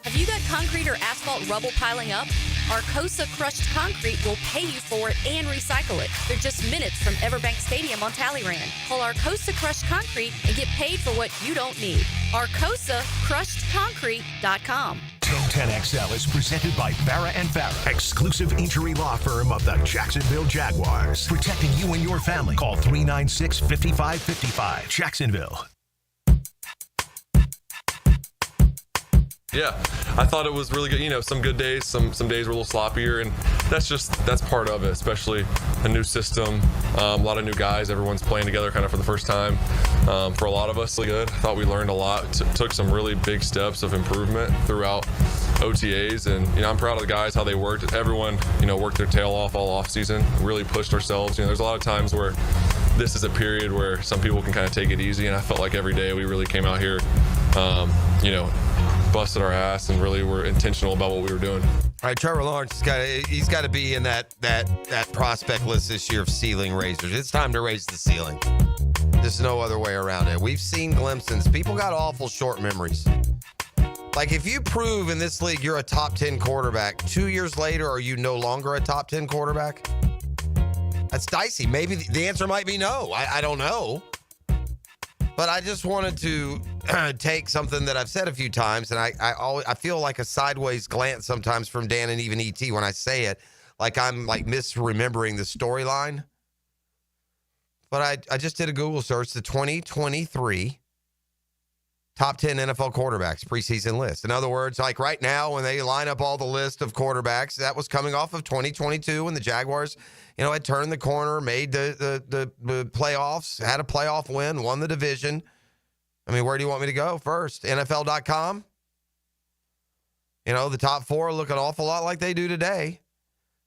Have you got concrete or asphalt rubble piling up? Arcosa Crushed Concrete will pay you for it and recycle it. They're just minutes from Everbank Stadium on Talleyrand. Call Arcosa Crushed Concrete and get paid for what you don't need. ArcosaCrushedConcrete.com. 1010XL is presented by Farah and Farah, exclusive injury law firm of the Jacksonville Jaguars. Protecting you and your family. Call 396-5555. Jacksonville. Yeah, I thought it was really good. You know, some good days, some days were a little sloppier, and that's part of it, especially a new system, a lot of new guys. Everyone's playing together kind of for the first time. For a lot of us, really good. I thought we learned a lot, took some really big steps of improvement throughout OTAs, and I'm proud of the guys, how they worked. Everyone, worked their tail off all offseason, really pushed ourselves. There's a lot of times where this is a period where some people can kind of take it easy, and I felt like every day we really came out here, busted our ass and really were intentional about what we were doing. All right, Trevor Lawrence, he's got to be in that prospect list this year of ceiling raisers. It's time to raise the ceiling. There's no other way around it. We've seen glimpses. People got awful short memories. Like, if you prove in this league you're a top 10 quarterback, 2 years later, are you no longer a top 10 quarterback? That's dicey. Maybe the answer might be no. I don't know. But I just wanted to take something that I've said a few times, and I feel like a sideways glance sometimes from Dan and even ET when I say it, like I'm like misremembering the storyline. But I just did a Google search, the 2023 top 10 NFL quarterbacks preseason list. In other words, like right now when they line up all the list of quarterbacks, that was coming off of 2022 when the Jaguars, had turned the corner, made the playoffs, had a playoff win, won the division. I mean, where do you want me to go first? NFL.com? The top four look an awful lot like they do today.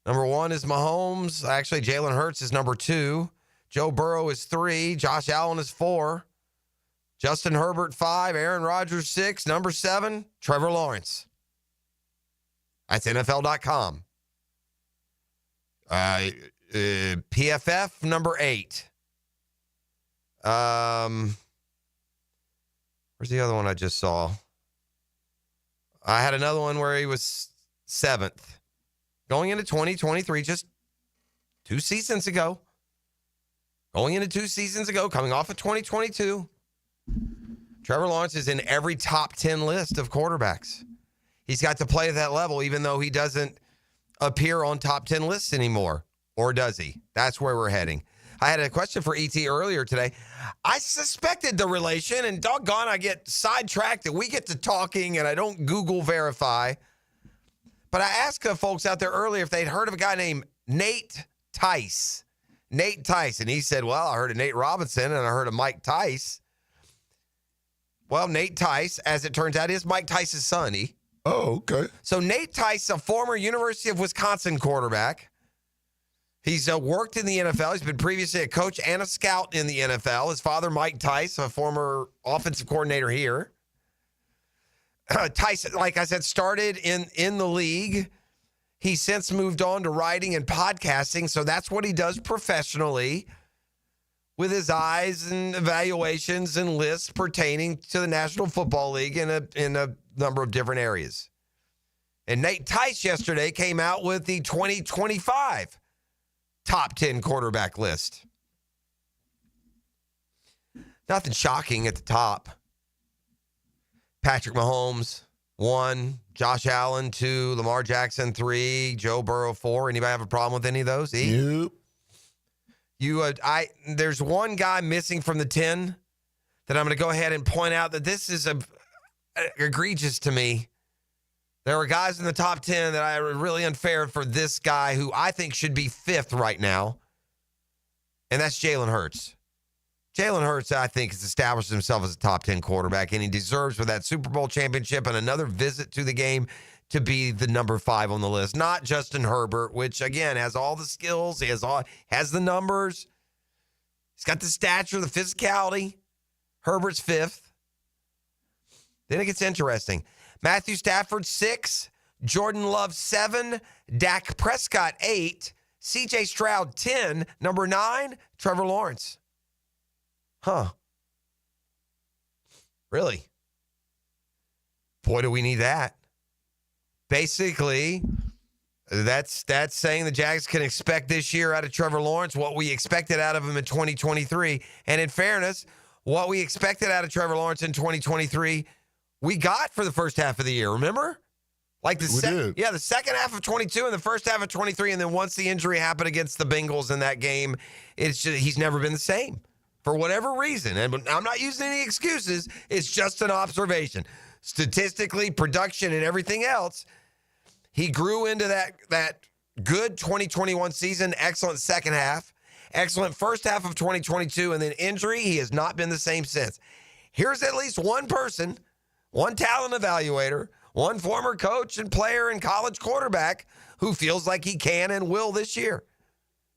Number 1 is Mahomes. Actually, Jalen Hurts is number 2. Joe Burrow is 3. Josh Allen is 4. Justin Herbert, 5. Aaron Rodgers, 6. Number 7, Trevor Lawrence. That's NFL.com. PFF, number 8. Where's the other one I just saw? I had another one where he was 7th. Going into 2023, just 2 seasons ago. Coming off of 2022. Trevor Lawrence is in every top 10 list of quarterbacks. He's got to play at that level, even though he doesn't appear on top 10 lists anymore. Or does he? That's where we're heading. I had a question for ET earlier today. I suspected the relation, and doggone, I get sidetracked that we get to talking and I don't Google verify. But I asked folks out there earlier if they'd heard of a guy named Nate Tice. Nate Tice. And he said, well, I heard of Nate Robinson and I heard of Mike Tice. Well, Nate Tice, as it turns out, is Mike Tice's son. Oh, okay. So Nate Tice, a former University of Wisconsin quarterback. He's worked in the NFL. He's been previously a coach and a scout in the NFL. His father, Mike Tice, a former offensive coordinator here. Tice, like I said, started in the league. He's since moved on to writing and podcasting, so that's what he does professionally with his eyes and evaluations and lists pertaining to the National Football League in a number of different areas. And Nate Tice yesterday came out with the 2025 top 10 quarterback list. Nothing shocking at the top. Patrick Mahomes, 1. Josh Allen, 2. Lamar Jackson, 3. Joe Burrow, 4. Anybody have a problem with any of those? Nope. There's one guy missing from the 10 that I'm going to go ahead and point out that this is egregious to me. There are guys in the top 10 that are really unfair for this guy who I think should be 5th right now, and that's Jalen Hurts. Jalen Hurts, I think, has established himself as a top 10 quarterback, and he deserves for that Super Bowl championship and another visit to the game to be the number 5 on the list. Not Justin Herbert, which, again, has all the skills. He has the numbers. He's got the stature, the physicality. Herbert's 5th. Then it gets interesting. Matthew Stafford, 6. Jordan Love, 7. Dak Prescott, 8. C.J. Stroud, 10. Number 9, Trevor Lawrence. Huh. Really? Boy, do we need that. Basically, that's saying the Jags can expect this year out of Trevor Lawrence what we expected out of him in 2023. And in fairness, what we expected out of Trevor Lawrence in 2023, we got for the first half of the year. Remember? Like the second half of 22 and the first half of 23, and then once the injury happened against the Bengals in that game, he's never been the same for whatever reason. And I'm not using any excuses. It's just an observation. Statistically, production, and everything else, he grew into that good 2021 season, excellent second half, excellent first half of 2022, and then injury, he has not been the same since. Here's at least one person, one talent evaluator, one former coach and player and college quarterback who feels like he can and will this year.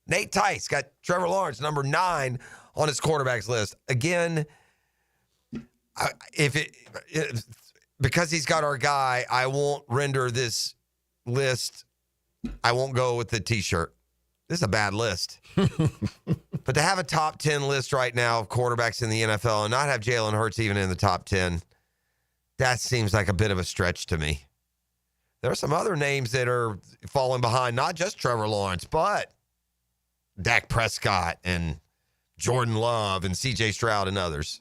Nate Tice got Trevor Lawrence, number 9 on his quarterbacks list. Again, because he's got our guy, I won't render this list. I won't go with the T-shirt. This is a bad list. But to have a top 10 list right now of quarterbacks in the NFL and not have Jalen Hurts even in the top 10, that seems like a bit of a stretch to me. There are some other names that are falling behind, not just Trevor Lawrence, but Dak Prescott and Jordan Love and C.J. Stroud and others.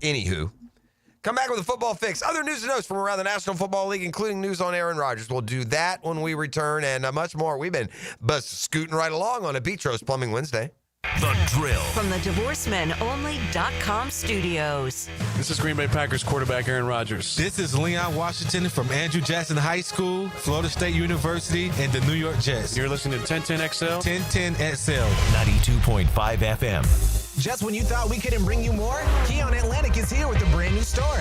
Anywho, come back with a football fix. Other news and notes from around the National Football League, including news on Aaron Rodgers. We'll do that when we return and much more. We've been scooting right along on a Beatrice Plumbing Wednesday. The Drill. From the DivorcemenOnly.com studios. This is Green Bay Packers quarterback Aaron Rodgers. This is Leon Washington from Andrew Jackson High School, Florida State University, and the New York Jets. You're listening to 1010XL? 1010XL. 92.5 FM. Just when you thought we couldn't bring you more, Keon Atlantic is here with a brand new store.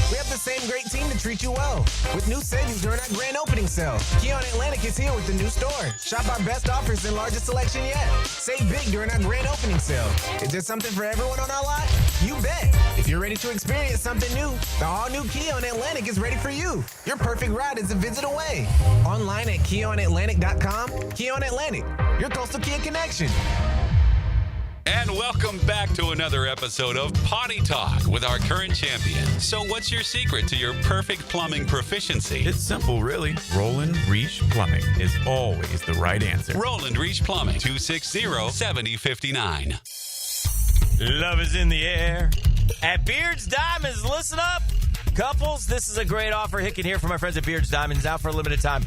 We have the same great team to treat you well. With new savings during our grand opening sale. Keon Atlantic is here with the new store. Shop our best offers and largest selection yet. Save big during our grand opening sale. Is there something for everyone on our lot? You bet. If you're ready to experience something new, the all-new Keon Atlantic is ready for you. Your perfect ride is a visit away. Online at KeonAtlantic.com. Keon Atlantic, your coastal Kia connection. And welcome back to another episode of Potty Talk with our current champion. So what's your secret to your perfect plumbing proficiency? It's simple, really. Roland Reach Plumbing is always the right answer. Roland Reach Plumbing, 260-7059. Love is in the air. At Beards Diamonds, listen up. Couples, this is a great offer. Hicken here from my friends at Beards Diamonds. Out for a limited time.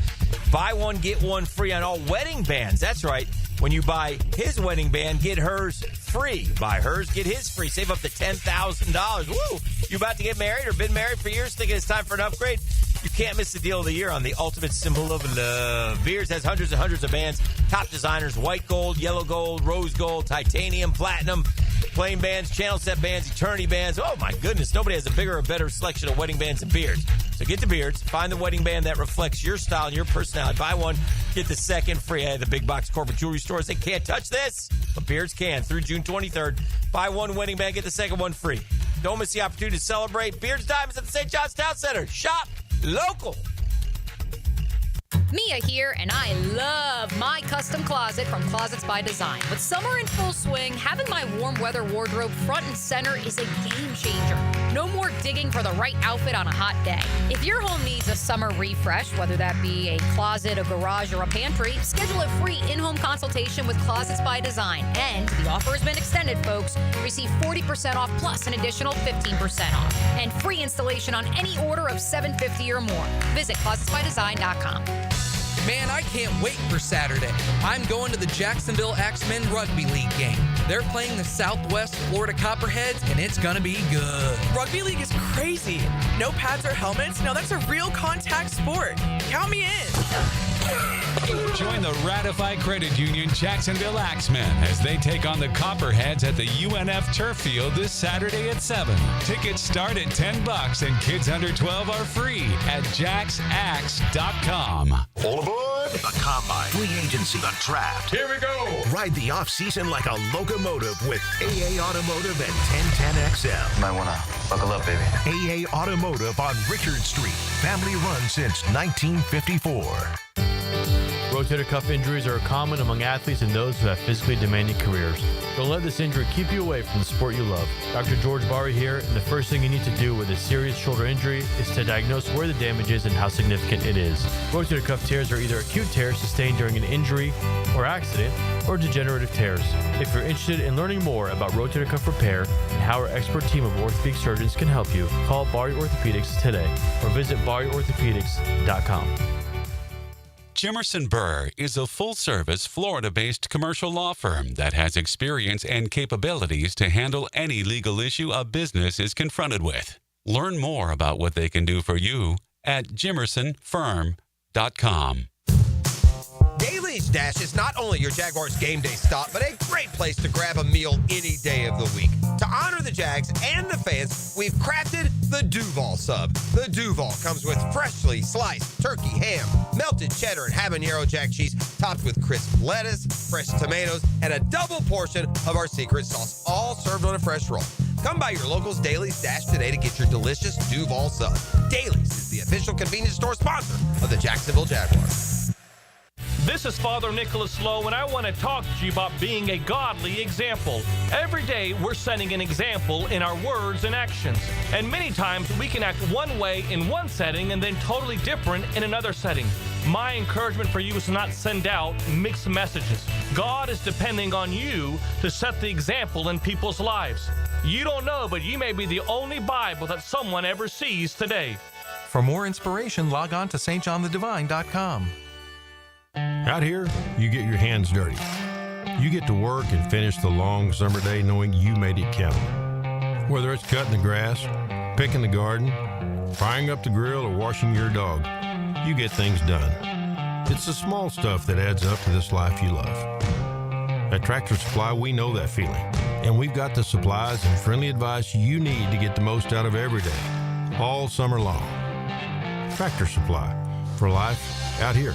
Buy one, get one free on all wedding bands. That's right. When you buy his wedding band, get hers free. Buy hers, get his free. Save up to $10,000. Woo! You about to get married or been married for years, thinking it's time for an upgrade? You can't miss the deal of the year on the ultimate symbol of love. Beards has hundreds and hundreds of bands. Top designers, white gold, yellow gold, rose gold, titanium, platinum, plain bands, channel set bands, eternity bands. Oh, my goodness. Nobody has a bigger or better selection of wedding bands than Beards. So get to Beards. Find the wedding band that reflects your style and your personality. Buy one, get the second free. Hey, the big box corporate jewelry stores, they can't touch this, but Beards can. Through June 23rd, buy one wedding band, get the second one free. Don't miss the opportunity to celebrate Beards Diamonds at the St. John's Town Center. Shop local. Mia here, and I love my custom closet from Closets by Design. With summer in full swing, having my warm weather wardrobe front and center is a game changer. No more digging for the right outfit on a hot day. If your home needs a summer refresh, whether that be a closet, a garage, or a pantry, schedule a free in-home consultation with Closets by Design. And the offer has been extended, folks. Receive 40% off plus an additional 15% off. And free installation on any order of $750 or more. Visit closetsbydesign.com. Man, I can't wait for Saturday. I'm going to the Jacksonville Axemen Rugby League game. They're playing the Southwest Florida Copperheads, and it's going to be good. Rugby league is crazy. No pads or helmets. No, that's a real contact sport. Count me in. Join the ratified credit union Jacksonville Axemen as they take on the Copperheads at the UNF Turf Field this Saturday at 7. Tickets start at $10 and kids under 12 are free at jacksax.com. All aboard! The Combine, Free Agency, the Draft. Here we go! Ride the offseason like a locomotive with AA Automotive and 1010XL. Might want to buckle up, baby. AA Automotive on Richard Street. Family run since 1954. Rotator cuff injuries are common among athletes and those who have physically demanding careers. Don't let this injury keep you away from the sport you love. Dr. George Bari here, and the first thing you need to do with a serious shoulder injury is to diagnose where the damage is and how significant it is. Rotator cuff tears are either acute tears sustained during an injury or accident, or degenerative tears. If you're interested in learning more about rotator cuff repair and how our expert team of orthopedic surgeons can help you, call Bari Orthopedics today or visit bariorthopedics.com. Jimerson Burr is a full-service, Florida-based commercial law firm that has experience and capabilities to handle any legal issue a business is confronted with. Learn more about what they can do for you at jimersonfirm.com. Daly's Dash is not only your Jaguars game day stop, but a great place to grab a meal any day of the week. To honor the Jags and the fans, we've crafted the Duval sub. The Duval comes with freshly sliced turkey, ham, melted cheddar, and habanero jack cheese, topped with crisp lettuce, fresh tomatoes, and a double portion of our secret sauce, all served on a fresh roll. Come by your local's Daly's Dash today to get your delicious Duval sub. Daly's is the official convenience store sponsor of the Jacksonville Jaguars. This is Father Nicholas Lowe, and I want to talk to you about being a godly example. Every day, we're setting an example in our words and actions. And many times, we can act one way in one setting and then totally different in another setting. My encouragement for you is to not send out mixed messages. God is depending on you to set the example in people's lives. You don't know, but you may be the only Bible that someone ever sees today. For more inspiration, log on to stjohnthedivine.com. Out here, you get your hands dirty. You get to work and finish the long summer day knowing you made it count. Whether it's cutting the grass, picking the garden, frying up the grill, or washing your dog, you get things done. It's the small stuff that adds up to this life you love. At Tractor Supply, we know that feeling, and we've got the supplies and friendly advice you need to get the most out of every day, all summer long. Tractor Supply, for life out here.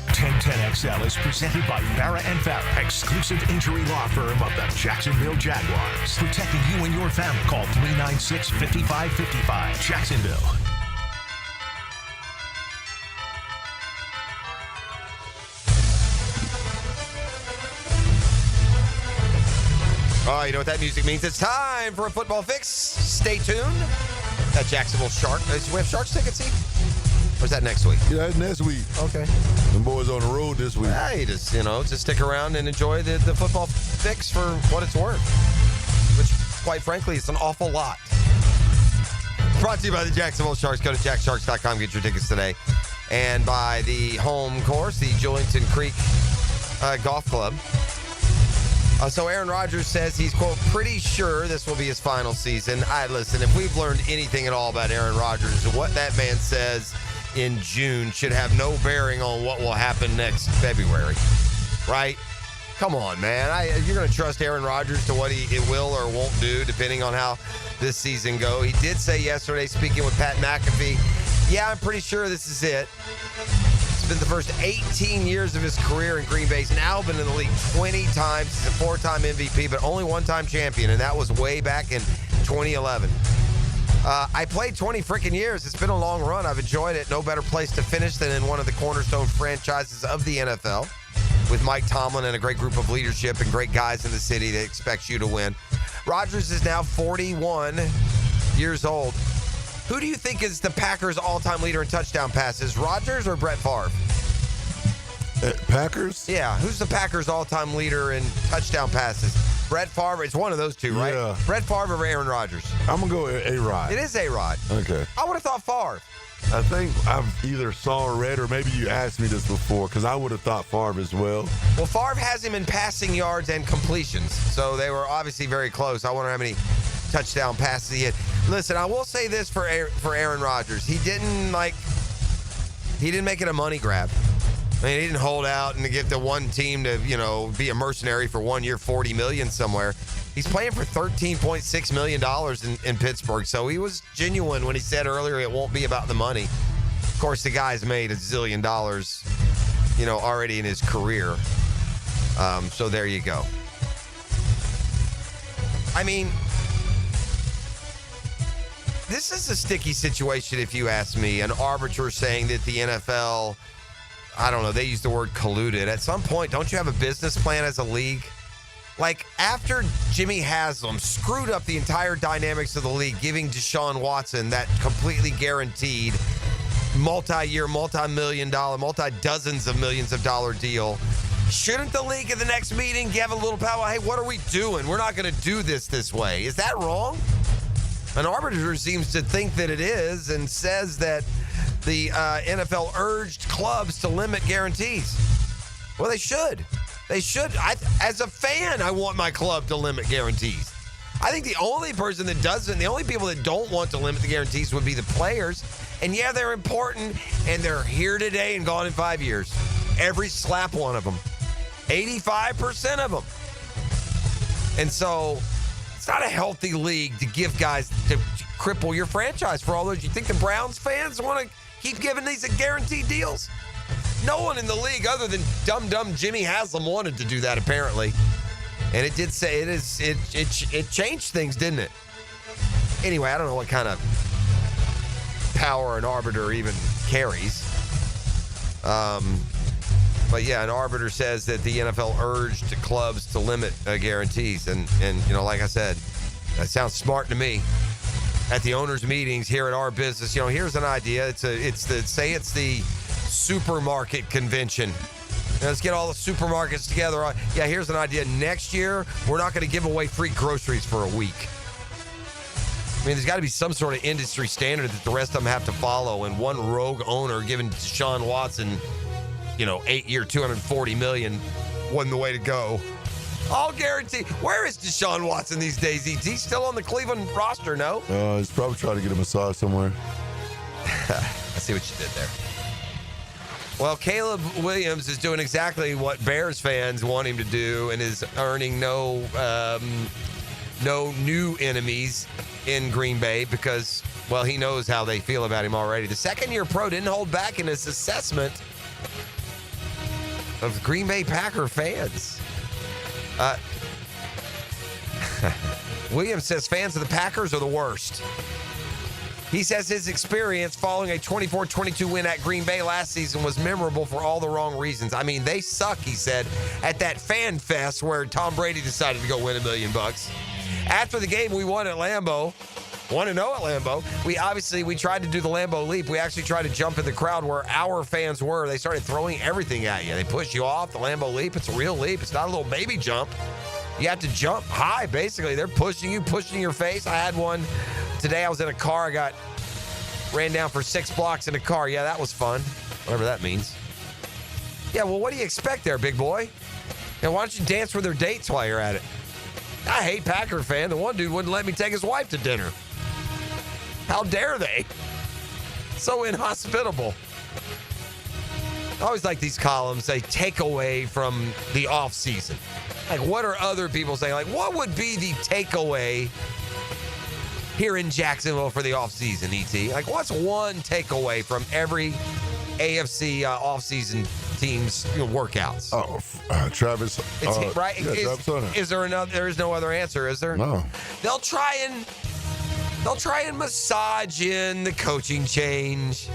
1010XL is presented by Farah & Farah, exclusive injury law firm of the Jacksonville Jaguars. Protecting you and your family. Call 396-5555. Jacksonville. Oh, you know what that music means? It's time for a football fix. Stay tuned. That Jacksonville Shark. Do we have Sharks tickets, Steve? Or is that next week? Yeah, that's next week. Okay. The boys on the road this week. Hey, just stick around and enjoy the football fix for what it's worth. Which, quite frankly, is an awful lot. Brought to you by the Jacksonville Sharks. Go to jacksharks.com, get your tickets today. And by the home course, the Julington Creek Golf Club. So Aaron Rodgers says he's, quote, pretty sure this will be his final season. Listen, if we've learned anything at all about Aaron Rodgers, what that man says in June should have no bearing on what will happen next February, right? Come on, man. You're going to trust Aaron Rodgers to what he will or won't do, depending on how this season goes. He did say yesterday, speaking with Pat McAfee, yeah, I'm pretty sure this is it. It's been the first 18 years of his career in Green Bay. He's now been in the league 20 times. He's a four-time MVP, but only one-time champion, and that was way back in 2011. I played 20 freaking years. It's been a long run. I've enjoyed it. No better place to finish than in one of the cornerstone franchises of the NFL with Mike Tomlin and a great group of leadership and great guys in the city that expects you to win. Rodgers is now 41 years old. Who do you think is the Packers' all-time leader in touchdown passes, Rodgers or Brett Favre? Packers? Yeah, who's the Packers' all-time leader in touchdown passes? Brett Favre. It's one of those two, right? Yeah. Brett Favre or Aaron Rodgers? I'm going to go A-Rod. It is A-Rod. Okay. I would have thought Favre. I think I've either saw or read, or maybe you asked me this before, because I would have thought Favre as well. Well, Favre has him in passing yards and completions, so they were obviously very close. I wonder how many touchdown passes he had. Listen, I will say this for Aaron Rodgers. He didn't make it a money grab. I mean, he didn't hold out and give the one team to, be a mercenary for 1 year, $40 million somewhere. He's playing for $13.6 million in Pittsburgh, so he was genuine when he said earlier it won't be about the money. Of course, the guy's made $1 zillion, already in his career. So there you go. I mean, this is a sticky situation if you ask me. An arbiter saying that the NFL, I don't know, they use the word colluded. At some point, don't you have a business plan as a league? Like, after Jimmy Haslam screwed up the entire dynamics of the league, giving Deshaun Watson that completely guaranteed multi-year, multi-million-dollar, multi-dozens of millions of dollar deal, shouldn't the league at the next meeting give a little power? Hey, what are we doing? We're not going to do this way. Is that wrong? An arbiter seems to think that it is and says that the NFL urged clubs to limit guarantees. Well, they should. They should. As a fan, I want my club to limit guarantees. I think the only person that doesn't, the only people that don't want to limit the guarantees would be the players. And yeah, they're important, and they're here today and gone in 5 years. Every slap one of them. 85% of them. And so it's not a healthy league to give guys, to cripple your franchise for all those. You think the Browns fans want to keep giving these guaranteed deals? No one in the league other than dumb Jimmy Haslam wanted to do that, apparently. And it did say it changed things, didn't it? Anyway, I don't know what kind of power an arbiter even carries. But yeah, an arbiter says that the NFL urged clubs to limit guarantees. And like I said, that sounds smart to me. At the owners' meetings here at our business, here's an idea. It's the supermarket convention. Let's get all the supermarkets together. Yeah, here's an idea. Next year, we're not going to give away free groceries for a week. I mean, there's got to be some sort of industry standard that the rest of them have to follow. And one rogue owner giving Deshaun Watson, 8-year, $240 million wasn't the way to go. I'll guarantee. Where is Deshaun Watson these days, E.T.? He's still on the Cleveland roster, no? He's probably trying to get a massage somewhere. I see what you did there. Well, Caleb Williams is doing exactly what Bears fans want him to do and is earning no new enemies in Green Bay because, well, he knows how they feel about him already. The second-year pro didn't hold back in his assessment of Green Bay Packer fans. Williams says fans of the Packers are the worst. He says his experience following a 24-22 win at Green Bay last season was memorable for all the wrong reasons. I mean, they suck, he said, at that fan fest where Tom Brady decided to go win $1 million. After the game, we won at Lambeau. 1-0 at Lambeau. We tried to do the Lambeau leap. We actually tried to jump in the crowd where our fans were. They started throwing everything at you. They push you off the Lambeau leap. It's a real leap. It's not a little baby jump. You have to jump high, basically. They're pushing you, pushing your face. I had one today. I was in a car. I ran down for 6 blocks in a car. Yeah, that was fun. Whatever that means. Yeah, well, what do you expect there, big boy? And why don't you dance with their dates while you're at it? I hate Packer fan. The one dude wouldn't let me take his wife to dinner. How dare they? So inhospitable. I always like these columns. They take away from the offseason. Like, what are other people saying? Like, what would be the takeaway here in Jacksonville for the offseason, E.T.? Like, what's one takeaway from every AFC offseason team's workouts? Travis. Right? Yeah, Travis Hunter. Is there another? There is no other answer, is there? No. They'll try and They'll try and massage in the coaching change.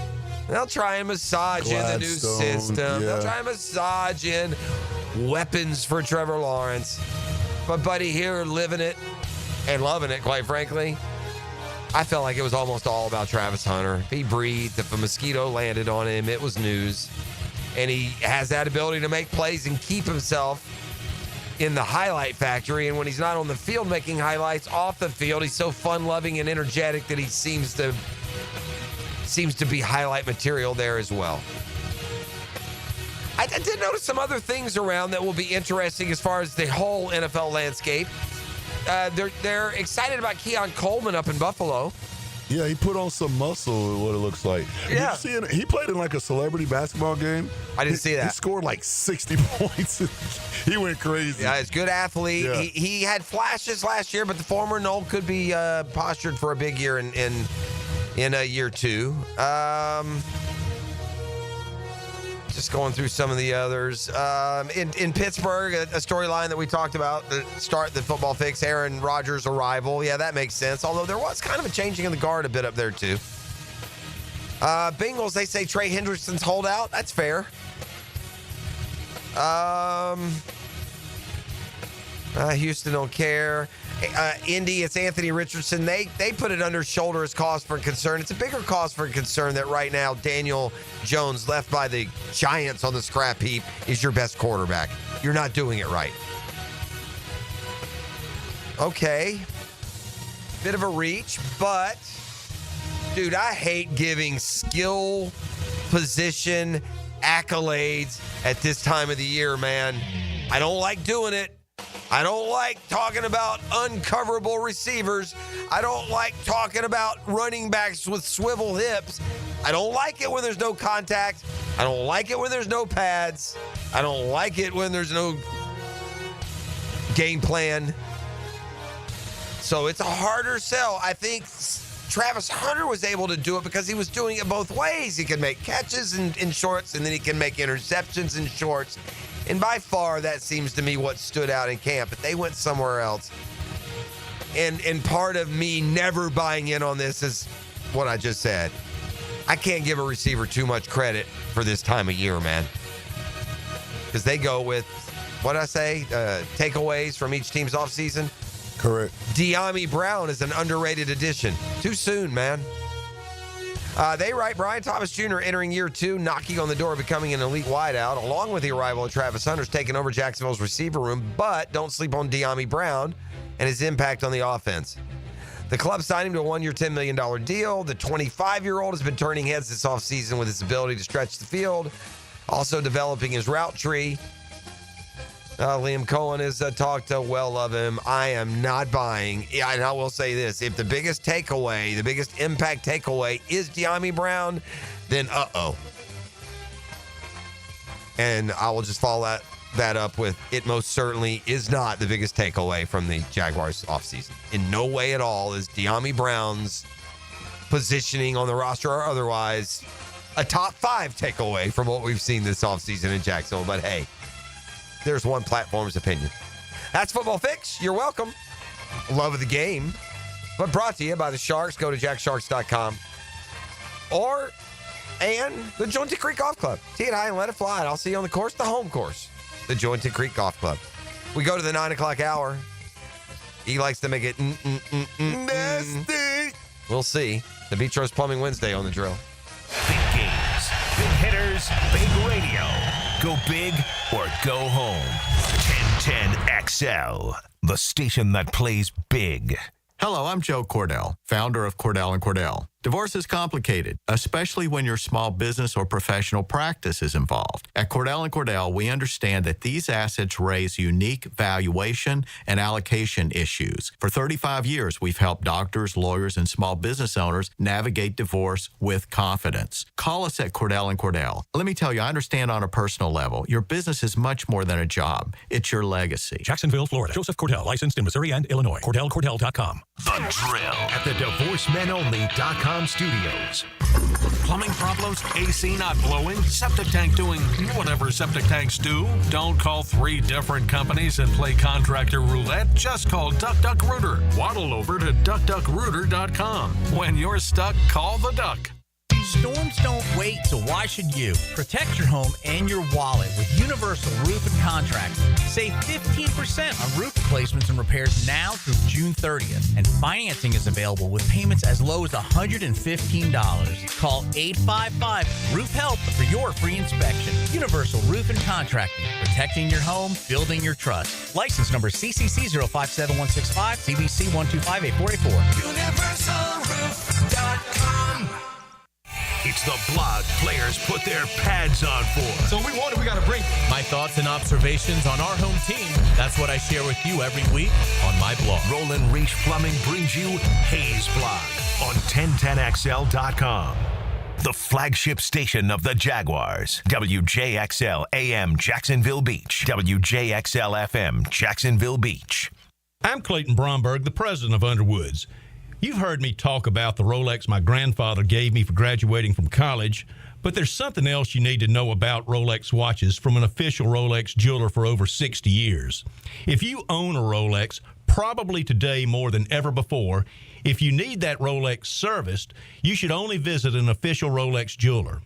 They'll try and massage in the new system. yeah. They'll try and massage in weapons for Trevor Lawrence. But Buddy here living it and loving it, quite frankly. I felt like it was almost all about Travis Hunter. If he breathed, if a mosquito landed on him, it was news. And he has that ability to make plays and keep himself in the highlight factory. And when he's not on the field making highlights off the field, he's so fun-loving and energetic that he seems to be highlight material there as well. I did notice some other things around that will be interesting as far as the whole NFL landscape. They're excited about Keon Coleman up in Buffalo. Yeah, he put on some muscle, what it looks like. Yeah. Did you see he played in like a celebrity basketball game. I didn't see that. He scored like 60 points. He went crazy. Yeah, he's a good athlete. Yeah. He had flashes last year, but the former Noel could be postured for a big year in a year two. Just going through some of the others. In Pittsburgh, a storyline that we talked about, the football fix, Aaron Rodgers' arrival. Yeah, that makes sense. Although there was kind of a changing of the guard a bit up there, too. Bengals, they say Trey Hendrickson's holdout. That's fair. Houston don't care. Indy, it's Anthony Richardson. They put it under shoulder as cause for concern. It's a bigger cause for concern that right now Daniel Jones, left by the Giants on the scrap heap, is your best quarterback. You're not doing it right. Okay. Bit of a reach, but, dude, I hate giving skill position accolades at this time of the year, man. I don't like doing it. I don't like talking about uncoverable receivers. I don't like talking about running backs with swivel hips. I don't like it when there's no contact. I don't like it when there's no pads. I don't like it when there's no game plan. So it's a harder sell. I think Travis Hunter was able to do it because he was doing it both ways. He could make catches in shorts, and then he can make interceptions in shorts. And by far, that seems to me what stood out in camp. But they went somewhere else. And part of me never buying in on this is what I just said. I can't give a receiver too much credit for this time of year, man. Because they go with, what did I say, takeaways from each team's offseason? Correct. De'Ami Brown is an underrated addition. Too soon, man. They write Brian Thomas Jr. entering year two, knocking on the door, becoming an elite wideout, along with the arrival of Travis Hunter's taking over Jacksonville's receiver room, but don't sleep on De'Ami Brown and his impact on the offense. The club signed him to a one-year, $10 million deal. The 25-year-old has been turning heads this offseason with his ability to stretch the field, also developing his route tree. Liam Cohen has talked well of him. I am not buying. And I will say this. If the biggest takeaway, the biggest impact takeaway is De'Ami Brown, then uh-oh. And I will just follow that up with it most certainly is not the biggest takeaway from the Jaguars offseason. In no way at all is De'Ami Brown's positioning on the roster or otherwise a top 5 takeaway from what we've seen this offseason in Jacksonville. But hey, there's one platform's opinion. That's Football Fix. You're welcome. Love of the game. But brought to you by the Sharks. Go to jacksharks.com. And the Jointed Creek Golf Club. Tee it high and let it fly. And I'll see you on the course, the home course. The Jointed Creek Golf Club. We go to the 9 o'clock hour. He likes to make it nasty. We'll see. The Beach Rose Plumbing Wednesday on the drill. Big games, big hitters, big radio. Go big or go home. 1010 XL, the station that plays big. Hello, I'm Joe Cordell, founder of Cordell & Cordell. Divorce is complicated, especially when your small business or professional practice is involved. At Cordell & Cordell, we understand that these assets raise unique valuation and allocation issues. For 35 years, we've helped doctors, lawyers, and small business owners navigate divorce with confidence. Call us at Cordell & Cordell. Let me tell you, I understand on a personal level, your business is much more than a job. It's your legacy. Jacksonville, Florida. Joseph Cordell, licensed in Missouri and Illinois. CordellCordell.com. The Drill at the DivorceMenOnly.com studios. Plumbing problems? AC not blowing? Septic tank doing whatever septic tanks do? Don't call 3 different companies and play contractor roulette. Just call Duck Rooter. Waddle over to duckduckrooter.com. When you're stuck, call the Duck. Storms don't wait, so why should you? Protect your home and your wallet with Universal Roof and Contracts. Save 15% on roof replacements and repairs now through June 30th. And financing is available with payments as low as $115. Call 855-ROOF-HELP for your free inspection. Universal Roof and Contracting. Protecting your home, building your trust. License number CCC 057165, CBC 1258484. UniversalRoof.com. It's the blog players put their pads on for. So we got to bring my thoughts and observations on our home team. That's what I share with you every week on my blog. Roland Reach Plumbing brings you Hayes Blog on 1010XL.com. The flagship station of the Jaguars. WJXL AM Jacksonville Beach. WJXL FM Jacksonville Beach. I'm Clayton Bromberg, the president of Underwoods. You've heard me talk about the Rolex my grandfather gave me for graduating from college, but there's something else you need to know about Rolex watches from an official Rolex jeweler for over 60 years. If you own a Rolex, probably today more than ever before, if you need that Rolex serviced, you should only visit an official Rolex jeweler.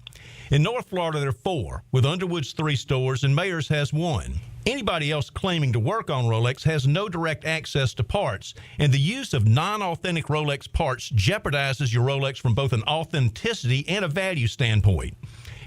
In North Florida, there are 4, with Underwood's 3 stores, and Mayors has 1. Anybody else claiming to work on Rolex has no direct access to parts, and the use of non-authentic Rolex parts jeopardizes your Rolex from both an authenticity and a value standpoint.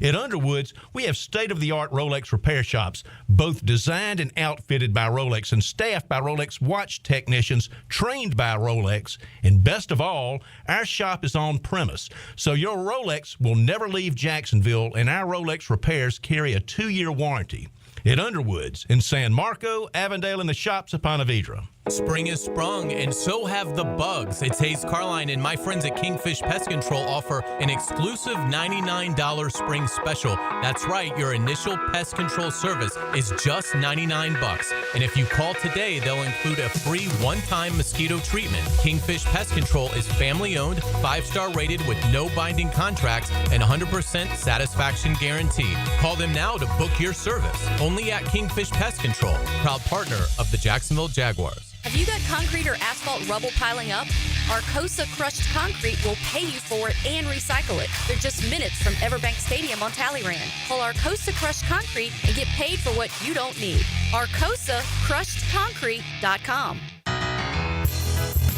At Underwoods, we have state-of-the-art Rolex repair shops, both designed and outfitted by Rolex and staffed by Rolex watch technicians trained by Rolex. And best of all, our shop is on premise, so your Rolex will never leave Jacksonville, and our Rolex repairs carry a 2-year warranty. At Underwoods in San Marco, Avondale, and the shops of Ponte Vedra. Spring has sprung, and so have the bugs. It's Hayes Carline and my friends at Kingfish Pest Control offer an exclusive $99 spring special. That's right, your initial pest control service is just $99. And if you call today, they'll include a free one-time mosquito treatment. Kingfish Pest Control is family-owned, 5-star rated with no binding contracts and 100% satisfaction guarantee. Call them now to book your service. Only at Kingfish Pest Control, proud partner of the Jacksonville Jaguars. Have you got concrete or asphalt rubble piling up? Arcosa Crushed Concrete will pay you for it and recycle it. They're just minutes from Everbank Stadium on Talleyrand. Call Arcosa Crushed Concrete and get paid for what you don't need. ArcosaCrushedConcrete.com.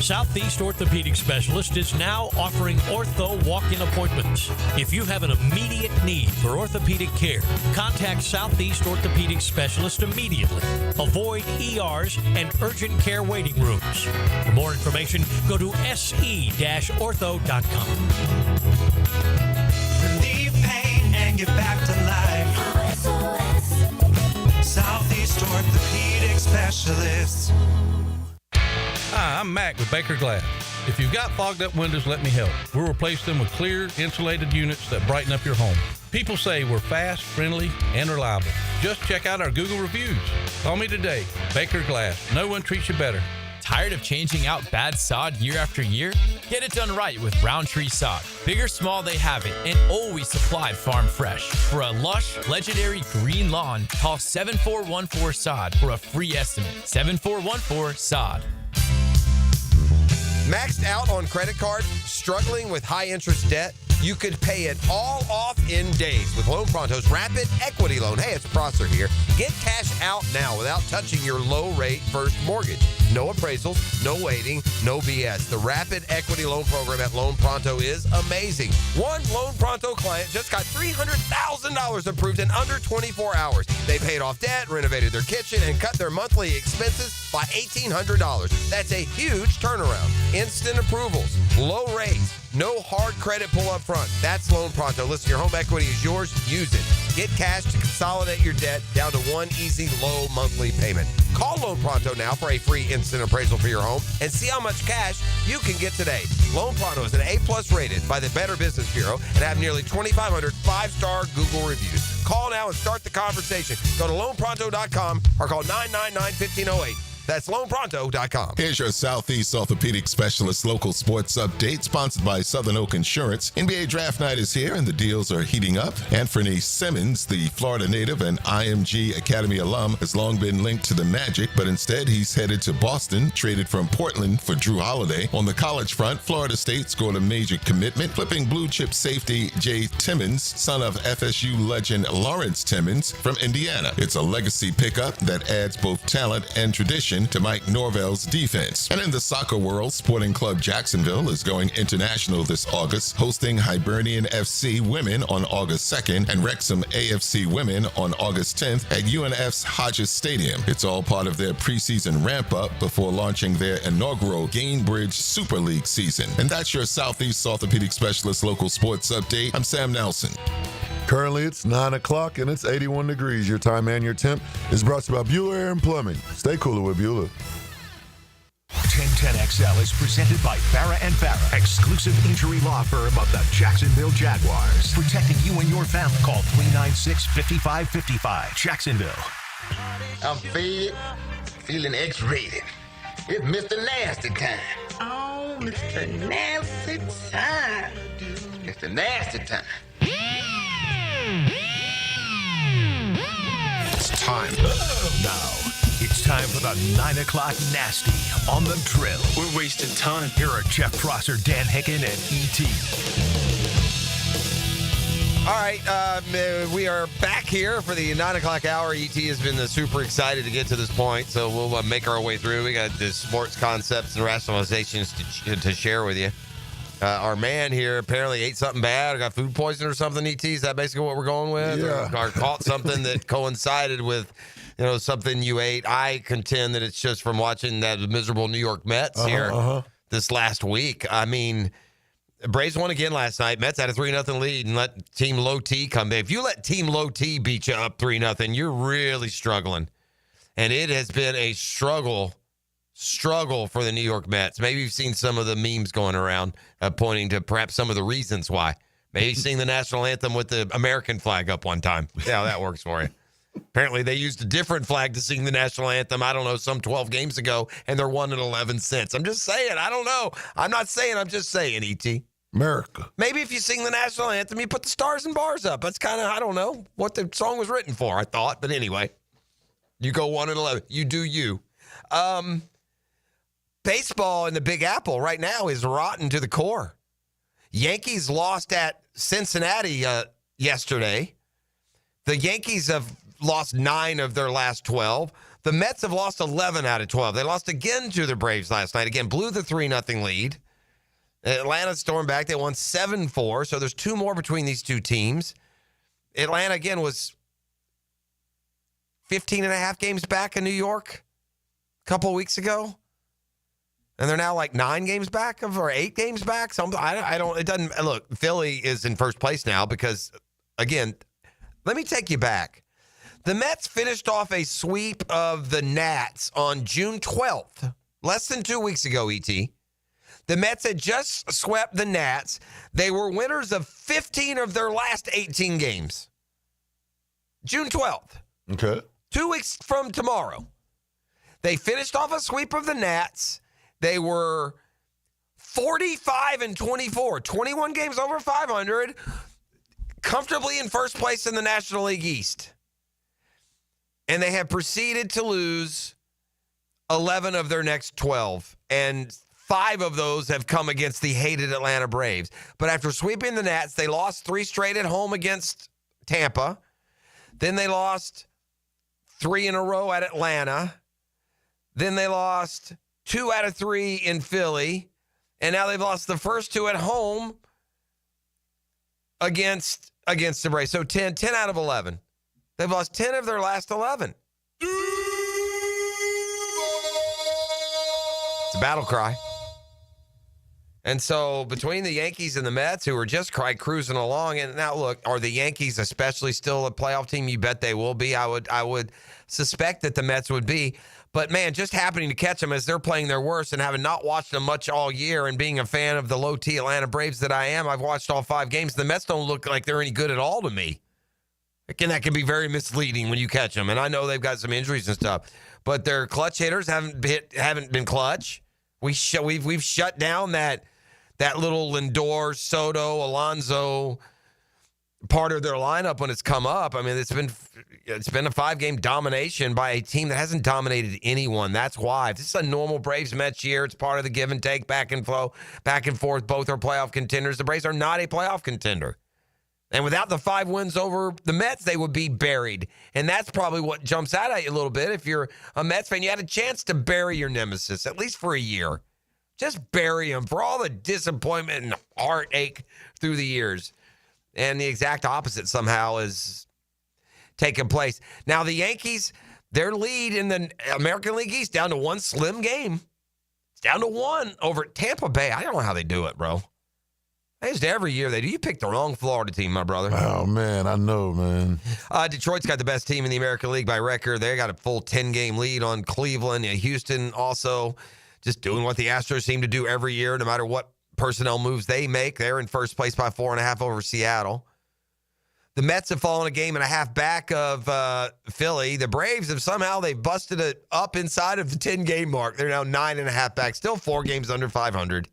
Southeast Orthopedic Specialist is now offering ortho walk-in appointments. If you have an immediate need for orthopedic care, contact Southeast Orthopedic Specialist immediately. Avoid ERs and urgent care waiting rooms. For more information, go to se-ortho.com. Relieve pain and get back to life. Southeast Orthopedic Specialists. Hi, I'm Mac with Baker Glass. If you've got fogged up windows, let me help. We'll replace them with clear, insulated units that brighten up your home. People say we're fast, friendly, and reliable. Just check out our Google reviews. Call me today. Baker Glass. No one treats you better. Tired of changing out bad sod year after year? Get it done right with Roundtree Sod. Big or small, they have it, and always supplied farm fresh. For a lush, legendary green lawn, call 7414-SOD for a free estimate. 7414-SOD. Maxed out on credit cards, struggling with high interest debt? You could pay it all off in days with Loan Pronto's Rapid Equity Loan. Hey, it's Prosser here. Get cash out now without touching your low-rate first mortgage. No appraisals, no waiting, no BS. The Rapid Equity Loan Program at Loan Pronto is amazing. One Loan Pronto client just got $300,000 approved in under 24 hours. They paid off debt, renovated their kitchen, and cut their monthly expenses by $1,800. That's a huge turnaround. Instant approvals, low rates, no hard credit pull up front. That's Loan Pronto. Listen, your home equity is yours. Use it. Get cash to consolidate your debt down to one easy, low monthly payment. Call Loan Pronto now for a free instant appraisal for your home and see how much cash you can get today. Loan Pronto is an A+ rated by the Better Business Bureau and have nearly 2,500 5-star Google reviews. Call now and start the conversation. Go to loanpronto.com or call 999-1508. That's loanpronto.com. Here's your Southeast Orthopedic Specialist local sports update, sponsored by Southern Oak Insurance. NBA Draft Night is here, and the deals are heating up. Anthony Simmons, the Florida native and IMG Academy alum, has long been linked to the Magic, but instead he's headed to Boston, traded from Portland for Drew Holiday. On the college front, Florida State scored a major commitment, flipping blue-chip safety Jay Timmons, son of FSU legend Lawrence Timmons, from Indiana. It's a legacy pickup that adds both talent and tradition to Mike Norvell's defense. And in the soccer world, Sporting Club Jacksonville is going international this August, hosting Hibernian FC Women on August 2nd and Wrexham AFC Women on August 10th at UNF's Hodges Stadium. It's all part of their preseason ramp-up before launching their inaugural Gainbridge Super League season. And that's your Southeast Orthopedic Specialist local sports update. I'm Sam Nelson. Currently, it's 9 o'clock and it's 81 degrees. Your time and your temp is brought to you by Bueller Air and Plumbing. Stay cooler with Bueller. 1010XL is presented by Farrah & Farrah, exclusive injury law firm of the Jacksonville Jaguars. Protecting you and your family. Call 396-5555. Jacksonville. I'm faded, feeling X-rated. It's Mr. Nasty time. Oh, Mr. Nasty time. It's the nasty time. It's time. Now, it's time for the 9 o'clock nasty on the drill. We're wasting time. Here are Jeff Prosser, Dan Hicken, and E.T. All right, we are back here for the 9 o'clock hour. ET has been super excited to get to this point, so we'll make our way through. We got the sports concepts and rationalizations to share with you. Our man here apparently ate something bad or got food poisoning or something, ET. Is that basically what we're going with? Yeah. Or caught something that coincided with, something you ate. I contend that it's just from watching that miserable New York Mets here this last week. I mean, Braves won again last night. Mets had a 3-0 lead and let Team Low T come back. If you let Team Low T beat you up 3-0, you're really struggling. And it has been a struggle for the New York Mets. Maybe you've seen some of the memes going around pointing to perhaps some of the reasons why. Maybe you've seen the national anthem with the American flag up one time. See how that works for you. Apparently, they used a different flag to sing the national anthem, I don't know, some 12 games ago, and they're 1-11 cents. I'm just saying. I don't know. I'm not saying. I'm just saying, E.T. America. Maybe if you sing the national anthem, you put the stars and bars up. That's kind of, I don't know, what the song was written for, I thought. But anyway, you go 1-11. You do you. Baseball in the Big Apple right now is rotten to the core. Yankees lost at Cincinnati yesterday. The Yankees have lost 9 of their last 12. The Mets have lost 11 out of 12. They lost again to the Braves last night. Again, blew the 3-0 lead. Atlanta stormed back. They won 7-4. So there's 2 more between these two teams. Atlanta, again, was 15.5 games back in New York a couple of weeks ago. And they're now like 9 games back or 8 games back. So it doesn't look. Philly is in first place now because, again, let me take you back. The Mets finished off a sweep of the Nats on June 12th, less than 2 weeks ago, E.T. The Mets had just swept the Nats. They were winners of 15 of their last 18 games. June 12th. Okay. 2 weeks from tomorrow. They finished off a sweep of the Nats. They were 45-24, 21 games over 500, comfortably in first place in the National League East. And they have proceeded to lose 11 of their next 12. And 5 of those have come against the hated Atlanta Braves. But after sweeping the Nats, they lost 3 straight at home against Tampa. Then they lost 3 in a row at Atlanta. Then they lost 2 out of 3 in Philly. And now they've lost the first 2 at home against the Braves. So 10 out of 11. They've lost 10 of their last 11. It's a battle cry. And so between the Yankees and the Mets, who are just cruising along, and now look, are the Yankees especially still a playoff team? You bet they will be. I would suspect that the Mets would be. But, man, just happening to catch them as they're playing their worst and having not watched them much all year and being a fan of the low-T Atlanta Braves that I am, I've watched all 5 games. The Mets don't look like they're any good at all to me. Again, that can be very misleading when you catch them. And I know they've got some injuries and stuff, but their clutch hitters haven't been clutch. We've shut down that little Lindor, Soto, Alonso part of their lineup when it's come up. I mean, it's been a 5-game domination by a team that hasn't dominated anyone. That's why. If this is a normal Braves Mets year, it's part of the give and take, back and forth. Both are playoff contenders. The Braves are not a playoff contender. And without the 5 wins over the Mets, they would be buried. And that's probably what jumps out at you a little bit. If you're a Mets fan, you had a chance to bury your nemesis, at least for a year. Just bury him for all the disappointment and heartache through the years. And the exact opposite somehow is taking place. Now, the Yankees, their lead in the American League East down to one slim game. It's down to one over at Tampa Bay. I don't know how they do it, bro. Just every year they do. You picked the wrong Florida team, my brother. Oh, man, I know, man. Detroit's got the best team in the American League by record. They got a full 10-game lead on Cleveland. Houston also just doing what the Astros seem to do every year, no matter what personnel moves they make. They're in first place by 4.5 over Seattle. The Mets have fallen a game and a half back of Philly. The Braves have they've busted it up inside of the 10-game mark. They're now 9.5 back, still 4 games under 500.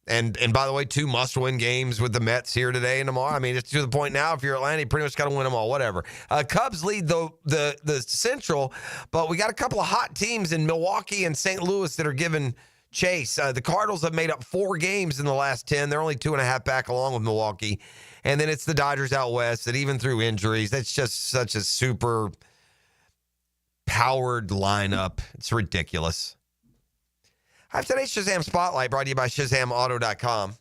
And by the way, 2 must-win games with the Mets here today and tomorrow. I mean, it's to the point now, if you're Atlanta, you pretty much got to win them all, whatever. Cubs lead the Central, but we got a couple of hot teams in Milwaukee and St. Louis that are giving chase. The Cardinals have made up 4 games in the last 10. They're only 2.5 back along with Milwaukee. And then it's the Dodgers out west that even through injuries, that's just such a super powered lineup. It's ridiculous. I have today's Shazam Spotlight brought to you by ShazamAuto.com.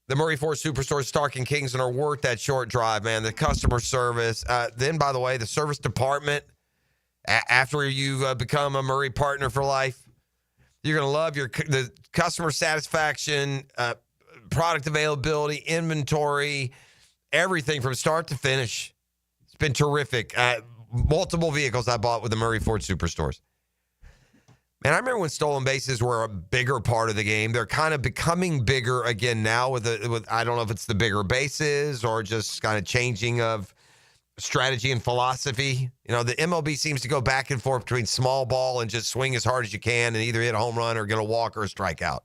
The Murray Ford Superstore, Stark and Kingston are worth that short drive, man. The customer service. Then, by the way, the service department, after you become a Murray partner for life, you're going to love the customer satisfaction, product availability, inventory, everything from start to finish. It's been terrific. Multiple vehicles I bought with the Murray Ford Superstores. Man, I remember when stolen bases were a bigger part of the game. They're kind of becoming bigger again now with I don't know if it's the bigger bases or just kind of changing of strategy and philosophy. You know, the MLB seems to go back and forth between small ball and just swing as hard as you can and either hit a home run or get a walk or a strikeout.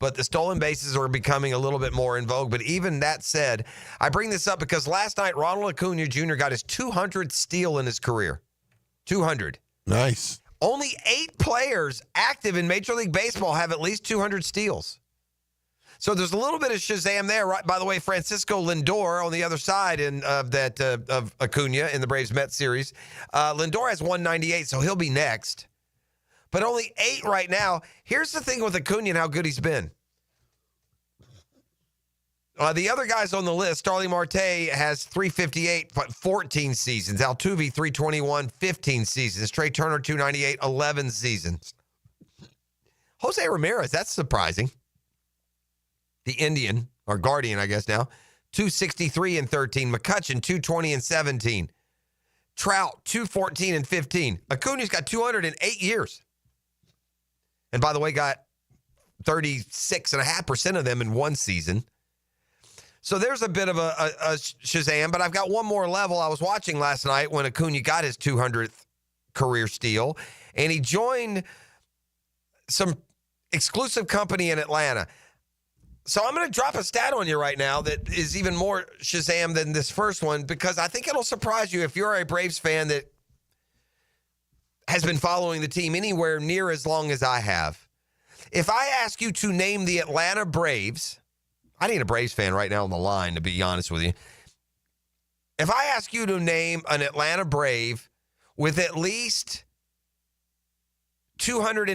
But the stolen bases are becoming a little bit more in vogue. But even that said, I bring this up because last night Ronald Acuna Jr. got his 200th steal in his career. 200. Nice. Only 8 players active in Major League Baseball have at least 200 steals. So there's a little bit of Shazam there. Right? By the way, Francisco Lindor on the other side of Acuna in the Braves-Mets series. Lindor has 198, so he'll be next. But only 8 right now. Here's the thing with Acuna and how good he's been. The other guys on the list, Starling Marte has 358, but 14 seasons. Altuve, 321, 15 seasons. Trey Turner, 298, 11 seasons. Jose Ramirez, that's surprising. The Indian, or Guardian, I guess now, 263 and 13. McCutchen, 220 and 17. Trout, 214 and 15. Acuna's got 208 years. And by the way, got 36.5% of them in one season. So there's a bit of a Shazam, but I've got one more level. I was watching last night when Acuna got his 200th career steal, and he joined some exclusive company in Atlanta. So I'm going to drop a stat on you right now that is even more Shazam than this first one because I think it'll surprise you if you're a Braves fan that has been following the team anywhere near as long as I have. If I ask you to name the Atlanta Braves, I need a Braves fan right now on the line, to be honest with you. If I ask you to name an Atlanta Brave with at least 200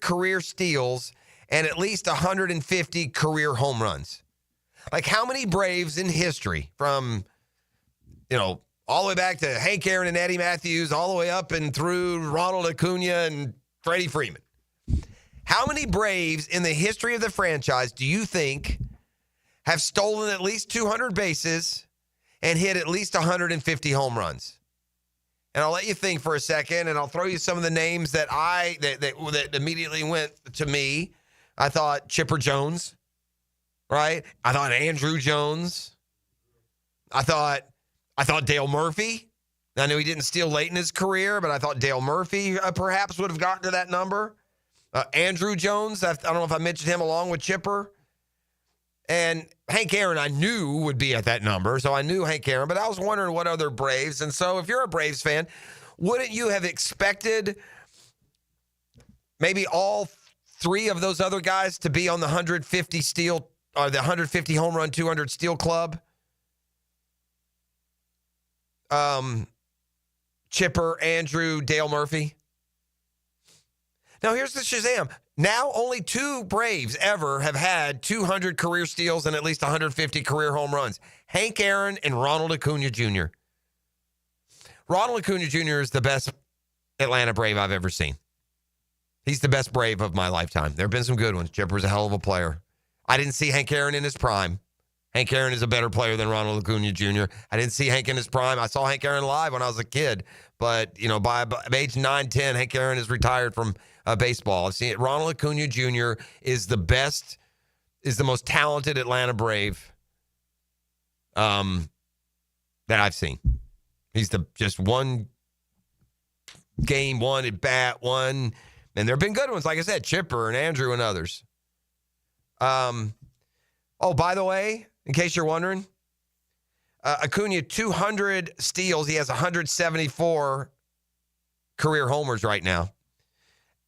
career steals and at least 150 career home runs. Like how many Braves in history from, all the way back to Hank Aaron and Eddie Matthews, all the way up and through Ronald Acuna and Freddie Freeman. How many Braves in the history of the franchise do you think have stolen at least 200 bases and hit at least 150 home runs? And I'll let you think for a second, and I'll throw you some of the names that that immediately went to me. I thought Chipper Jones, right? I thought Andrew Jones. I thought Dale Murphy. I knew he didn't steal late in his career, but I thought Dale Murphy perhaps would have gotten to that number. Andrew Jones, I don't know if I mentioned him along with Chipper. And Hank Aaron, I knew would be at that number, so I knew Hank Aaron, but I was wondering what other Braves. And so if you're a Braves fan, wouldn't you have expected maybe all three of those other guys to be on the 150 steal or the 150 home run, 200 steal club? Chipper, Andrew, Dale Murphy. Now, here's the Shazam. Now, only two Braves ever have had 200 career steals and at least 150 career home runs. Hank Aaron and Ronald Acuna Jr. Ronald Acuna Jr. is the best Atlanta Brave I've ever seen. He's the best Brave of my lifetime. There have been some good ones. Chipper's a hell of a player. I didn't see Hank Aaron in his prime. Hank Aaron is a better player than Ronald Acuna Jr. I didn't see Hank in his prime. I saw Hank Aaron live when I was a kid. But, by age 9, 10, Hank Aaron is retired from baseball. I've seen it. Ronald Acuna Jr. is the most talented Atlanta Brave that I've seen. He's just one game, one at bat, one. And there have been good ones, like I said, Chipper and Andrew and others. Oh, by the way, in case you're wondering, Acuna, 200 steals. He has 174 career homers right now.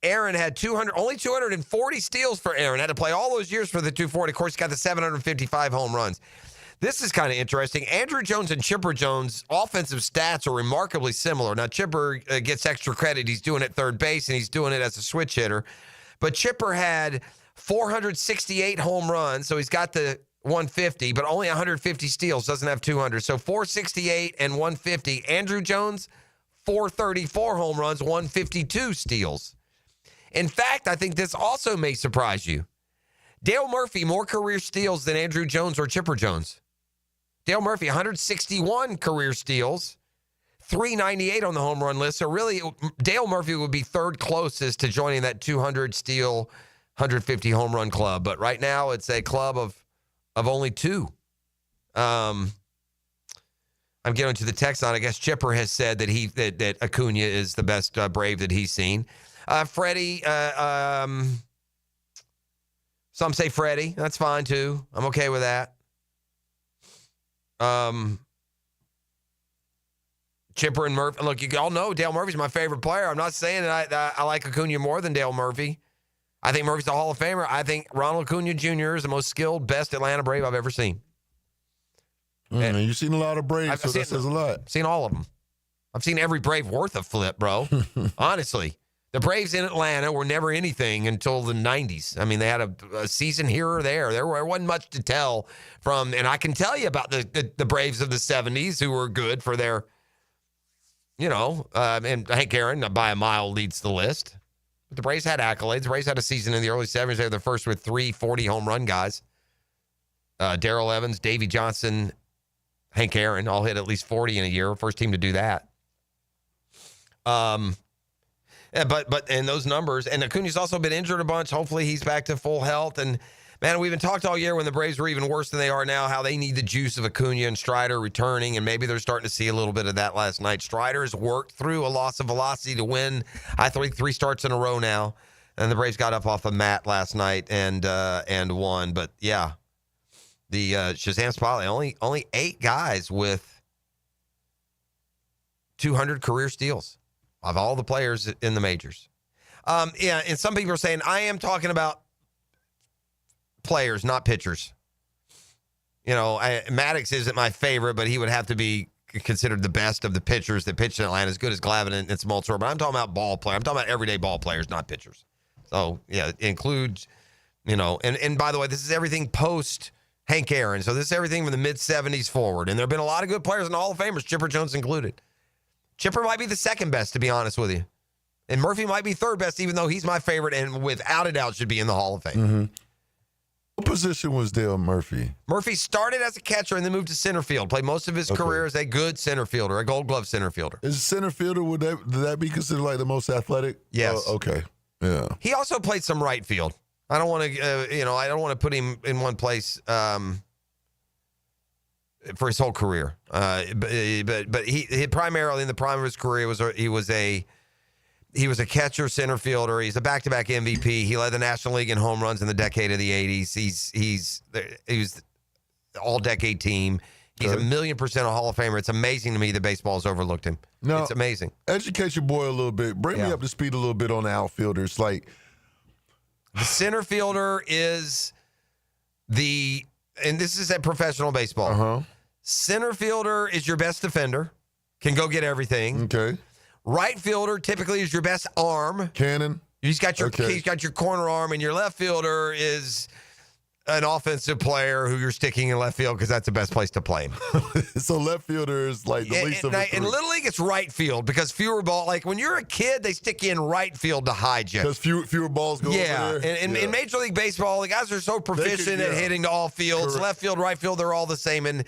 Aaron had only 240 steals for Aaron. Had to play all those years for the 240. Of course, he got the 755 home runs. This is kind of interesting. Andrew Jones and Chipper Jones' offensive stats are remarkably similar. Now, Chipper gets extra credit. He's doing it at third base, and he's doing it as a switch hitter. But Chipper had 468 home runs, so he's got the 150, but only 150 steals, doesn't have 200. So 468 and 150. Andrew Jones, 434 home runs, 152 steals. In fact, I think this also may surprise you. Dale Murphy, more career steals than Andrew Jones or Chipper Jones. Dale Murphy, 161 career steals, 398 on the home run list. So really, Dale Murphy would be third closest to joining that 200 steal, 150 home run club. But right now, it's a club of only two. I'm getting to the text on. I guess Chipper has said that that Acuna is the best Brave that he's seen. Freddie, some say Freddie. That's fine too. I'm okay with that. Chipper and Murphy. Look, you all know Dale Murphy's my favorite player. I'm not saying that I like Acuna more than Dale Murphy. I think Murphy's a Hall of Famer. I think Ronald Acuna Jr. is the most skilled, best Atlanta Brave I've ever seen. You've seen a lot of Braves, so that says a lot. I've seen all of them. I've seen every Brave worth a flip, bro. Honestly. The Braves in Atlanta were never anything until the 90s. I mean, they had a season here or there. There wasn't much to tell from, and I can tell you about the Braves of the 70s who were good for their, and Hank Aaron by a mile leads the list. But the Braves had accolades. The Braves had a season in the early 70s. They were the first with 3 40 home run guys. Darrell Evans, Davey Johnson, Hank Aaron all hit at least 40 in a year. First team to do that. But in those numbers, and Acuna's also been injured a bunch. Hopefully he's back to full health. And, man, we've been talked all year when the Braves were even worse than they are now, how they need the juice of Acuna and Strider returning, and maybe they're starting to see a little bit of that last night. Strider has worked through a loss of velocity to win, I think, 3 starts in a row now. And the Braves got up off the mat last night and won. But, yeah, the Shazam Spotlight, only 8 guys with 200 career steals of all the players in the majors. And some people are saying, I am talking about players, not pitchers. Maddox isn't my favorite, but he would have to be considered the best of the pitchers that pitched in Atlanta, as good as Glavine and Smoltz. But I'm talking about ball players. I'm talking about everyday ball players, not pitchers. So, yeah, it includes, and by the way, this is everything post Hank Aaron. So this is everything from the mid-'70s forward. And there have been a lot of good players in the Hall of Famers, Chipper Jones included. Chipper might be the second best, to be honest with you. And Murphy might be third best, even though he's my favorite and without a doubt should be in the Hall of Fame. Mm-hmm. What position was Dale Murphy? Murphy started as a catcher and then moved to center field. Played most of his career as a good center fielder, a Gold Glove center fielder. Is center fielder, would that be considered like the most athletic? Yes. Okay. Yeah. He also played some right field. I don't want to, I don't want to put him in one place for his whole career. But he primarily in the prime of his career he was a catcher, center fielder. He's a back-to-back MVP. He led the National League in home runs in the decade of the 80s. He was all-decade team. He's 1,000,000% a Hall of Famer. It's amazing to me that baseball has overlooked him. No, it's amazing. Educate your boy a little bit. Bring me up to speed a little bit on the outfielders. Like the center fielder is and this is at professional baseball. Uh-huh. Center fielder is your best defender, can go get everything. Okay. Right fielder typically is your best arm. Cannon. He's got your corner arm, and your left fielder is an offensive player who you're sticking in left field because that's the best place to play him. So left fielder is like the least of the three. In Little League, it's right field because fewer ball. Like when you're a kid, they stick you in right field to hide you. Because fewer balls go over there. And in Major League Baseball, the guys are so proficient at hitting to all fields. Correct. Left field, right field, they're all the same. And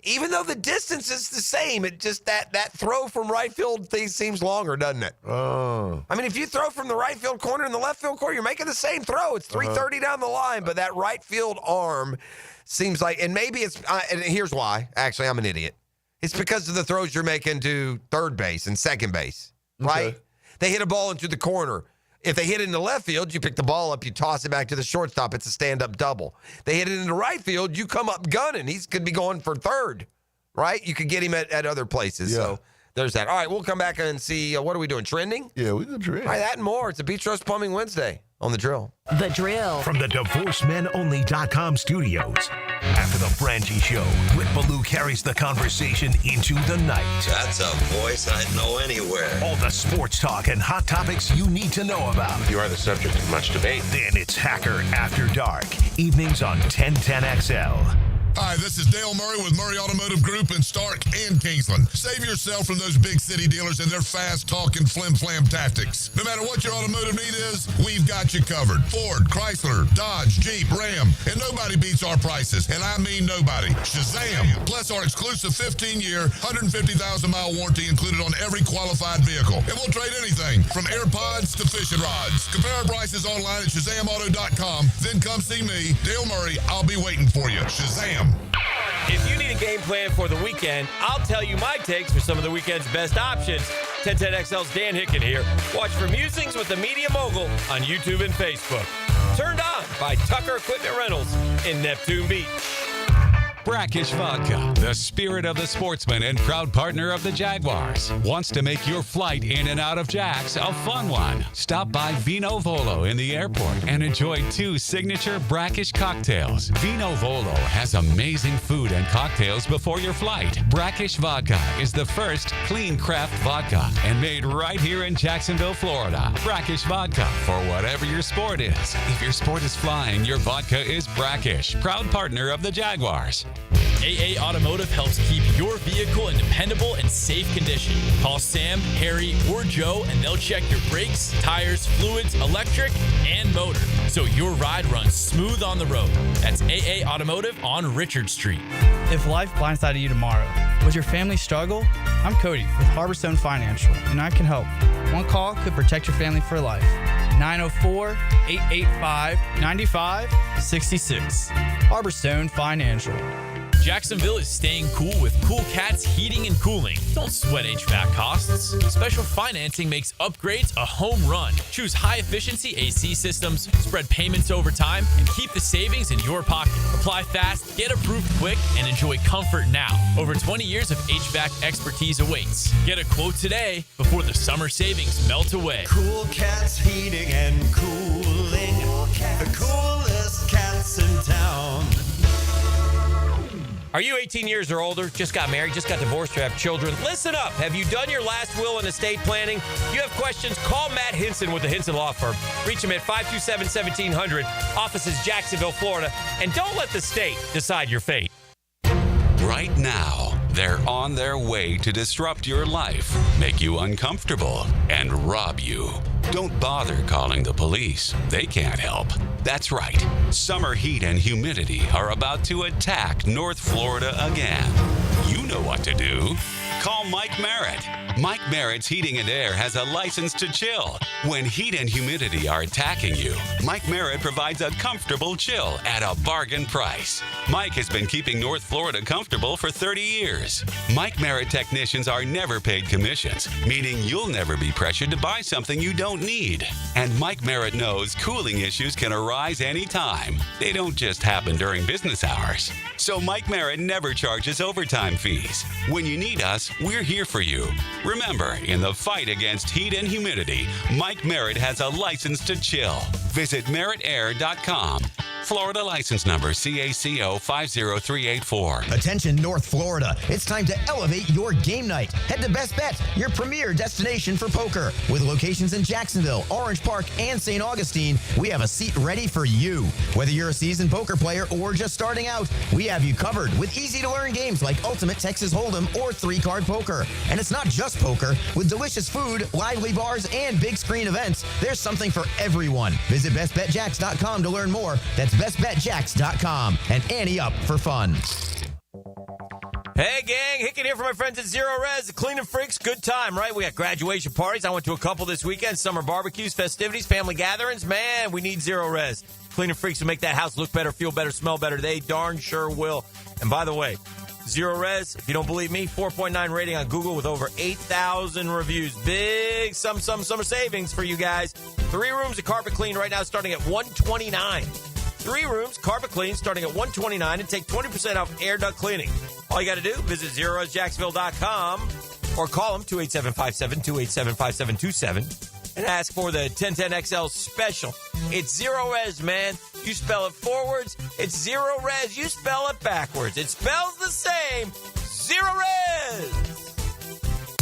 even though the distance is the same, it just that throw from right field thing seems longer, doesn't it? Oh. I mean, if you throw from the right field corner and the left field corner, you're making the same throw. It's 330 down the line, but that right field arm seems like, and maybe it's, and here's why. Actually, I'm an idiot. It's because of the throws you're making to third base and second base, right? They hit a ball into the corner. If they hit it in the left field, you pick the ball up, you toss it back to the shortstop. It's a stand-up double. They hit it in the right field, you come up gunning. He could be going for third, right? You could get him at other places. Yeah. So there's that. All right, we'll come back and see. What are we doing, trending? Yeah, we do trend. All right, that and more. It's a Beach Roast Plumbing Wednesday on The Drill. The Drill. From the DivorceMenOnly.com studios. After the Frangie Show, Rick Ballou carries the conversation into the night. That's a voice I'd know anywhere. All the sports talk and hot topics you need to know about. You are the subject of much debate. Then it's Hacker After Dark, evenings on 1010XL. Hi, this is Dale Murray with Murray Automotive Group in Stark and Kingsland. Save yourself from those big city dealers and their fast-talking flim-flam tactics. No matter what your automotive need is, we've got you covered. Ford, Chrysler, Dodge, Jeep, Ram, and nobody beats our prices, and I mean nobody. Shazam! Plus our exclusive 15-year, 150,000-mile warranty included on every qualified vehicle. And we'll trade anything from AirPods to fishing rods. Compare our prices online at ShazamAuto.com. Then come see me, Dale Murray. I'll be waiting for you. Shazam! If you need a game plan for the weekend, I'll tell you my takes for some of the weekend's best options. 1010XL's Dan Hicken here. Watch for Musings with the Media Mogul on YouTube and Facebook. Turned on by Tucker Equipment Rentals in Neptune Beach. Brackish Vodka, the spirit of the sportsman and proud partner of the Jaguars, wants to make your flight in and out of Jack's a fun one. Stop by Vino Volo in the airport and enjoy 2 signature Brackish cocktails. Vino Volo has amazing food and cocktails before your flight. Brackish Vodka is the first clean craft vodka and made right here in Jacksonville, Florida. Brackish Vodka for whatever your sport is. If your sport is flying, your vodka is Brackish, proud partner of the Jaguars. AA Automotive helps keep your vehicle in dependable and safe condition. Call Sam, Harry, or Joe, and they'll check your brakes, tires, fluids, electric, and motor, so your ride runs smooth on the road. That's AA Automotive on Richard Street. If life blindsided you tomorrow, would your family struggle? I'm Cody with Harborstone Financial, and I can help. One call could protect your family for life. 904-885-9566. Harborstone Financial. Jacksonville is staying cool with Cool Cats Heating and Cooling. Don't sweat HVAC costs. Special financing makes upgrades a home run. Choose high-efficiency AC systems, spread payments over time, and keep the savings in your pocket. Apply fast, get approved quick, and enjoy comfort now. Over 20 years of HVAC expertise awaits. Get a quote today before the summer savings melt away. Cool Cats Heating and Cooling. The coolest cats in town. Are you 18 years or older, just got married, just got divorced, or have children? Listen up. Have you done your last will and estate planning? If you have questions, call Matt Hinson with the Hinson Law Firm. Reach him at 527-1700, offices Jacksonville, Florida. And don't let the state decide your fate. Right now, they're on their way to disrupt your life, make you uncomfortable, and rob you. Don't bother calling the police. They can't help. That's right. Summer heat and humidity are about to attack North Florida again. You know what to do. Call Mike Merritt. Mike Merritt's Heating and Air has a license to chill. When heat and humidity are attacking you, Mike Merritt provides a comfortable chill at a bargain price. Mike has been keeping North Florida comfortable for 30 years. Mike Merritt technicians are never paid commissions, meaning you'll never be pressured to buy something you don't need. And Mike Merritt knows cooling issues can arise anytime. They don't just happen during business hours. So Mike Merritt never charges overtime fees. When you need us, we're here for you. Remember, in the fight against heat and humidity, Mike Merritt has a license to chill. Visit merrittair.com. Florida license number CACO 50384. Attention North Florida. It's time to elevate your game night. Head to Best Bet, your premier destination for poker. With locations in Jacksonville, Orange Park, and St. Augustine, we have a seat ready for you. Whether you're a seasoned poker player or just starting out, we have you covered with easy-to-learn games like Ultimate Texas Hold'em or 3-card poker. And it's not just poker. With delicious food, lively bars, and big screen events, there's something for everyone. Visit bestbetjacks.com to learn more. That's bestbetjacks.com. And ante up for fun. Hey, gang. Hicken here for my friends at Zero Res. The cleaning freaks, good time, right? We got graduation parties. I went to a couple this weekend. Summer barbecues, festivities, family gatherings. Man, we need Zero Res. Cleaning freaks will make that house look better, feel better, smell better. They darn sure will. And by the way, Zero Res, if you don't believe me, 4.9 rating on Google with over 8,000 reviews. Big summer savings for you guys. 3 rooms of carpet clean right now starting at $129. 3 rooms, carpet clean, starting at $129, and take 20% off air duct cleaning. All you got to do, visit ZeroResJacksonville.com or call them, 287-5727, and ask for the 1010XL special. It's Zero Res, man. You spell it forwards, it's Zero Res. You spell it backwards. It spells the same. Zero Res.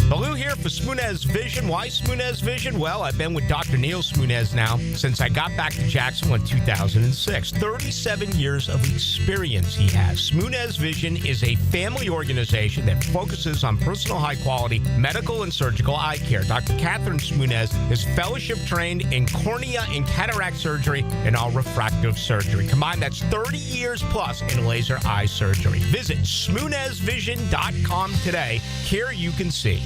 Baloo here for Smoonez Vision. Why Smoonez Vision? Well, I've been with Dr. Neil Smoonez now since I got back to Jacksonville in 2006. 37 years of experience he has. Smoonez Vision is a family organization that focuses on personal high-quality medical and surgical eye care. Dr. Catherine Smoonez is fellowship-trained in cornea and cataract surgery and all refractive surgery. Combined, that's 30 years plus in laser eye surgery. Visit SmoonezVision.com today. Care you can see.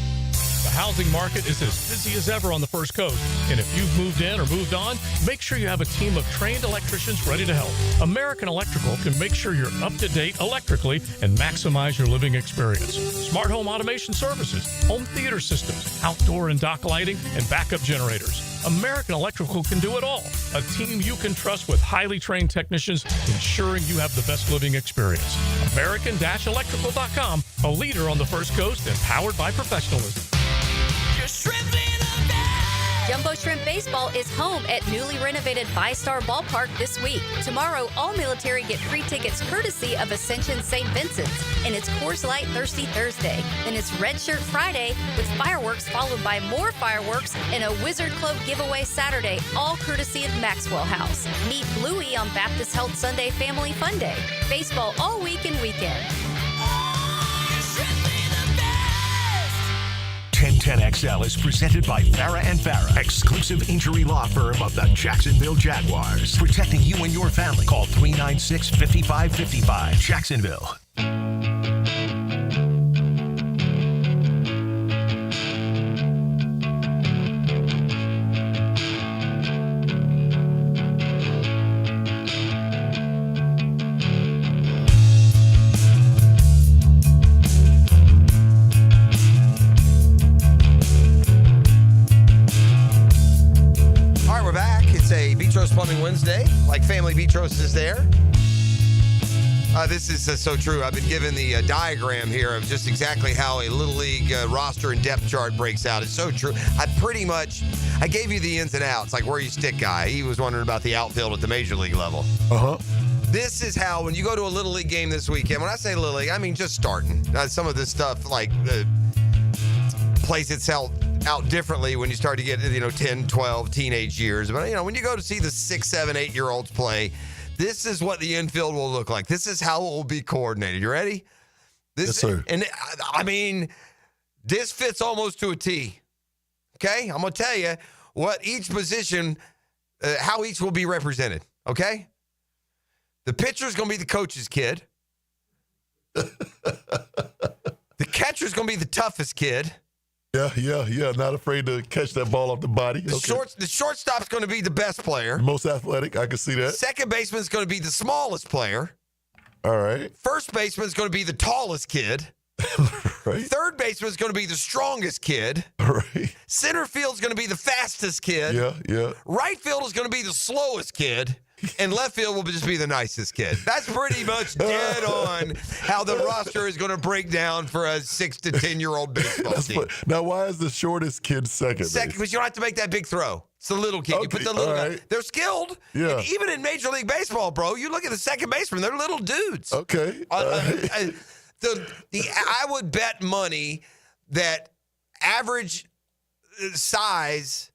The housing market is as busy as ever on the First Coast. And if you've moved in or moved on, make sure you have a team of trained electricians ready to help. American Electrical can make sure you're up to date electrically and maximize your living experience. Smart home automation services, home theater systems, outdoor and dock lighting, and backup generators. American Electrical can do it all. A team you can trust with highly trained technicians ensuring you have the best living experience. American-Electrical.com, a leader on the First Coast and powered by professionalism. Jumbo Shrimp Baseball is home at newly renovated 5-Star Ballpark this week. Tomorrow, all military get free tickets courtesy of Ascension St. Vincent's, and it's Coors Light Thirsty Thursday. Then it's Red Shirt Friday with fireworks followed by more fireworks and a Wizard Club giveaway Saturday, all courtesy of Maxwell House. Meet Bluey on Baptist Health Sunday Family Fun Day. Baseball all week and weekend. 1010XL is presented by Farah and Farah, exclusive injury law firm of the Jacksonville Jaguars. Protecting you and your family. Call 396-5555. Jacksonville. Plumbing Wednesday, like Family Beach Roast is there. This is so true. I've been given the diagram here of just exactly how a Little League roster and depth chart breaks out. It's so true. I gave you the ins and outs, like where you stick guy. He was wondering about the outfield at the major league level. Uh-huh. This is how, when you go to a Little League game this weekend, when I say Little League, I mean just starting. Some of this stuff, like, plays itself out differently when you start to get 10, 12 teenage years. But when you go to see the 6, 7, 8-year-olds play, this is what the infield will look like. This is how it will be coordinated. You ready? Yes, sir. And I mean, this fits almost to a T. Okay? I'm going to tell you what each position, how each will be represented. Okay? The pitcher's going to be the coach's kid. The catcher's going to be the toughest kid. Yeah. Not afraid to catch that ball off the body. The shortstop's going to be the best player. Most athletic. I can see that. Second baseman's going to be the smallest player. All right. First baseman's going to be the tallest kid. Right. Third baseman's going to be the strongest kid. Right. Center field's going to be the fastest kid. Yeah. Right field is going to be the slowest kid. And left field will just be the nicest kid. That's pretty much dead on how the roster is going to break down for a 6 to 10-year-old baseball team. Now, why is the shortest kid second? Second, because you don't have to make that big throw. It's the little kid. Okay, You put the little guy. right. They're skilled. Yeah. And even in Major League Baseball, bro, you look at the second baseman, they're little dudes. Okay. I would bet money that average size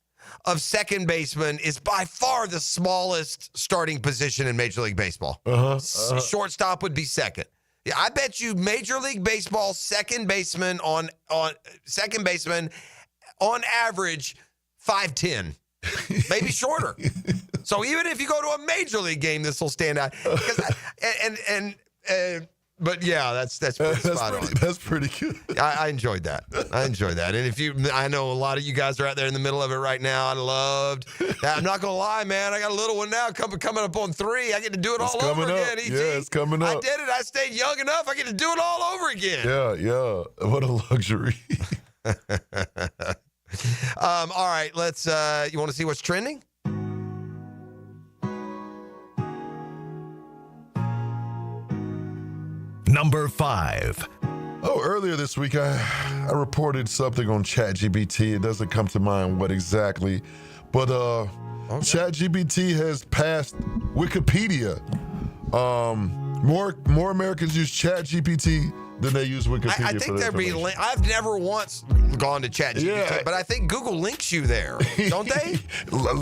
of second baseman is by far the smallest starting position in Major League Baseball. Shortstop would be second. Yeah, I bet you Major League Baseball second baseman on average 5'10", maybe shorter. So even if you go to a Major League game, this will stand out. But yeah, that's pretty spot on. That's pretty good. I enjoyed that. And I know a lot of you guys are out there in the middle of it right now. I loved that. I'm not gonna lie, man. I got a little one now coming up on 3. I get to do it all over again. ET. Yeah, it's coming up. I did it. I stayed young enough. I get to do it all over again. Yeah. What a luxury. All right, let's. You want to see what's trending? Number 5. Oh, earlier this week, I reported something on ChatGPT. It doesn't come to mind what exactly, but ChatGPT has passed Wikipedia. More Americans use ChatGPT than they use Wikipedia. I think there'd be. I've never once gone to ChatGPT, but I think Google links you there, don't they?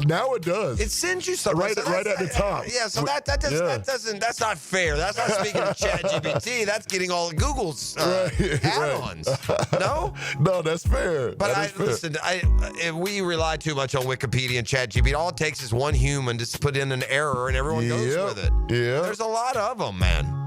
Now it does. It sends you something right at the top. Yeah, so that doesn't. That's not fair. That's not speaking of ChatGPT. That's getting all of Google's add-ons. No, that's fair. But listen. If we rely too much on Wikipedia and ChatGPT, all it takes is one human to put in an error, and everyone goes with it. Yeah, there's a lot of them, man.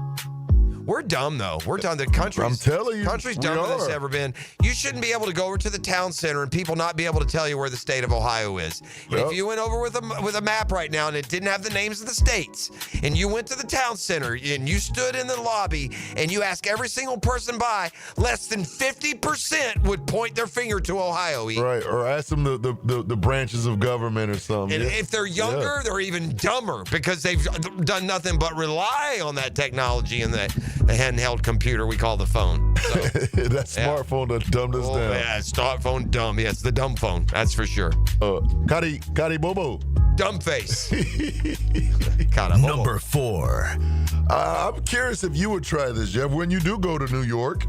We're dumb, though. We're dumb. The country's, I'm telling you, country's dumber than it's ever been. You shouldn't be able to go over to the town center and people not be able to tell you where the state of Ohio is. Yep. If you went over with a map right now and it didn't have the names of the states, and you went to the town center and you stood in the lobby and you asked every single person by, less than 50% would point their finger to Ohio. Right, or ask them the branches of government or something. And if they're younger, they're even dumber because they've done nothing but rely on that technology and that handheld computer we call the phone. So, that smartphone that dumbed us down. Yeah, smartphone dumb. Yes, the dumb phone. That's for sure. Kari Bobo. Dumb face. Number 4. I'm curious if you would try this, Jeff, when you do go to New York,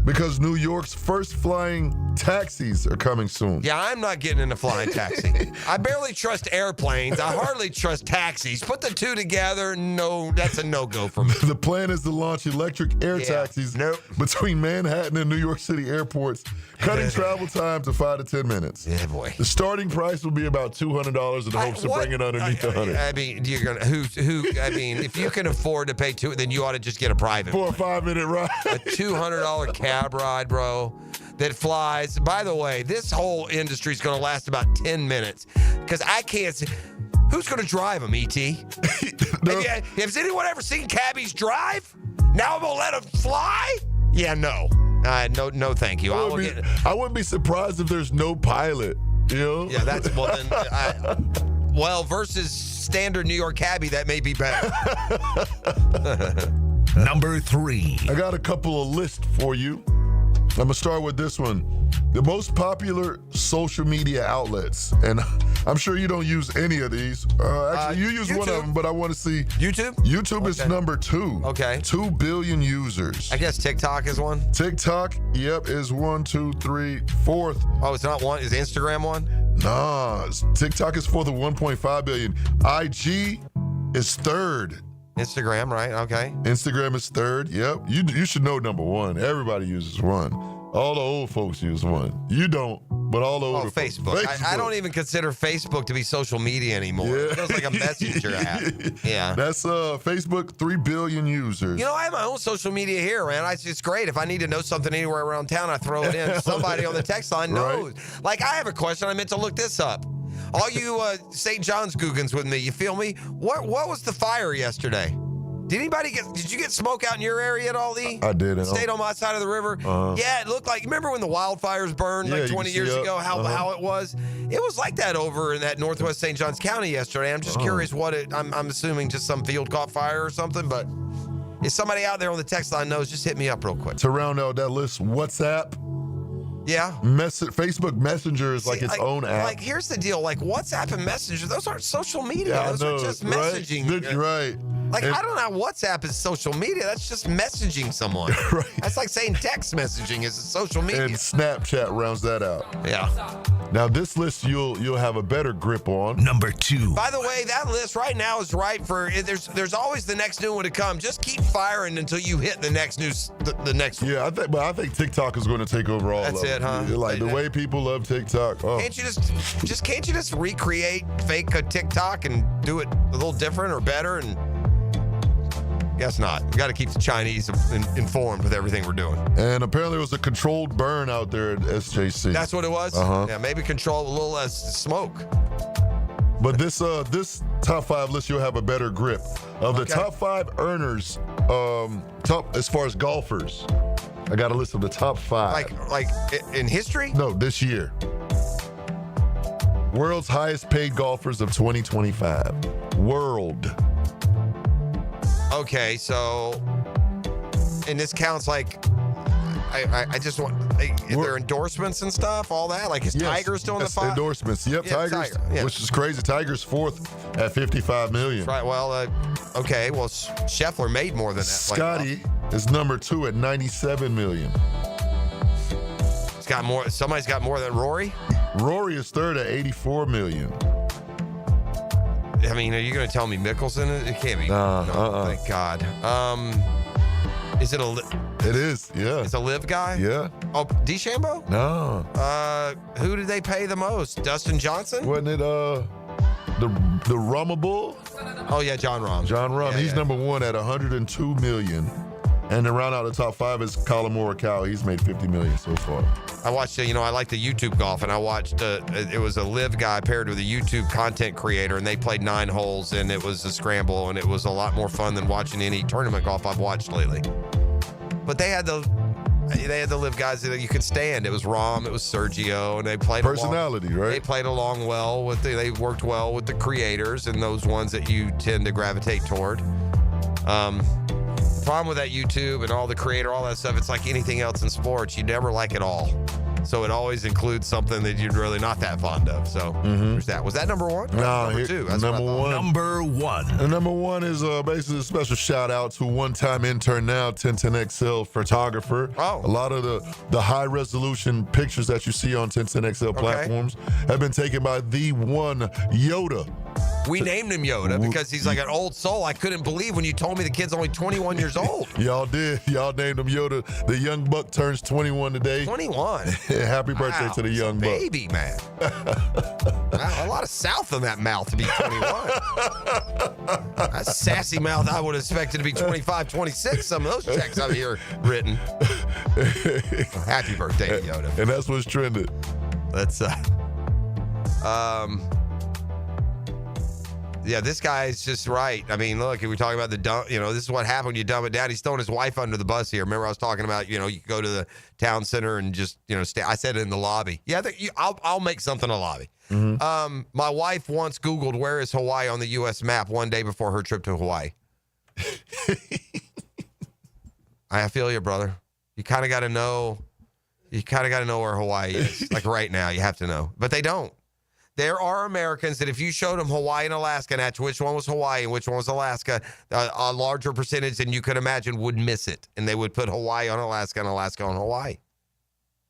because New York's first flying taxis are coming soon. Yeah, I'm not getting in a flying taxi. I barely trust airplanes. I hardly trust taxis. Put the two together, no, that's a no-go for me. The plan is to launch electric air taxis between Manhattan and New York City airports, cutting travel time to 5 to 10 minutes. Yeah, boy. The starting price will be about $200 in hopes of bringing it underneath $100. I mean, you're gonna I mean, if you can afford to pay $200, then you ought to just get a private. For a 5-minute ride. A $200 cab ride, bro, that flies. By the way, this whole industry is going to last about 10 minutes because I can't see. Who's going to drive them, E.T.? Has anyone ever seen cabbies drive? Now I'm going to let them fly? Yeah, no. No, thank you. I wouldn't be surprised if there's no pilot, you know? Yeah, that's, well, then, versus standard New York cabbie, that may be better. Number 3. I got a couple of lists for you. I'm going to start with this one. The most popular social media outlets. And I'm sure you don't use any of these. Actually, you use YouTube. One of them, but I want to see. YouTube? YouTube is number 2. Okay. 2 billion users. I guess TikTok is one. TikTok, yep, is 1, 2, 3, 4th. Oh, it's not one? Is Instagram one? Nah, TikTok is for the 1.5 billion. IG is 3rd. Instagram, right? Okay. Instagram is 3rd. Yep. You should know number 1. Everybody uses 1. All the old folks use 1. You don't, but all over Facebook. I don't even consider Facebook to be social media anymore. Yeah. It feels like a messenger app. Yeah. That's Facebook, 3 billion users. You know, I have my own social media here, man. It's great. If I need to know something anywhere around town, I throw it in. Somebody on the text line knows. Right. Like, I have a question. I meant to look this up. All you St. John's Googans with me, you feel me? What was the fire yesterday? Did you get smoke out in your area at all, Lee? I did. Stayed on my side of the river. Yeah, it looked like, remember when the wildfires burned like 20 years ago, how it was? It was like that over in that northwest St. Johns County yesterday. I'm just curious I'm assuming just some field caught fire or something, but if somebody out there on the text line knows, just hit me up real quick. To round out that list, WhatsApp. Yeah. Facebook Messenger is like its own app. Like, here's the deal. Like, WhatsApp and Messenger, those aren't social media. Yeah, those are just messaging. Right. Right. Like, I don't know how WhatsApp is social media. That's just messaging someone. Right. That's like saying text messaging is social media. And Snapchat rounds that out. Yeah. Now, this list you'll have a better grip on. Number 2. By the way, that list right now is right for, there's always the next new one to come. Just keep firing until you hit the next the next one. Yeah, I think TikTok is going to take over all That's of it, huh? Like the way people love TikTok. Oh. Can't you just recreate fake TikTok and do it a little different or better? And guess not. We got to keep the Chinese informed with everything we're doing. And apparently it was a controlled burn out there at SJC. That's what it was? Uh-huh. Yeah, maybe control a little less smoke. But this top 5 list, you'll have a better grip of the top 5 earners. Top as far as golfers, I got a list of the top 5. Like in history? No, this year. World's highest paid golfers of 2025. World. Okay, so, and this counts like, I just want, their endorsements and stuff, all that? Like, is Tiger still in the fight? Endorsements. Yep, Yeah, Tiger's, Tiger, yeah. which is crazy. Tiger's 4th at $55 million. Right, well, okay, well, Scheffler made more than that. Scotty is number 2 at $97 million. He's got more. Somebody's got more than Rory? Rory is 3rd at $84 million. I mean, are you going to tell me Mickelson? It can't be. Thank God. Is it It is, yeah. It's a live guy? Yeah. Oh, DeChambeau? No. Who did they pay the most? Dustin Johnson? Wasn't it the Rummable? Oh, yeah, John Rahm. John Rahm. Yeah, He's yeah. number 1 at $102 million. And to round out the top 5 is Colin Morikawa. He's made $50 million so far. I watched, I like the YouTube golf, and I watched, it was a live guy paired with a YouTube content creator, and they played 9 holes, and it was a scramble, and it was a lot more fun than watching any tournament golf I've watched lately. But they had the live guys that you could stand. It was Rahm, it was Sergio, and they played Personality, right? They played along well with they worked well with the creators and those ones that you tend to gravitate toward. The problem with that YouTube and all the creator, all that stuff, it's like anything else in sports. You never like it all. So it always includes something that you're really not that fond of. So there's that. Was that number 1? No, number 2. That's number what I thought. 1. Number 1. And number 1 is basically a special shout out to one-time intern now, 1010XL photographer. Oh. A lot of the high resolution pictures that you see on 1010XL platforms have been taken by the one Yoda. We named him Yoda because he's like an old soul. I couldn't believe when you told me the kid's only 21 years old. Y'all did. Y'all named him Yoda. The young buck turns 21 today. 21? Happy birthday to the young buck. Baby, man. A lot of south in that mouth to be 21. That sassy mouth I would have expected to be 25, 26. Some of those checks out here written. Happy birthday, Yoda. And that's what's trending. Let's yeah, this guy is just right. I mean, look, if we talk about the dump, this is what happened when you dump it down. He's throwing his wife under the bus here. Remember I was talking about, you could go to the town center and just, stay. I said it in the lobby. Yeah, I'll make something a lobby. Mm-hmm. My wife once Googled where is Hawaii on the U.S. map one day before her trip to Hawaii. I feel you, brother. You kind of got to know. You kind of got to know where Hawaii is. Like right now, you have to know. But they don't. There are Americans that if you showed them Hawaii and Alaska and asked which one was Hawaii and which one was Alaska, a larger percentage than you could imagine would miss it. And they would put Hawaii on Alaska and Alaska on Hawaii.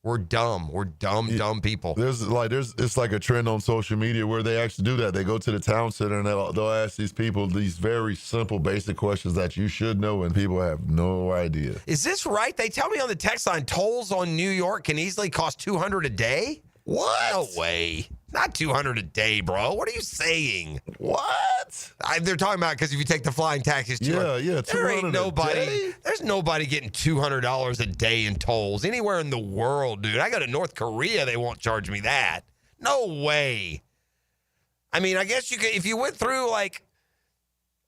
We're dumb. We're dumb people. It's like a trend on social media where they actually do that. They go to the town center and they'll ask these people these very simple, basic questions that you should know, and people have no idea. Is this right? They tell me on the text line tolls on New York can easily cost $200 a day. What? No way. Not 200 a day, bro. What are you saying? What? They're talking about because if you take the flying taxis, yeah, 200 there ain't nobody. A day? There's nobody getting $200 a day in tolls anywhere in the world, dude. I go to North Korea, they won't charge me that. No way. I mean, I guess you could if you went through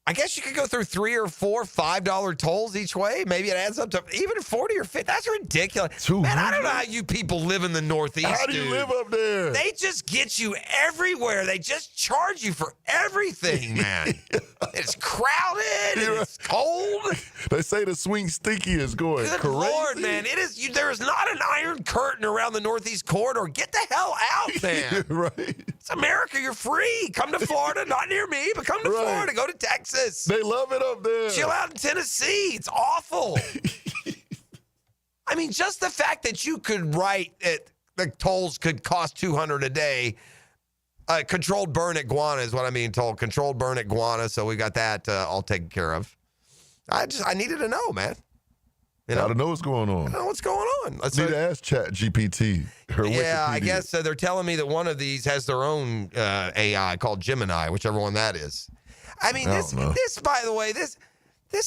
I guess you could go through $3 or $4, $5 tolls each way. Maybe it adds up to even 40 or 50. That's ridiculous. Man, I don't know how you people live in the Northeast. How do you live up there? They just get you everywhere. They just charge you for everything, man. It's crowded. It's cold. They say the swing stinky is going Good crazy. Lord, man. It is. There is not an iron curtain around the Northeast corridor. Get the hell out, man. Right. It's America. You're free. Come to Florida. Not near me, but come to Florida. Go to Texas. They love it up there. Chill out in Tennessee. It's awful. I mean, just the fact that you could write it, the tolls could cost $200 a day. Controlled burn at Guana is what I'm being told. Controlled burn at Guana. So we got that all taken care of. I needed to know, man. You know? I don't know what's going on. I don't know what's going on. Need to ask ChatGPT. Yeah, I guess they're telling me that one of these has their own AI called Gemini, whichever one that is. I mean, this, by the way, this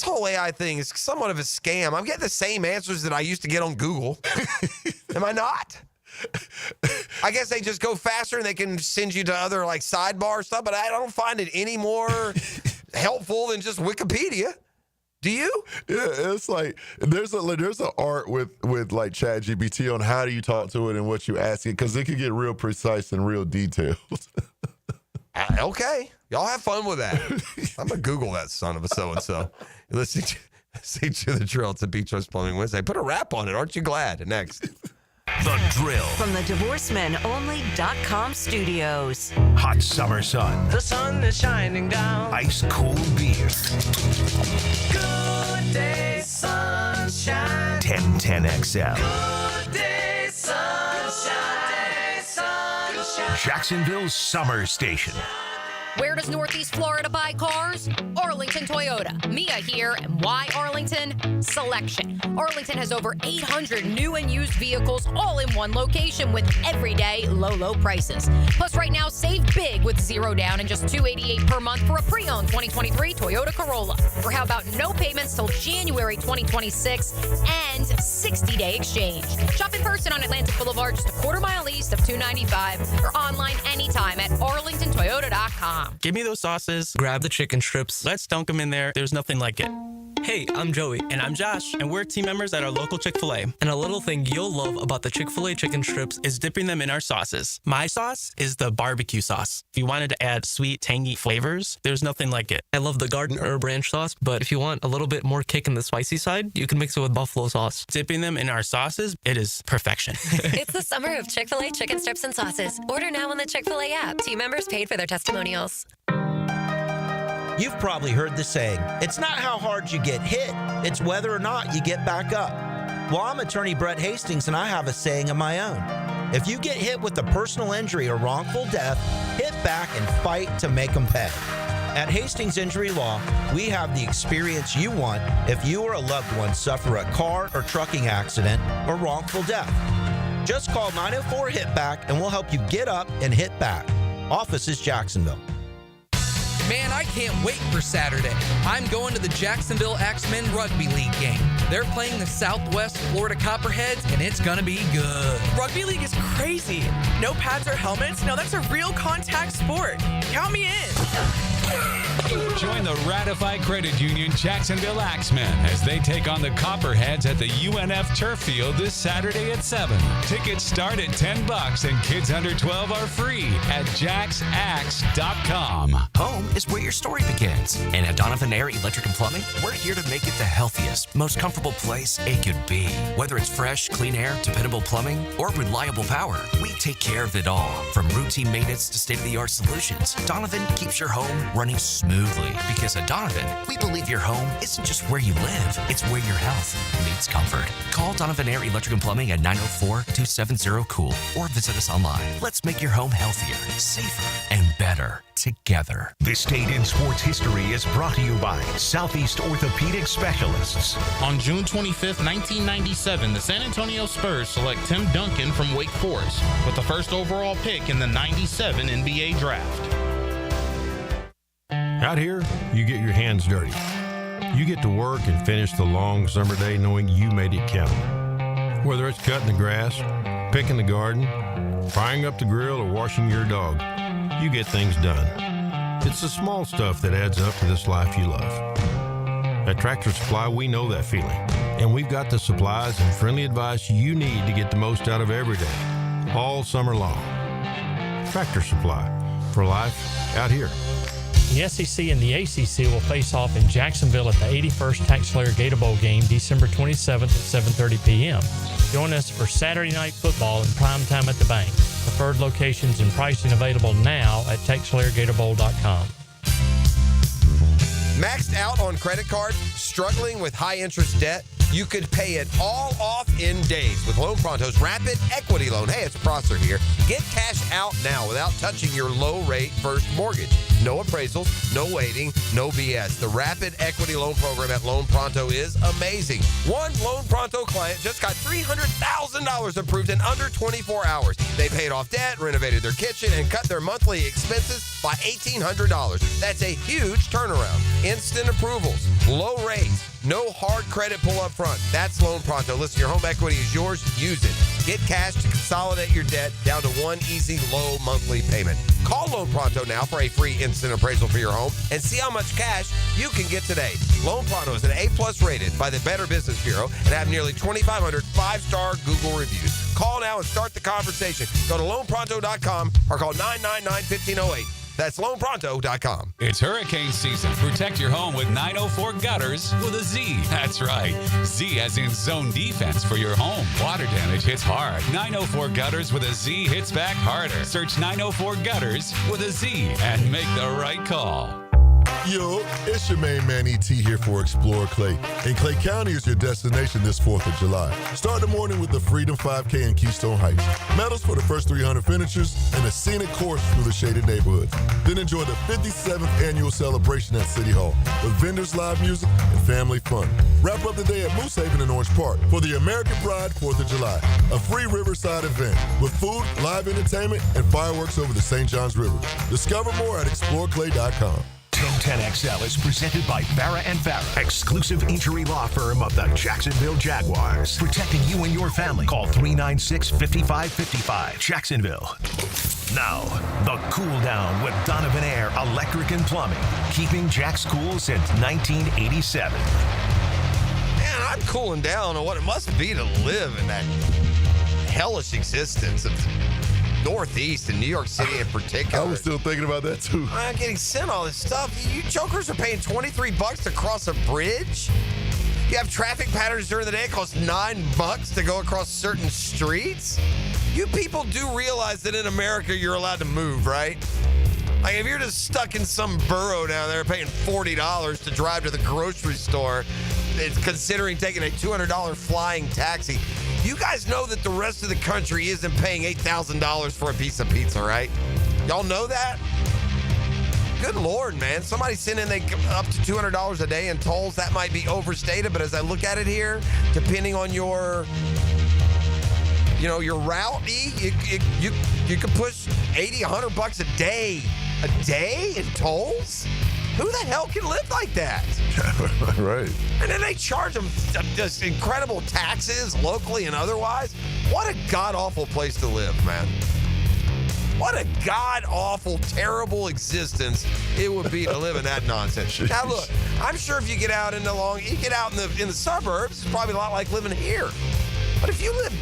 whole AI thing is somewhat of a scam. I'm getting the same answers that I used to get on Google. Am I not? I guess they just go faster and they can send you to other like sidebar stuff, but I don't find it any more helpful than just Wikipedia. Do you? Yeah, it's like there's an art with like ChatGPT on how do you talk to it and what you ask it because it can get real precise and real detailed. Okay. Y'all have fun with that. I'm going to Google that son of a so-and-so. You're listening to The Drill. It's a Beach House Plumbing Wednesday. Put a wrap on it. Aren't you glad? Next. The Drill. From the DivorceMenOnly.com studios. Hot summer sun. The sun is shining down. Ice cold beer. Good day, sunshine. 1010 XL. Good day, sunshine. Jacksonville's summer station. Where does Northeast Florida buy cars? Arlington Toyota. Mia here, and why Arlington? Selection. Arlington has over 800 new and used vehicles all in one location with everyday low prices. Plus right now, save big with zero down and just $288 per month for a pre-owned 2023 Toyota Corolla. Or how about no payments till January 2026 and 60-day exchange. Shop in person on Atlantic Boulevard, just a quarter mile east of 295, or online anytime at arlingtontoyota.com. Give me those sauces, grab the chicken strips, let's dunk them in there. There's nothing like it. Hey, I'm Joey. And I'm Josh. And we're team members at our local Chick-fil-A. And a little thing you'll love about the Chick-fil-A chicken strips is dipping them in our sauces. My sauce is the barbecue sauce. If you wanted to add sweet, tangy flavors, there's nothing like it. I love the garden herb ranch sauce, but if you want a little bit more kick in the spicy side, you can mix it with buffalo sauce. Dipping them in our sauces, it is perfection. It's the summer of Chick-fil-A chicken strips and sauces. Order now on the Chick-fil-A app. Team members paid for their testimonials. You've probably heard the saying, it's not how hard you get hit, it's whether or not you get back up. Well, I'm attorney Brett Hastings, and I have a saying of my own. If you get hit with a personal injury or wrongful death, hit back and fight to make them pay. At Hastings Injury Law, we have the experience you want if you or a loved one suffer a car or trucking accident or wrongful death. Just call 904-HIT-BACK and we'll help you get up and hit back. Office is Jacksonville. Man, I can't wait for Saturday. I'm going to the Jacksonville Axemen Rugby League game. They're playing the Southwest Florida Copperheads, and it's going to be good. Rugby league is crazy. No pads or helmets. No, that's a real contact sport. Count me in. Join the ratified credit union Jacksonville Axemen as they take on the Copperheads at the UNF Turf Field this Saturday at 7. Tickets start at $10 and kids under 12 are free at jacksax.com. Home is where your story begins. And at Donovan Air Electric and Plumbing, we're here to make it the healthiest, most comfortable place it could be. Whether it's fresh, clean air, dependable plumbing, or reliable power, we take care of it all. From routine maintenance to state-of-the-art solutions, Donovan keeps your home running smoothly. Because at Donovan, we believe your home isn't just where you live, it's where your health meets comfort. Call Donovan Air Electric and Plumbing at 904-270-COOL or visit us online. Let's make your home healthier, safer, and better together. This date in sports history is brought to you by Southeast Orthopedic Specialists. On June 25th, 1997, the San Antonio Spurs select Tim Duncan from Wake Forest with the first overall pick in the 97 NBA Draft. Out here, you get your hands dirty. You get to work and finish the long summer day knowing you made it count. Whether it's cutting the grass, picking the garden, frying up the grill, or washing your dog, you get things done. It's the small stuff that adds up to this life you love. At Tractor Supply, we know that feeling, and we've got the supplies and friendly advice you need to get the most out of every day, all summer long. Tractor Supply, for life out here. The SEC and the ACC will face off in Jacksonville at the 81st TaxSlayer Gator Bowl game December 27th at 7:30 p.m. Join us for Saturday Night Football in prime time at the bank. Preferred locations and pricing available now at TaxSlayerGatorBowl.com. Maxed out on credit cards, struggling with high interest debt? You could pay it all off in days with Loan Pronto's Rapid Equity Loan. Hey, it's Prosser here. Get cash out now without touching your low-rate first mortgage. No appraisals, no waiting, no BS. The Rapid Equity Loan Program at Loan Pronto is amazing. One Loan Pronto client just got $300,000 approved in under 24 hours. They paid off debt, renovated their kitchen, and cut their monthly expenses by $1,800. That's a huge turnaround. Instant approvals, low rates, no hard credit pull up front. That's Loan Pronto. Listen, your home equity is yours. Use it. Get cash to consolidate your debt down to one easy, low monthly payment. Call Loan Pronto now for a free instant appraisal for your home and see how much cash you can get today. Loan Pronto is an A+ rated by the Better Business Bureau and have nearly 2,500 five-star Google reviews. Call now and start the conversation. Go to loanpronto.com or call 999-1508. That's loanpronto.com. It's hurricane season. Protect your home with 904 Gutters with a Z. That's right. Z as in zone defense for your home. Water damage hits hard. 904 Gutters with a Z hits back harder. Search 904 Gutters with a Z and make the right call. Yo, it's your main man ET here for Explore Clay. And Clay County is your destination this 4th of July. Start the morning with the Freedom 5K in Keystone Heights. Medals for the first 300 finishers and a scenic course through the shaded neighborhoods. Then enjoy the 57th annual celebration at City Hall with vendors, live music, and family fun. Wrap up the day at Moose Haven in Orange Park for the American Pride 4th of July, a free Riverside event with food, live entertainment, and fireworks over the St. Johns River. Discover more at exploreclay.com. 1010XL is presented by Farah & Farah, exclusive injury law firm of the Jacksonville Jaguars. Protecting you and your family. Call 396-5555. Jacksonville. Now, the cool down with Donovan Air Electric and Plumbing. Keeping Jack's cool since 1987. Man, I'm cooling down on what it must be to live in that hellish existence of Northeast and New York City in particular. I was still thinking about that too. I'm getting sent all this stuff. You jokers are paying $23 to cross a bridge. You have traffic patterns during the day. It costs $9 to go across certain streets. You people do realize that in America you're allowed to move, right? Like if you're just stuck in some borough down there paying $40 to drive to the grocery store, it's considering taking a $200 flying taxi. You guys know that the rest of the country isn't paying $8,000 for a piece of pizza, right? Y'all know that? Good Lord, man. Somebody sent in up to $200 a day in tolls. That might be overstated, but as I look at it here, depending on your route, you could push $80, $100 a day. A day in tolls? Who the hell can live like that? Right. And then they charge them just incredible taxes locally and otherwise. What a god-awful place to live, man. What a god-awful, terrible existence it would be to live in that nonsense. Now, look, I'm sure if you get out in the suburbs, it's probably a lot like living here. But if you live,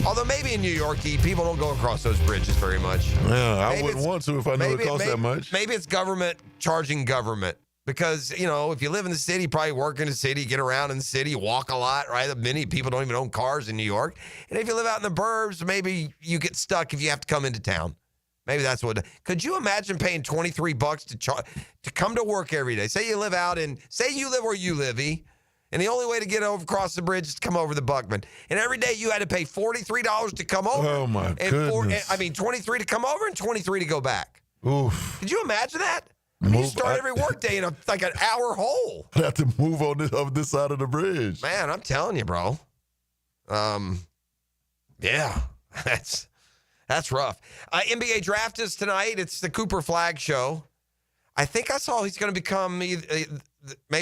although maybe in New York, people don't go across those bridges very much. Yeah, I wouldn't want to if I knew it cost that much. Maybe it's government charging government. Because, if you live in the city, probably work in the city, get around in the city, walk a lot, right? Many people don't even own cars in New York. And if you live out in the burbs, maybe you get stuck if you have to come into town. Maybe that's what. Could you imagine paying $23 to come to work every day? Say you live where you live, E, and the only way to get across the bridge is to come over the Buckman. And every day you had to pay $43 to come over. Oh, my goodness. 23 to come over and 23 to go back. Oof. Could you imagine that? You start every workday in like an hour hole. I'd have to move on this side of the bridge. Man, I'm telling you, bro. Yeah, that's rough. NBA draft is tonight. It's the Cooper Flag show. I think I saw he's going to become maybe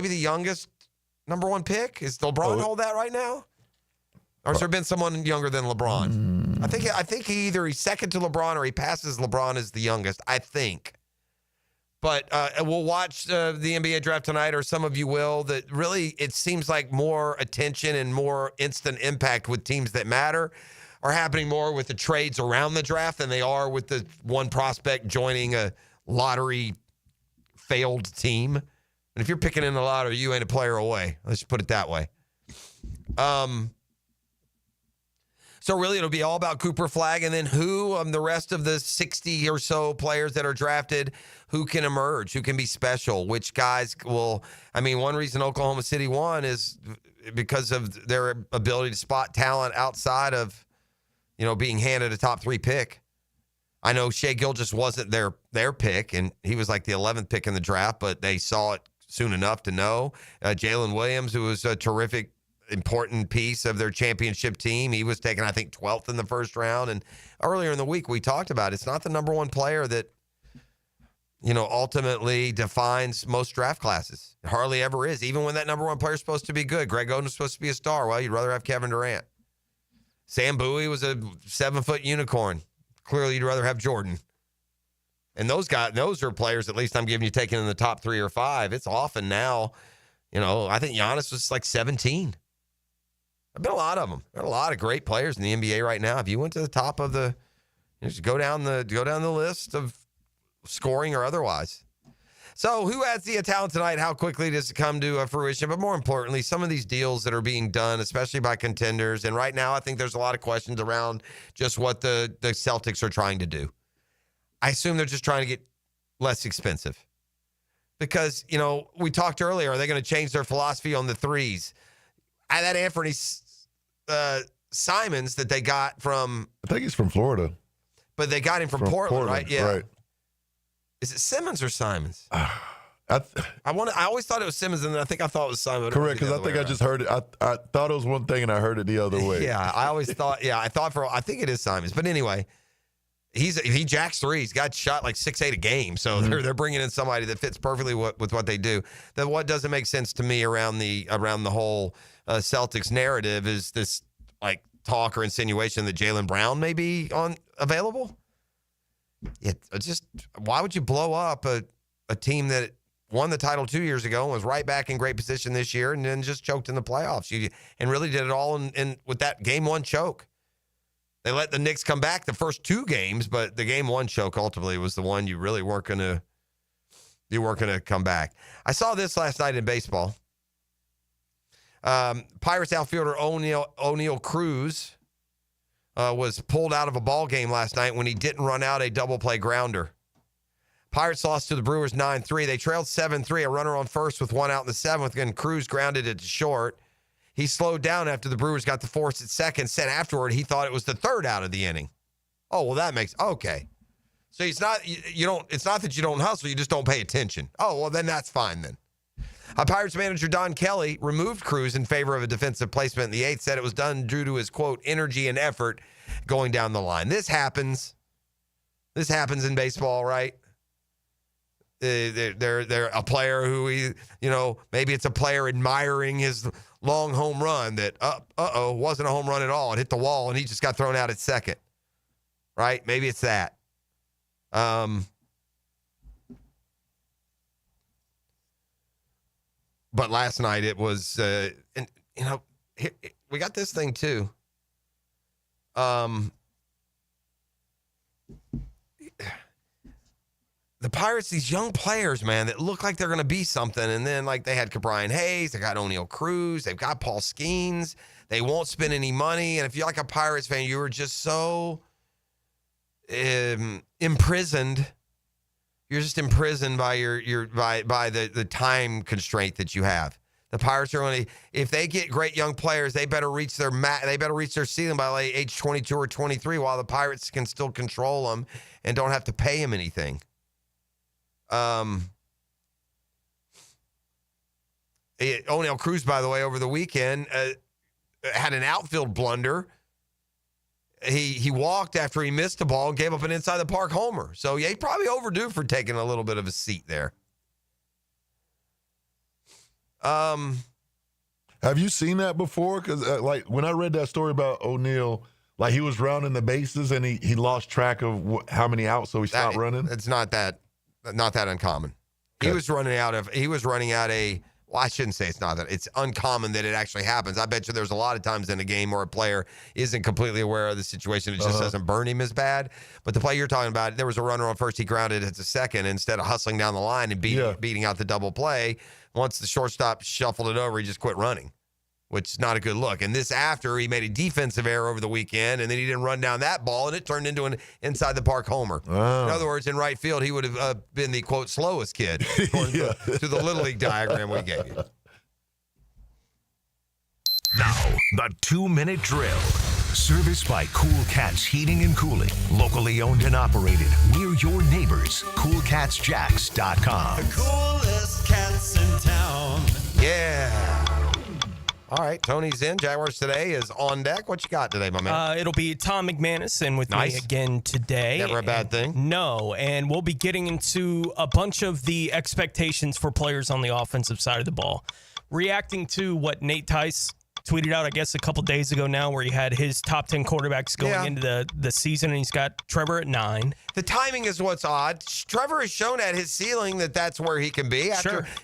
the youngest number one pick. Is LeBron hold that right now? Or has there been someone younger than LeBron? I think he's second to LeBron or he passes LeBron as the youngest, I think. But we'll watch the NBA draft tonight, or some of you will, that really it seems like more attention and more instant impact with teams that matter are happening more with the trades around the draft than they are with the one prospect joining a lottery failed team. And if you're picking in the lottery, you ain't a player away. Let's put it that way. So really, it'll be all about Cooper Flag, and then who the rest of the 60 or so players that are drafted, who can emerge, who can be special, which guys will. I mean, one reason Oklahoma City won is because of their ability to spot talent outside of, being handed a top 3 pick. I know Shea Gilgeous wasn't their pick, and he was like the 11th pick in the draft, but they saw it soon enough to know. Jalen Williams, who was a terrific, important piece of their championship team. He was taken, I think, 12th in the first round. And earlier in the week, we talked about it's not the number one player that, ultimately defines most draft classes. It hardly ever is. Even when that number one player is supposed to be good. Greg Oden's supposed to be a star. Well, you'd rather have Kevin Durant. Sam Bowie was a 7-foot unicorn. Clearly, you'd rather have Jordan. And those are players, at least I'm giving you, taken in the top 3 or 5. It's often now, I think Giannis was like 17. There've been a lot of them. There are a lot of great players in the NBA right now. If you went to the top of just go down the list of scoring or otherwise. So who adds the talent tonight? How quickly does it come to fruition? But more importantly, some of these deals that are being done, especially by contenders. And right now, I think there's a lot of questions around just what the Celtics are trying to do. I assume they're just trying to get less expensive. Because, we talked earlier, are they going to change their philosophy on the threes? That Anthony Simons that they got from... I think he's from Florida. But they got him from Portland, right? Yeah. Right. Is it Simmons or Simons? I always thought it was Simmons, and I thought it was Simons. Correct, because I think I just heard it. I thought it was one thing, and I heard it the other way. Yeah, I always thought... Yeah, I think it is Simons. But anyway... He jacks threes. Got shot like 6-8 a game. So they're bringing in somebody that fits perfectly with what they do. Then what doesn't make sense to me around the whole Celtics narrative is this like talk or insinuation that Jaylen Brown may be available. Why would you blow up a team that won the title 2 years ago and was right back in great position this year and then just choked in the playoffs? And really did it all in with that game 1 choke. They let the Knicks come back the first 2 games, but the game 1 choke ultimately was the one you really weren't going to come back. I saw this last night in baseball. Pirates outfielder O'Neal Cruz was pulled out of a ball game last night when he didn't run out a double play grounder. Pirates lost to the Brewers 9-3. They trailed 7-3, a runner on first with 1 out in the 7th, and Cruz grounded it to short. He slowed down after the Brewers got the force at second. Said afterward he thought it was the 3rd out of the inning. Oh, well, that makes okay. So it's not that you don't hustle, you just don't pay attention. Oh, well, then that's fine then. Pirates manager Don Kelly removed Cruz in favor of a defensive placement in the 8th, said it was done due to his, quote, energy and effort going down the line. This happens in baseball, right? They're a player who maybe it's a player admiring his long home run that wasn't a home run at all. It hit the wall and he just got thrown out at second. Right? Maybe it's that. But last night it was we got this thing too. The Pirates, these young players, man, that look like they're going to be something. And then, like, they had Cabrian Hayes. They got O'Neal Cruz. They've got Paul Skeens. They won't spend any money. And if you're like a Pirates fan, you were just so imprisoned. You're just imprisoned by by the time constraint that you have. The Pirates are only, if they get great young players, they better reach their ceiling by like age 22 or 23, while the Pirates can still control them and don't have to pay them anything. O'Neal Cruz, by the way, over the weekend had an outfield blunder. He walked after he missed the ball and gave up an inside the park homer. So, yeah, he's probably overdue for taking a little bit of a seat there. Have you seen that before? Because, like, when I read that story about O'Neal, like, he was rounding the bases and he lost track of how many outs, so he stopped running? It's not that uncommon. Okay. He was running out a... Well, I shouldn't say it's not that. It's uncommon that it actually happens. I bet you there's a lot of times in a game where a player isn't completely aware of the situation. It just doesn't burn him as bad. But the play you're talking about, there was a runner on first. He grounded it to second instead of hustling down the line and beating out the double play. Once the shortstop shuffled it over, he just quit running, which is not a good look. And this after he made a defensive error over the weekend, and then he didn't run down that ball, and it turned into an inside-the-park homer. Oh. In other words, in right field, he would have been the, quote, slowest kid, according to the Little League diagram we gave you. Now, the 2-minute drill. Serviced by Cool Cats Heating and Cooling. Locally owned and operated. We're your neighbors. CoolCatsJacks.com. The coolest cats in town. Yeah. All right, Tony's in. Jaguars today is on deck. What you got today, my man? It'll be Tom McManus in with me again today. Never a bad thing. No, and we'll be getting into a bunch of the expectations for players on the offensive side of the ball. Reacting to what Nate Tice tweeted out, I guess, a couple days ago now, where he had his top 10 quarterbacks going into the season, and he's got Trevor at 9. The timing is what's odd. Trevor has shown at his ceiling that that's where he can be.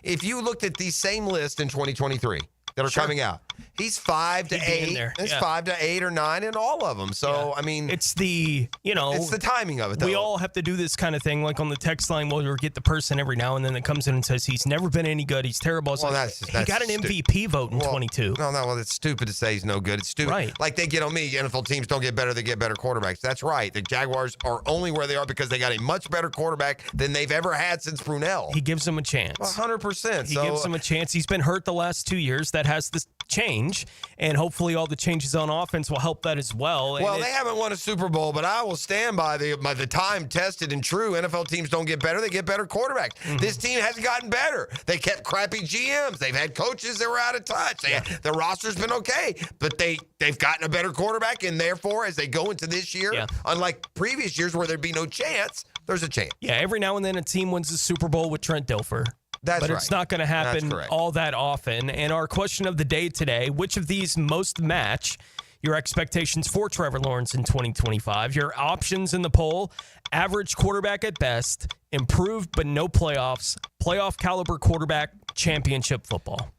If you looked at the same list in 2023 that are coming out, he's 5 to 8. It's 5 to 8 or 9 in all of them. So, I mean, it's the, it's the timing of it, though. We all have to do this kind of thing, like on the text line, we'll get the person every now and then that comes in and says he's never been any good, he's terrible. Well, he got an MVP vote in 22. No, it's stupid to say he's no good. It's stupid. Right. Like they get on me, NFL teams don't get better, they get better quarterbacks. That's right. The Jaguars are only where they are because they got a much better quarterback than they've ever had since Brunell. He gives them a chance. 100%. He gives them a chance. He's been hurt the last 2 years. That has this change, and hopefully all the changes on offense will help that as well. Well, they haven't won a Super Bowl, but I will stand by the time tested and true. NFL teams don't get better, they get better quarterbacks. Mm-hmm. This team hasn't gotten better. They kept crappy GMs. They've had coaches that were out of touch. The roster's been okay, but they've gotten a better quarterback, and therefore, as they go into this year, unlike previous years where there'd be no chance, there's a chance. Yeah, every now and then a team wins the Super Bowl with Trent Dilfer. But it's not going to happen all that often. And our question of the day today, which of these most match your expectations for Trevor Lawrence in 2025? Your options in the poll: average quarterback at best, improved but no playoffs, playoff caliber quarterback, championship football.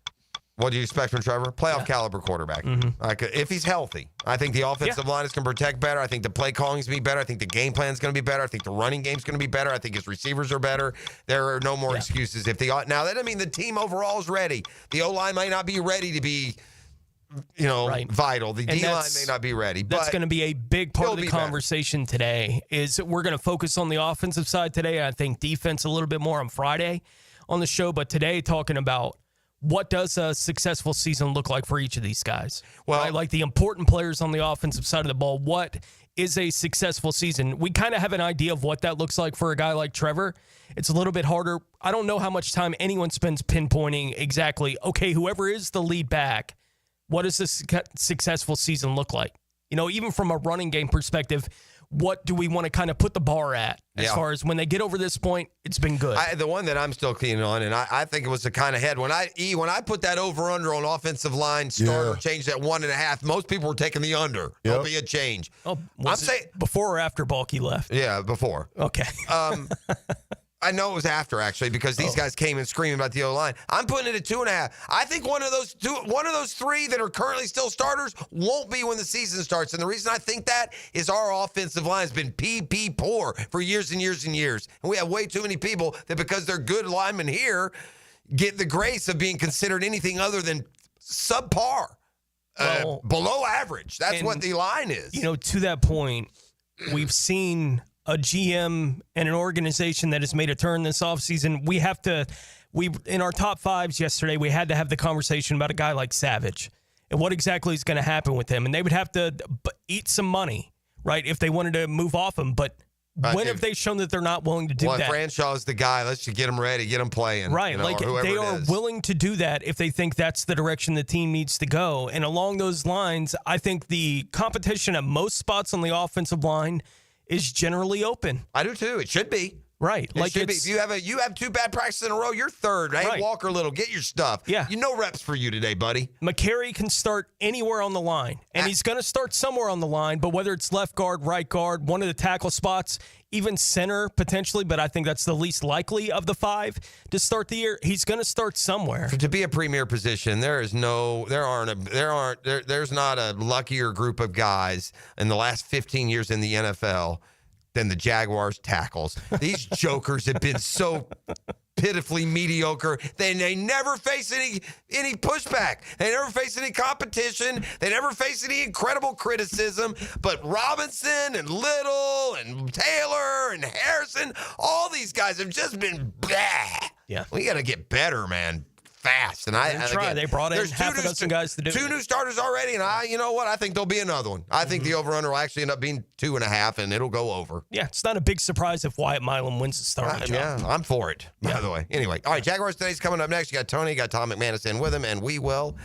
What do you expect from Trevor? Playoff caliber quarterback. Mm-hmm. If he's healthy. I think the offensive line is going to protect better. I think the play calling is going to be better. I think the game plan is going to be better. I think the running game is going to be better. I think his receivers are better. There are no more excuses. Now, that doesn't mean the team overall is ready. The O-line might not be ready to be, vital. The D-line may not be ready. That's going to be a big part of the conversation today. Is we're going to focus on the offensive side today. I think defense a little bit more on Friday on the show. But today, talking about what does a successful season look like for each of these guys? Well, like the important players on the offensive side of the ball, what is a successful season? We kind of have an idea of what that looks like for a guy like Trevor. It's a little bit harder. I don't know how much time anyone spends pinpointing exactly, okay, whoever is the lead back, what does a successful season look like? Even from a running game perspective, what do we want to kind of put the bar at as far as when they get over this point, it's been good. The one that I'm still keen on, and I think it was the kind of head, when I put that over-under on offensive line starter changed at 1.5, most people were taking the under. There'll be a change. Oh, I'm saying before or after Balky left? Yeah, before. Okay. I know it was after, actually, because these guys came in screaming about the O-line. I'm putting it at 2.5. I think one of those three that are currently still starters won't be when the season starts. And the reason I think that is our offensive line has been PP poor for years and years and years. And we have way too many people that, because they're good linemen here, get the grace of being considered anything other than subpar, below average. That's what the line is. To that point, we've seen a GM and an organization that has made a turn this offseason, we in our top fives yesterday, we had to have the conversation about a guy like Savage and what exactly is going to happen with him. And they would have to eat some money, right, if they wanted to move off him. But when have they shown that they're not willing to do that? Franchise the guy. Let's just get him ready, get him playing. Right. Like they are willing to do that if they think that's the direction the team needs to go. And along those lines, I think the competition at most spots on the offensive line is generally open. I do too. It should be. Right. It should be. If you have 2 bad practices in a row, you're third. Hey, Walker Little, get your stuff. Yeah. No reps for you today, buddy. McCary can start anywhere on the line, and he's going to start somewhere on the line, but whether it's left guard, right guard, one of the tackle spots, even center potentially, but I think that's the least likely of the 5 to start the year. He's going to start somewhere. To be a premier position, there's not a luckier group of guys in the last 15 years in the NFL than the Jaguars tackles. These jokers have been so pitifully mediocre. They never face any pushback. They never face any competition. They never face any incredible criticism. But Robinson and Little and Taylor and Harrison, all these guys have just been blah. Yeah. We got to get better, man. Fast. And they brought in half a dozen guys to do it. 2 new starters already, and you know what? I think there'll be another one. I think the over-under will actually end up being 2.5, and it'll go over. Yeah, it's not a big surprise if Wyatt Milam wins the starting job. Yeah, I'm for it, by the way. Anyway, all right, Jaguars today's coming up next. You got Tony, you got Tom McManus in with him, and we will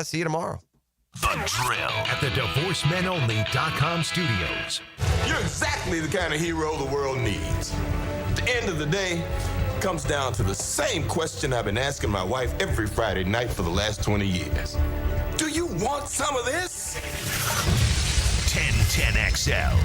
see you tomorrow. The Drill at the DivorceMenOnly.com studios. You're exactly the kind of hero the world needs. At the end of the day, comes down to the same question I've been asking my wife every Friday night for the last 20 years. Do you want some of this? 1010XL.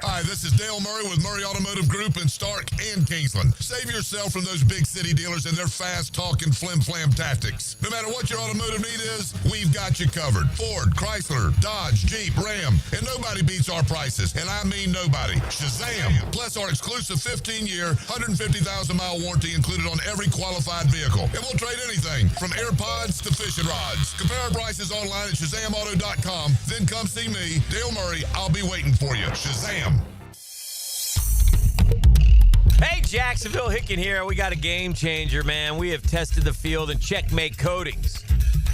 Hi, this is Dale Murray with Murray Automotive Group in Stark and Kingsland. Save yourself from those big city dealers and their fast-talking flim-flam tactics. No matter what your automotive need is, we've got you covered. Ford, Chrysler, Dodge, Jeep, Ram, and nobody beats our prices, and I mean nobody. Shazam! Plus our exclusive 15-year, 150,000-mile warranty included on every qualified vehicle. And we'll trade anything from AirPods to fishing rods. Compare our prices online at ShazamAuto.com. Then come see me, Dale Murray. I'll be waiting for you. Shazam! Hey, Jacksonville, Hicken here. We got a game changer, man. We have tested the field, and Checkmate Coatings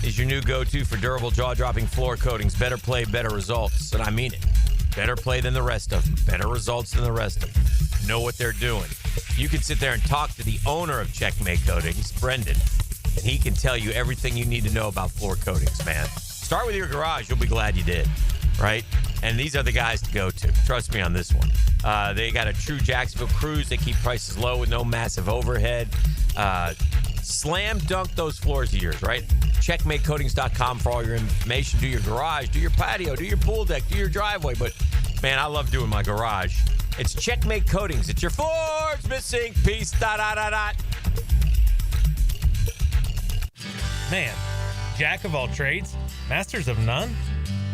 is your new go-to for durable, jaw-dropping floor coatings. Better play, better results. And I mean it. Better play than the rest of them. Better results than the rest of them. Know what they're doing. You can sit there and talk to the owner of Checkmate Coatings, Brendan, and he can tell you everything you need to know about floor coatings, man. Start with your garage. You'll be glad you did, right? And these are the guys to go to. Trust me on this one. They got a true Jacksonville cruise. They keep prices low with no massive overhead. Slam dunk those floors of yours, right? CheckmateCoatings.com for all your information. Do your garage, do your patio, do your pool deck, do your driveway. But, man, I love doing my garage. It's Checkmate Coatings. It's your floors missing piece. Man, jack of all trades, masters of none?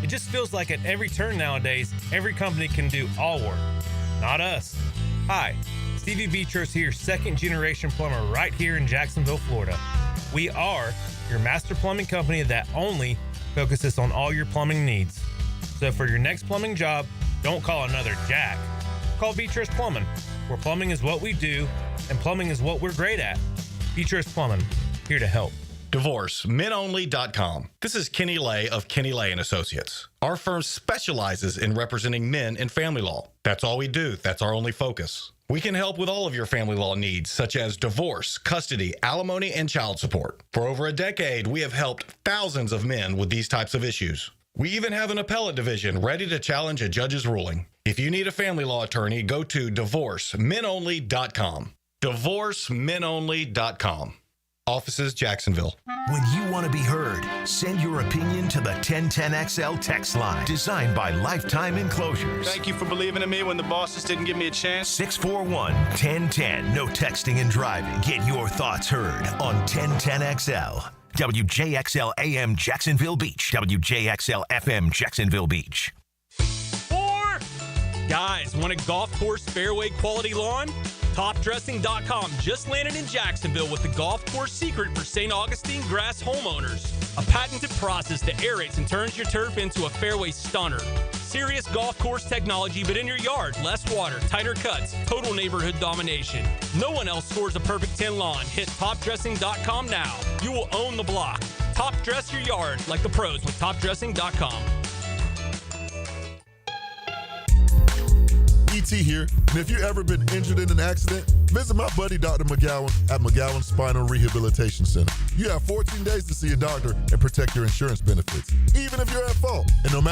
It just feels like at every turn nowadays, every company can do all work. Not us. Hi, Stevie Beatrice here, second-generation plumber right here in Jacksonville, Florida. We are your master plumbing company that only focuses on all your plumbing needs. So for your next plumbing job, don't call another Jack. Call Beatrice Plumbing, where plumbing is what we do and plumbing is what we're great at. Beatrice Plumbing, here to help. DivorceMenOnly.com. This is Kenny Lay of Kenny Lay & Associates. Our firm specializes in representing men in family law. That's all we do. That's our only focus. We can help with all of your family law needs, such as divorce, custody, alimony, and child support. For over a decade, we have helped thousands of men with these types of issues. We even have an appellate division ready to challenge a judge's ruling. If you need a family law attorney, go to DivorceMenOnly.com. DivorceMenOnly.com. Offices, Jacksonville. When you want to be heard, send your opinion to the 1010XL text line, designed by Lifetime Enclosures. Thank you for believing in me when the bosses didn't give me a chance. 641-1010. No texting and driving. Get your thoughts heard on 1010XL. WJXL AM Jacksonville Beach. WJXL FM Jacksonville Beach. 4 guys, want a golf course fairway quality lawn? TopDressing.com just landed in Jacksonville with the golf course secret for St. Augustine grass homeowners. A patented process that aerates and turns your turf into a fairway stunner. Serious golf course technology, but in your yard. Less water, tighter cuts, total neighborhood domination. No one else scores a perfect 10 lawn. Hit topdressing.com now. You will own the block. Top dress your yard like the pros with topdressing.com. ET here, and if you've ever been injured in an accident, visit my buddy Dr. McGowan at McGowan Spinal Rehabilitation Center. You have 14 days to see a doctor and protect your insurance benefits, even if you're at fault. And no matter